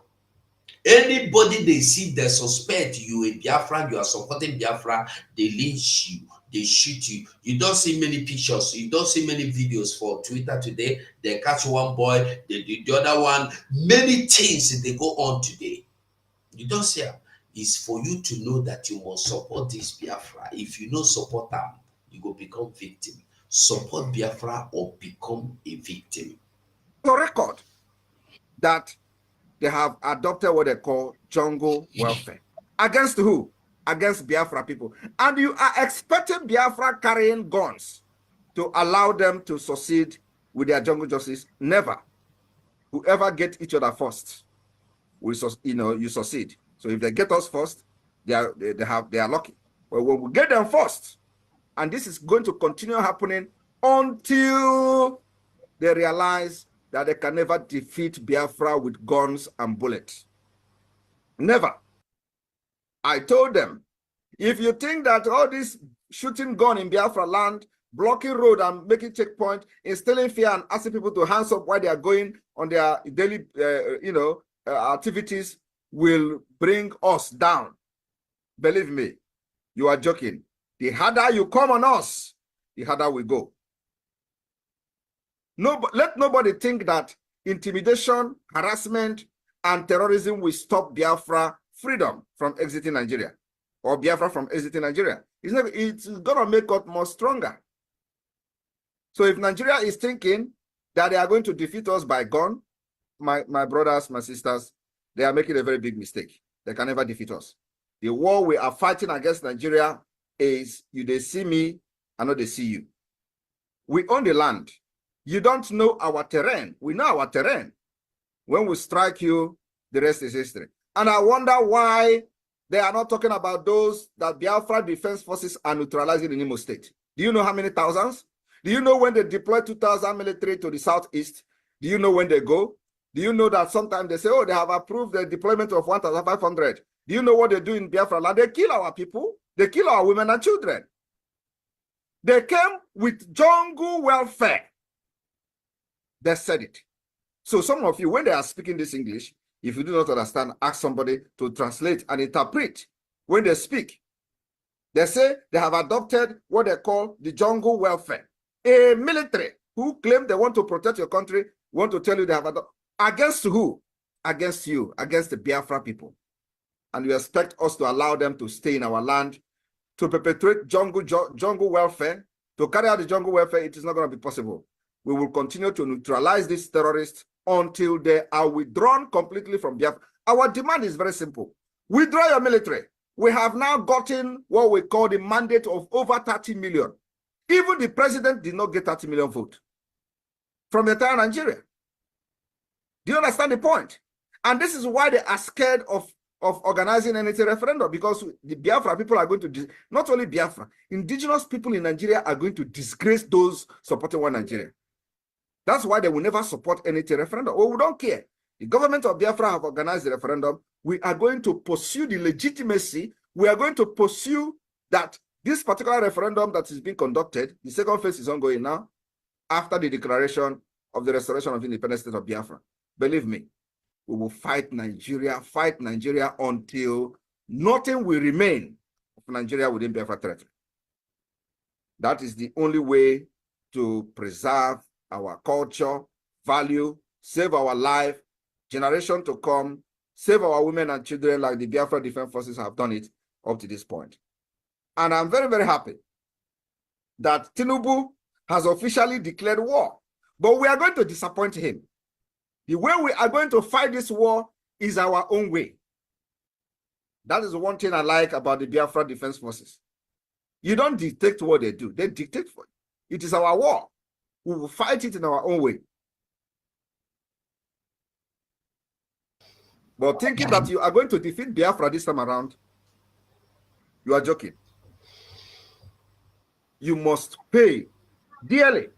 Anybody they see, they suspect you in Biafra, you are supporting Biafra, they lynch you, they shoot you. You don't see many pictures, you don't see many videos for Twitter today. They catch one boy, they do the other one. Many things they go on today. You don't see them. It's for you to know that you must support this Biafra. If you don't support them, you will become victim. Support Biafra or become a victim. For record that they have adopted what they call jungle welfare. Against who? Against Biafra people. And you are expecting Biafra carrying guns to allow them to succeed with their jungle justice? Never. Whoever get each other first, you succeed. So if they get us first, they are lucky. But when we get them first, and this is going to continue happening until they realize that they can never defeat Biafra with guns and bullets. Never. I told them, if you think that all this shooting gun in Biafra land, blocking road and making checkpoint, instilling fear and asking people to hands up while they are going on their daily, activities will bring us down. Believe me, you are joking. The harder you come on us, the harder we go. No, let nobody think that intimidation, harassment, and terrorism will stop Biafra freedom from exiting Nigeria, or Biafra from exiting Nigeria. It's going to make us more stronger. So if Nigeria is thinking that they are going to defeat us by gun, my brothers, my sisters, they are making a very big mistake. They can never defeat us. The war we are fighting against Nigeria is they see me, I know they see you. We own the land. You don't know our terrain. We know our terrain. When we strike you, the rest is history. And I wonder why they are not talking about those that Biafra Defense Forces are neutralizing in Imo State. Do you know how many thousands? Do you know when they deploy 2,000 military to the southeast? Do you know when they go? Do you know that sometimes they say, oh, they have approved the deployment of 1,500? Do you know what they do in Biafra land? They kill our people. They kill our women and children. They came with jungle welfare. They said it. So some of you, when they are speaking this English, if you do not understand, ask somebody to translate and interpret. When they speak, they say they have adopted what they call the jungle welfare. A military who claim they want to protect your country, want to tell you they have adopted. Against who? Against you, against the Biafra people. And you expect us to allow them to stay in our land, to perpetrate jungle welfare, to carry out the jungle welfare. It is not going to be possible. We will continue to neutralize these terrorists until they are withdrawn completely from Biafra. Our demand is very simple. Withdraw your military. We have now gotten what we call the mandate of over 30 million. Even the president did not get 30 million votes from the entire Nigeria. Do you understand the point? And this is why they are scared of organizing any referendum, because the Biafra people are going to, not only Biafra, indigenous people in Nigeria are going to disgrace those supporting one Nigeria. That's why they will never support any referendum. Well, we don't care. The government of Biafra have organized the referendum. We are going to pursue the legitimacy. We are going to pursue that this particular referendum that is being conducted, the second phase is ongoing now, after the declaration of the restoration of the independent state of Biafra. Believe me, we will fight Nigeria until nothing will remain of Nigeria within Biafra territory. That is the only way to preserve our culture, value, save our life, generation to come, save our women and children like the Biafra Defense Forces have done it up to this point. And I'm very, very happy that Tinubu has officially declared war, but we are going to disappoint him. The way we are going to fight this war is our own way. That is one thing I like about the Biafra Defense Forces. You don't dictate what they do. They dictate for you. It is our war. We will fight it in our own way. But thinking that you are going to defeat Biafra this time around, you are joking. You must pay dearly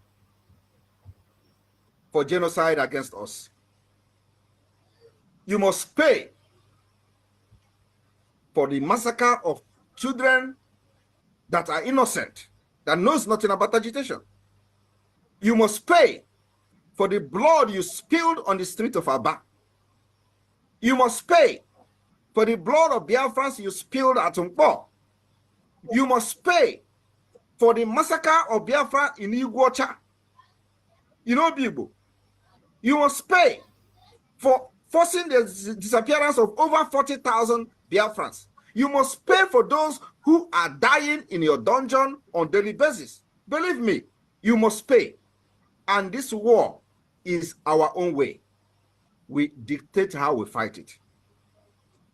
for genocide against us. You must pay for the massacre of children that are innocent, that knows nothing about agitation. You must pay for the blood you spilled on the street of Aba. You must pay for the blood of Biafrans you spilled at Umpo. You must pay for the massacre of Biafra in Iguacha. You know, people, you must pay for forcing the disappearance of over 40,000 Biafrans. You must pay for those who are dying in your dungeon on daily basis. Believe me, you must pay. And this war is our own way. We dictate how we fight it.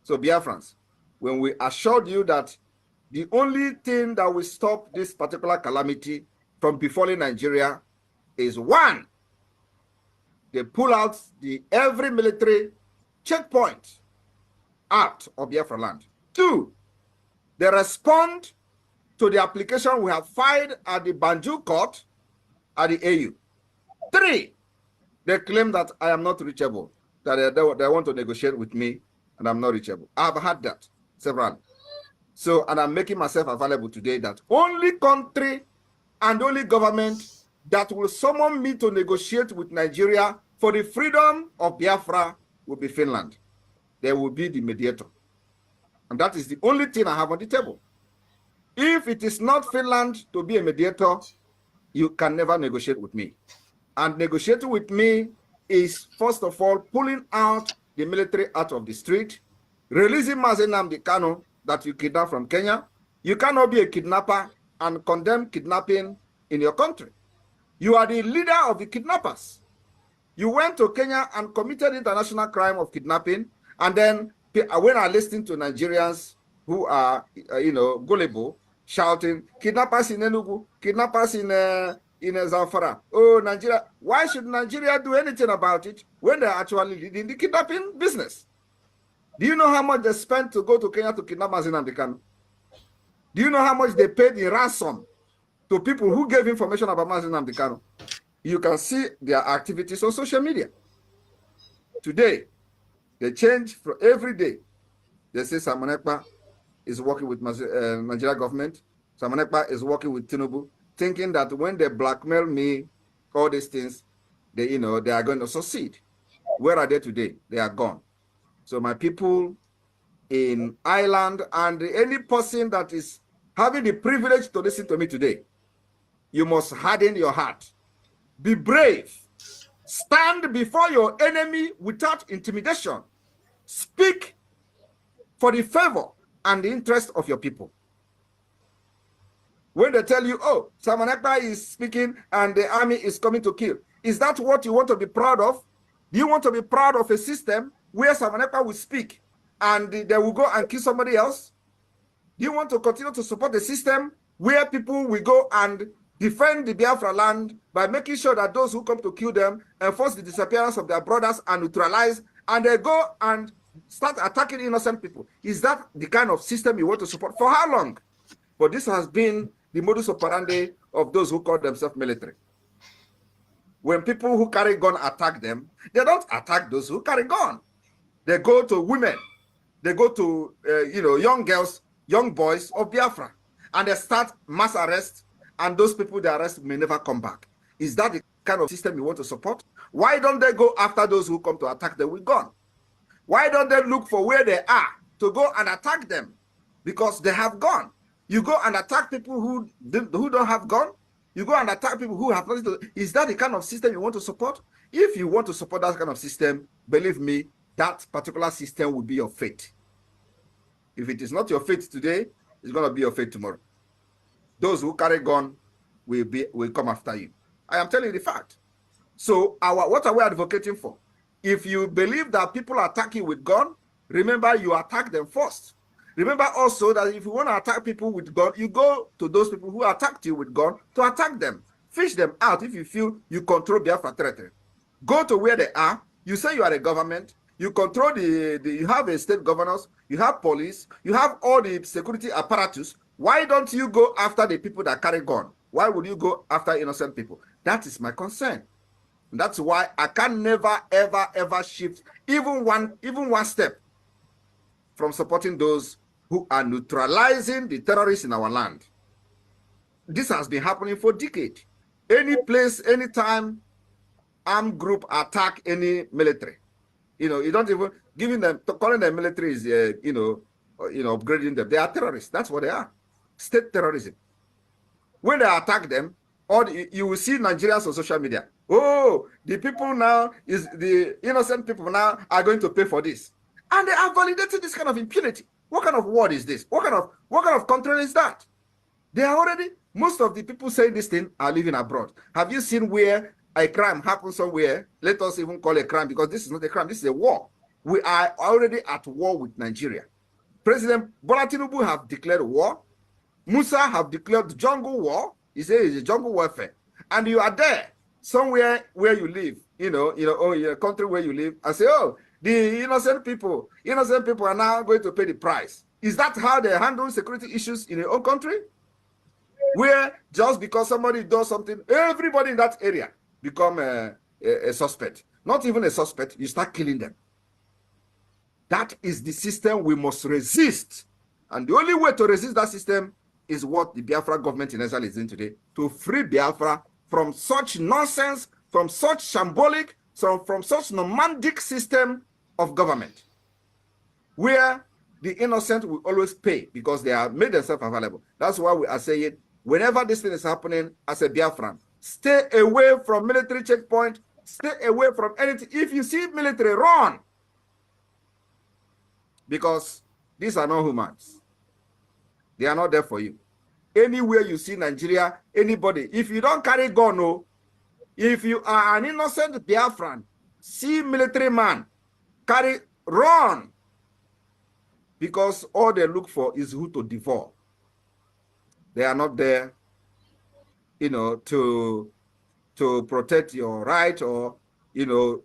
So Biafrans, when we assured you that the only thing that will stop this particular calamity from befalling Nigeria is one, they pull out every military checkpoint out of Biafra land. Two, they respond to the application we have filed at the Banjul court at the AU. Three, they claim that I am not reachable, that they want to negotiate with me and I'm not reachable. I've had that several. So, and I'm making myself available today that only country and only government that will summon me to negotiate with Nigeria for the freedom of Biafra will be Finland. They will be the mediator. And that is the only thing I have on the table. If it is not Finland to be a mediator, you can never negotiate with me. And negotiating with me is, first of all, pulling out the military out of the street, releasing Mazi Nnamdi Kanu that you kidnapped from Kenya. You cannot be a kidnapper and condemn kidnapping in your country. You are the leader of the kidnappers. You went to Kenya and committed international crime of kidnapping, and then when I listen to Nigerians who are, gullible, shouting, kidnappers in Enugu, kidnappers in Zamfara. Oh, Nigeria. Why should Nigeria do anything about it when they're actually leading the kidnapping business? Do you know how much they spent to go to Kenya to kidnap Mazi Nnamdi Kanu? Do you know how much they paid in ransom to people who gave information about Mazi Nnamdi Kanu? You can see their activities on social media. Today, they change from every day. They say Simon Ekpa is working with Nigeria government. Simon Ekpa is working with Tinubu, thinking that when they blackmail me, all these things, they are going to succeed. Where are they today? They are gone. So my people in Ireland and any person that is having the privilege to listen to me today, you must harden your heart. Be brave. Stand before your enemy without intimidation. Speak for the favor and the interest of your people. When they tell you, oh, Simon Ekpa is speaking and the army is coming to kill, is that what you want to be proud of? Do you want to be proud of a system where Simon Ekpa will speak and they will go and kill somebody else? Do you want to continue to support the system where people will go and defend the Biafra land by making sure that those who come to kill them enforce the disappearance of their brothers and neutralize, and they go and start attacking innocent people? Is that the kind of system you want to support? For how long? But this has been the modus operandi of those who call themselves military. When people who carry gun attack them, they don't attack those who carry gun. They go to women. They go to young girls, young boys of Biafra, and they start mass arrest, and those people they arrest may never come back. Is that the kind of system you want to support? Why don't they go after those who come to attack them with gun? Why don't they look for where they are to go and attack them? Because they have gun. You go and attack people who don't have gun. You go and attack people who have nothing to. Is that the kind of system you want to support? If you want to support that kind of system, believe me, that particular system will be your fate. If it is not your fate today, it's going to be your fate tomorrow. Those who carry gun will come after you. I am telling you the fact. So what are we advocating for? If you believe that people attack you with gun, remember you attack them first. Remember also that if you want to attack people with gun, you go to those people who attacked you with gun to attack them. Fish them out if you feel you control Biafra territory. Go to where they are. You say you are a government. You control you have a state governors. You have police. You have all the security apparatus. Why don't you go after the people that carry gun? Why would you go after innocent people? That is my concern. That's why I can never, ever, ever shift even one step from supporting those who are neutralizing the terrorists in our land. This has been happening for decades. Any place, anytime, armed group attack any military. You don't even calling them military is upgrading them. They are terrorists. That's what they are. State terrorism. When they attack them, you will see Nigerians on social media. Oh, the innocent people now are going to pay for this. And they are validating this kind of impunity. What kind of word is this? What kind of country is that? They are already, most of the people saying this thing are living abroad. Have you seen where a crime happens somewhere? Let us even call it a crime, because this is not a crime, this is a war. We are already at war with Nigeria. President Bola Tinubu have declared war. Musa have declared jungle war. He says it's a jungle warfare. And you are there, somewhere where you live, in a country where you live, and say, oh, the innocent people are now going to pay the price. Is that how they handle security issues in your own country? Where just because somebody does something, everybody in that area become a suspect. Not even a suspect, you start killing them. That is the system we must resist. And the only way to resist that system is what the Biafra government in exile is doing today, to free Biafra from such nonsense, from such shambolic, from such nomadic system of government, where the innocent will always pay because they have made themselves available. That's why we are saying, whenever this thing is happening as a Biafran, stay away from military checkpoint, stay away from anything. If you see military, run. Because these are not humans. They are not there for you. Anywhere you see Nigeria, anybody, if you don't carry gun, no, if you are an innocent Biafran, see military man, carry, run. Because all they look for is who to devour. They are not there, you know, to protect your right or, know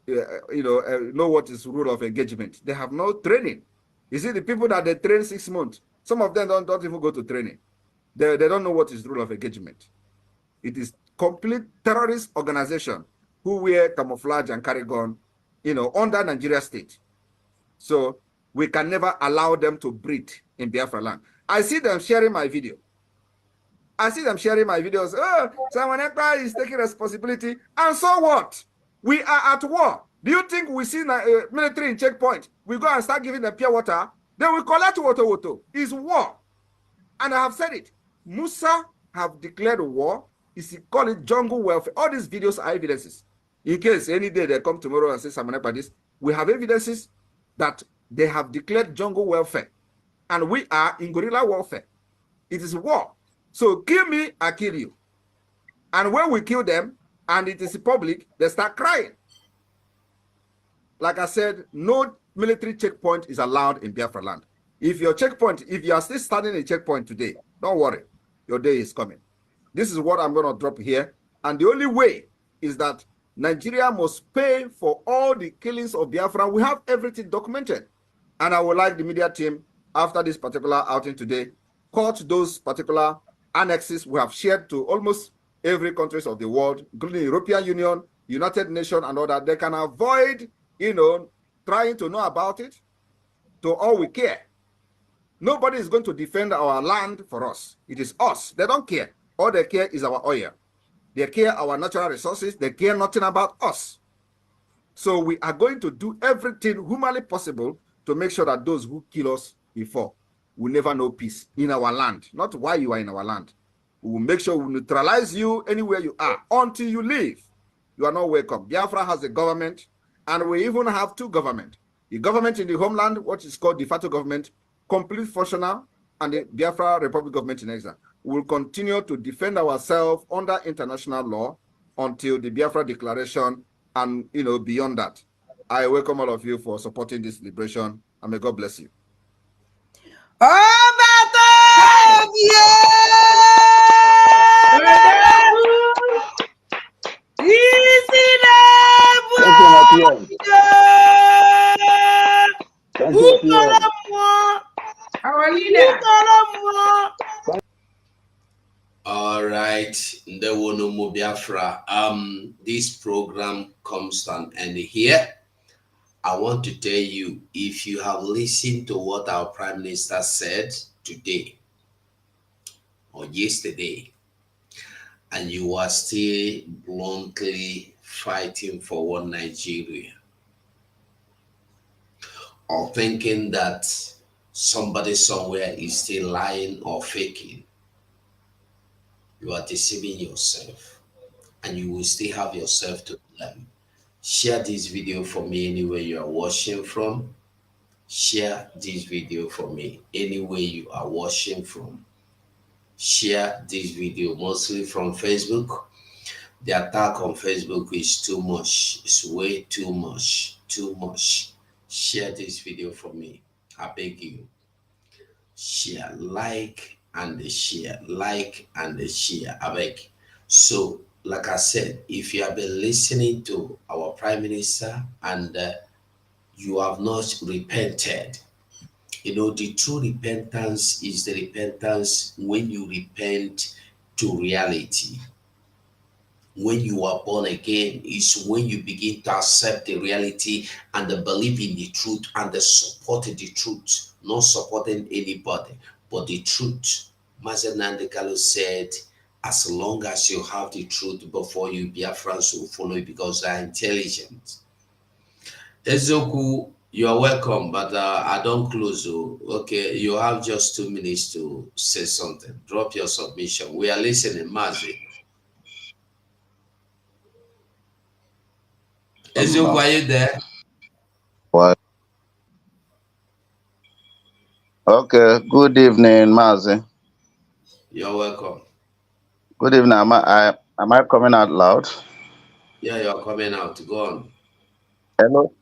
what is rule of engagement. They have no training. You see, the people that they train 6 months, some of them don't even go to training. They don't know what is rule of engagement. It is complete terrorist organization who wear camouflage and carry gun, under Nigeria state. So we can never allow them to breathe in Biafra land. I see them sharing my video. I see them sharing my videos. Oh, someone is taking responsibility. And so what? We are at war. Do you think we see military in checkpoint? We go and start giving them pure water. Then we collect water. It's war. And I have said it. Musa have declared war. Is call it jungle welfare. All these videos are evidences. In case any day they come tomorrow and say something like this, we have evidences that they have declared jungle welfare. And we are in guerrilla warfare. It is war. So kill me, I kill you. And when we kill them, and it is public, they start crying. Like I said, no military checkpoint is allowed in Biafra land. If you are still standing in a checkpoint today, don't worry. Your day is coming. This is what I'm going to drop here. And the only way is that Nigeria must pay for all the killings of Biafra. We have everything documented. And I would like the media team, after this particular outing today, cut those particular annexes we have shared to almost every countries of the world, including the European Union, United Nations, and all that. They can avoid, trying to know about it. To all we care. Nobody is going to defend our land for us. It is us. They don't care. All they care is our oil. They care our natural resources. They care nothing about us. So we are going to do everything humanly possible to make sure that those who kill us before will never know peace in our land. Not why you are in our land. We will make sure we neutralize you anywhere you are until you leave. You are not welcome. Biafra has a government, and we even have two governments. The government in the homeland, what is called de facto government, complete functional, and the Biafra Republic government in exile. We will continue to defend ourselves under international law until the Biafra declaration and, beyond that. I welcome all of you for supporting this liberation, and may God bless you. Our leader. All right, there will no more Biafra. This program comes to an end here. I want to tell you, if you have listened to what our Prime Minister said today or yesterday, and you are still bluntly fighting for one Nigeria, or thinking that somebody somewhere is still lying or faking, you are deceiving yourself, and you will still have yourself to blame. Share this video for me anywhere you are watching from. Share this video for me anywhere you are watching from. Share this video mostly from Facebook. The attack on Facebook is too much. It's way too much. Too much. Share this video for me. I beg you. Share, like, and share. Like and share. I beg. So, like I said, if you have been listening to our Prime Minister and you have not repented, the true repentance is the repentance when you repent to reality. when you are born again is when you begin to accept the reality and the belief in the truth and the support the truth, not supporting anybody, but the truth. Mazen Nandekalo said, as long as you have the truth before you, Biafrans will follow you because they are intelligent. Ezoku, you are welcome, but I don't close. Okay, you have just 2 minutes to say something. Drop your submission. We are listening, Mazi. Ezoku, are you there? What? Okay, good evening, Mazi. You're welcome. Good evening. Am I coming out loud? Yeah, you're coming out. Go on. Hello?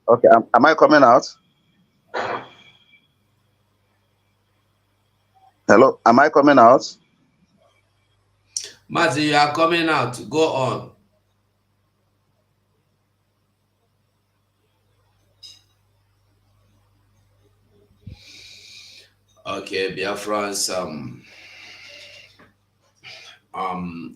Okay, am I coming out? Hello, am I coming out? Mazi, you are coming out. Go on. Okay, Biafrans,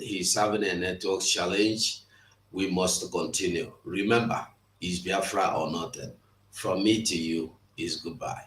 he's having a network challenge. We must continue. Remember, is Biafra or nothing? From me to you is goodbye.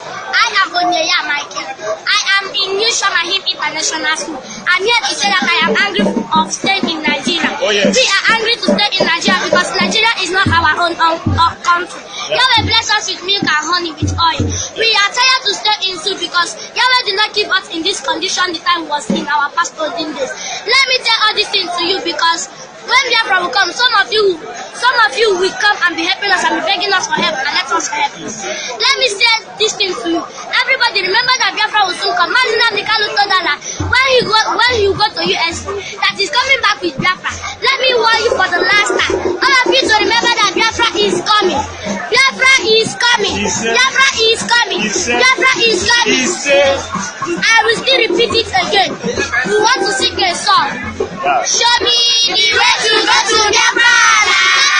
I am Onyeya Michael. I am in New Shamahim International School. I'm here to say that I am angry of staying in Nigeria. Oh, yes. We are angry to stay in Nigeria because Nigeria is not our own country. Yahweh bless us with milk and honey with oil. We are tired to stay in zoo because Yahweh did not keep us in this condition the time was in our past olden days. Let me tell all these things to you because when Biafra will come, some of you will come and be helping us and be begging us for help and let us help you. Let me say this thing to you. Everybody remember that Biafra will soon come. Mazina Mikalu told that when he go to US, that he's coming back with Biafra. Let me warn you for the last time. All of you to remember that Biafra is coming. Biafra is coming. Biafra is coming. Biafra is coming. I will still repeat it again. We want to sing a song. Show me the way to go to Biafra.